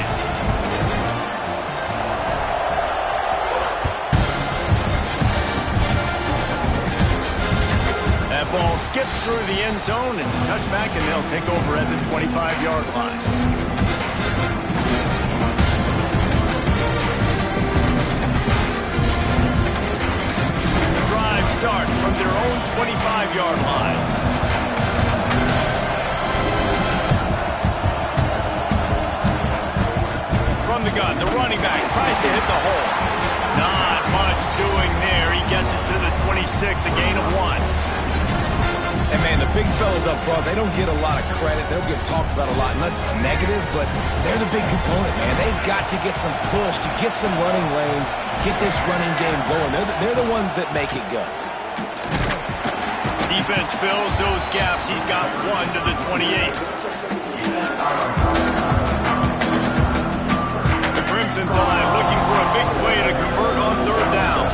Speaker 1: That ball skips through the end zone. It's a touchback, and they'll take over at the 25-yard line. starts from their own 25-yard line. From the gun, the running back tries to hit the hole. Not much doing there. He gets it to the 26, a gain of 1.
Speaker 2: And, man, the big fellas up front, they don't get a lot of credit. They don't get talked about a lot unless it's negative, but they're the big component, man. They've got to get some push, to get some running lanes, get this running game going. They're the ones that make it go.
Speaker 1: Defense fills those gaps. He's got 1 to the 28. The Crimson Tide looking for a big play to convert on 3rd down.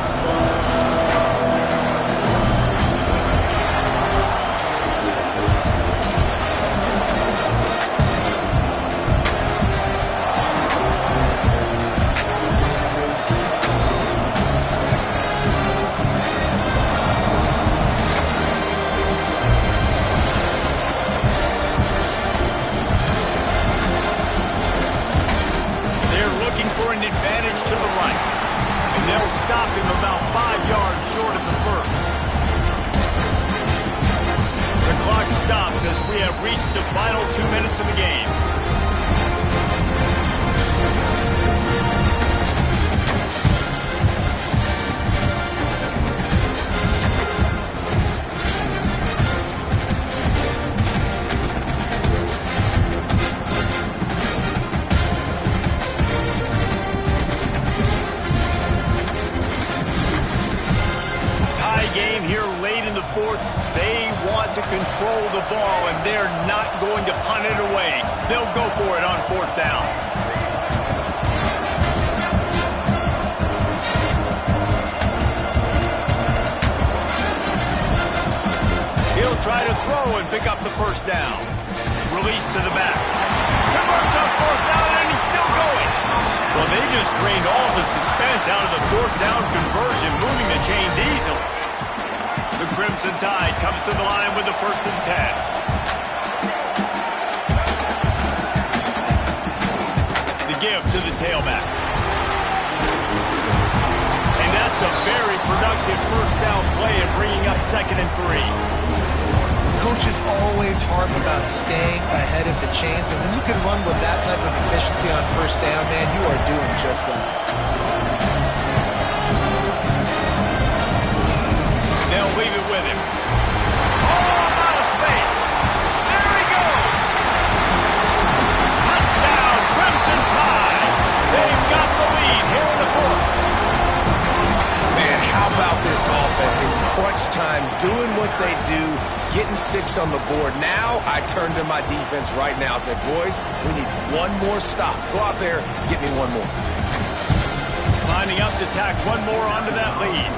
Speaker 1: Advantage to the right, and they'll stop him about 5 yards short of the first. The clock stops as we have reached the final 2 minutes of the game. They want to control the ball, and they're not going to punt it away. They'll go for it on 4th down. He'll try to throw and pick up the 1st down. Release to the back. Converts on 4th down, and he's still going. Well, they just drained all the suspense out of the 4th down conversion, moving the chains easily. The Crimson Tide comes to the line with the 1st and 10. The give to the tailback. And that's a very productive 1st down play and bringing up 2nd and 3.
Speaker 3: Coaches always harp about staying ahead of the chains, and when you can run with that type of efficiency on 1st down, man, you are doing just that.
Speaker 1: They'll leave it with him. Oh, out of space. There he goes. Touchdown, Crimson Tide. They've got the lead here in the 4th.
Speaker 2: Man, how about this offense in crunch time, doing what they do, getting 6 on the board. Now I turn to my defense right now and say, boys, we need 1 more stop. Go out there, get me 1 more.
Speaker 1: Lining up to tack 1 more onto that lead.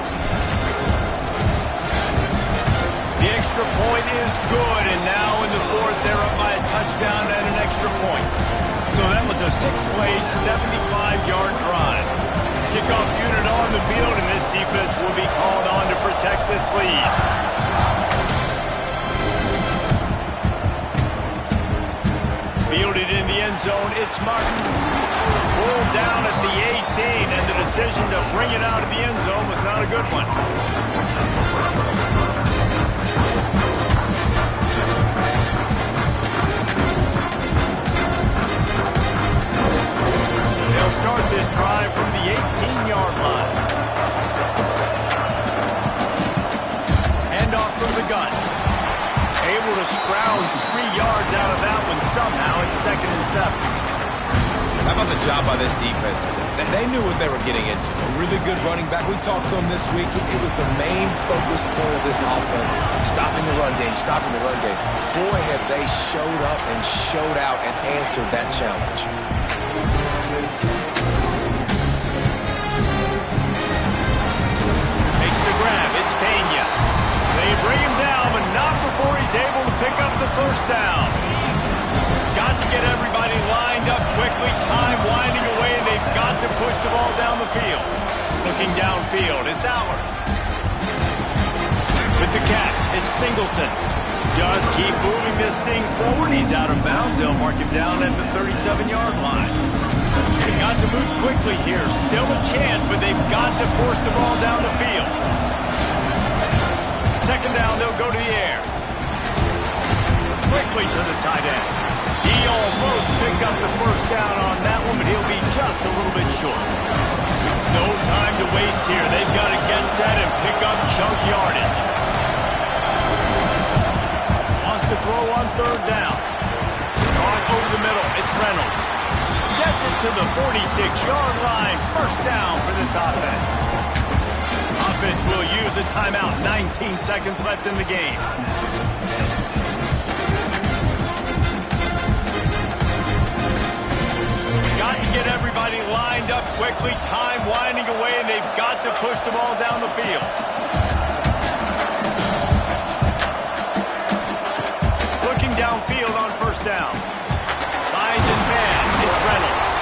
Speaker 1: The extra point is good, and now in the 4th, they're up by a touchdown and an extra point. So that was a 6-play, 75-yard drive. Kickoff unit on the field, and this defense will be called on to protect this lead. Fielded in the end zone, it's Martin. Pulled down at the 18, and the decision to bring it out of the end zone was not a good one. They'll start this drive from the 18-yard line. Hand off from the gun. Able to scrounge 3 yards out of that one somehow. It's 2nd and 7.
Speaker 2: How about the job by this defense? They knew what they were getting into. A really good running back. We talked to him this week. It was the main focus point of this offense. Stopping the run game, stopping the run game. Boy, have they showed up and showed out and answered that challenge.
Speaker 1: Makes the grab. It's Pena. They bring him down, but not before he's able to pick up the 1st down. Got to get everybody lined up quickly, time winding away, and they've got to push the ball down the field. Looking downfield, it's Allard. With the catch, it's Singleton. Just keep moving this thing forward. He's out of bounds. They'll mark him down at the 37-yard line. They've got to move quickly here. Still a chance, but they've got to force the ball down the field. second down, they'll go to the air. Quickly to the tight end. He almost picked up the first down on that one, but he'll be just a little bit short. No time to waste here. They've got to get set and pick up chunk yardage. Wants to throw on third down. Caught over the middle. It's Reynolds. Gets it to the 46-yard line. First down for this offense. Offense will use a timeout. 19 seconds left in the game. Got to get everybody lined up quickly. Time winding away, and they've got to push the ball down the field. Looking downfield on first down. Finds his man. It's Reynolds.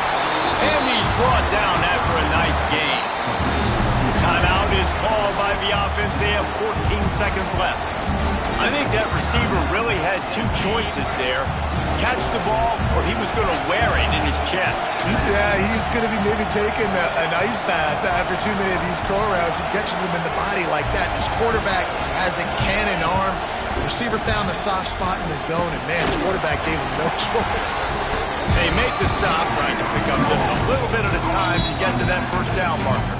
Speaker 1: And he's brought down after a nice gain. Timeout is called by the offense. They have 14 seconds left. I think that receiver really had two choices there. Catch the ball, or he was going to wear it in his chest.
Speaker 3: Yeah, he's going to be maybe taking an ice bath after too many of these crow routes. He catches them in the body like that. This quarterback has a cannon arm. The receiver found the soft spot in the zone, and man, the quarterback gave him no choice.
Speaker 1: They make the stop, trying to pick up just a little bit at a time to get to that first down marker.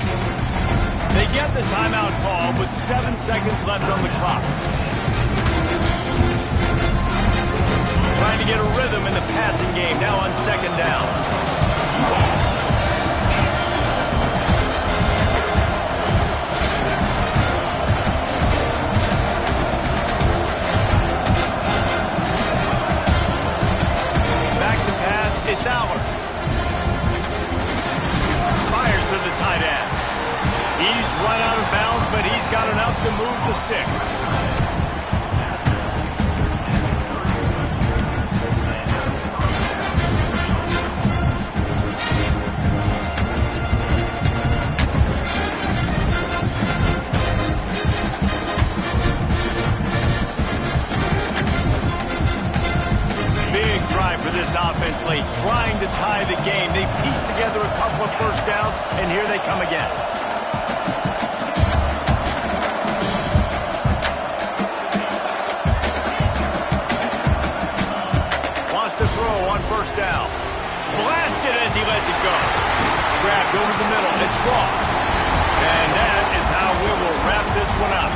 Speaker 1: They get the timeout call with 7 seconds left on the clock. Trying to get a rhythm in the passing game now on second down. Back to pass, it's Aller. Fires to the tight end. He's run out of bounds, but he's got enough to move the sticks. For this offense late, trying to tie the game. They pieced together a couple of first downs, and here they come again. Wants to throw on first down. Blasted as he lets it go. Grabbed over the middle. It's Ross. And that is how we will wrap this one up.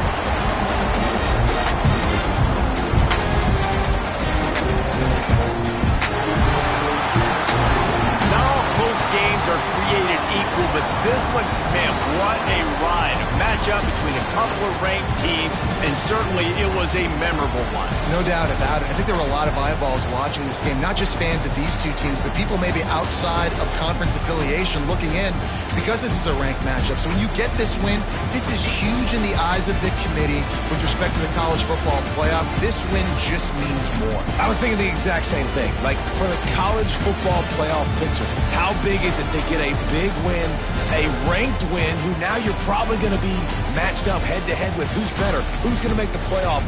Speaker 1: Games are created equal, but this one, man, what a ride. A matchup between a couple of ranked teams, and certainly it was a memorable one.
Speaker 3: No doubt about it. I think there were a lot of eyeballs watching this game, not just fans of these two teams, but people maybe outside of conference affiliation looking in, because this is a ranked matchup. So when you get this win, this is huge in the eyes of the committee with respect to the college football playoff. This win just means more.
Speaker 2: I was thinking the exact same thing. Like, for the college football playoff picture, how big is it to get a big win, a ranked win, who now you're probably going to be matched up head-to-head with who's better, who's going to make the playoff.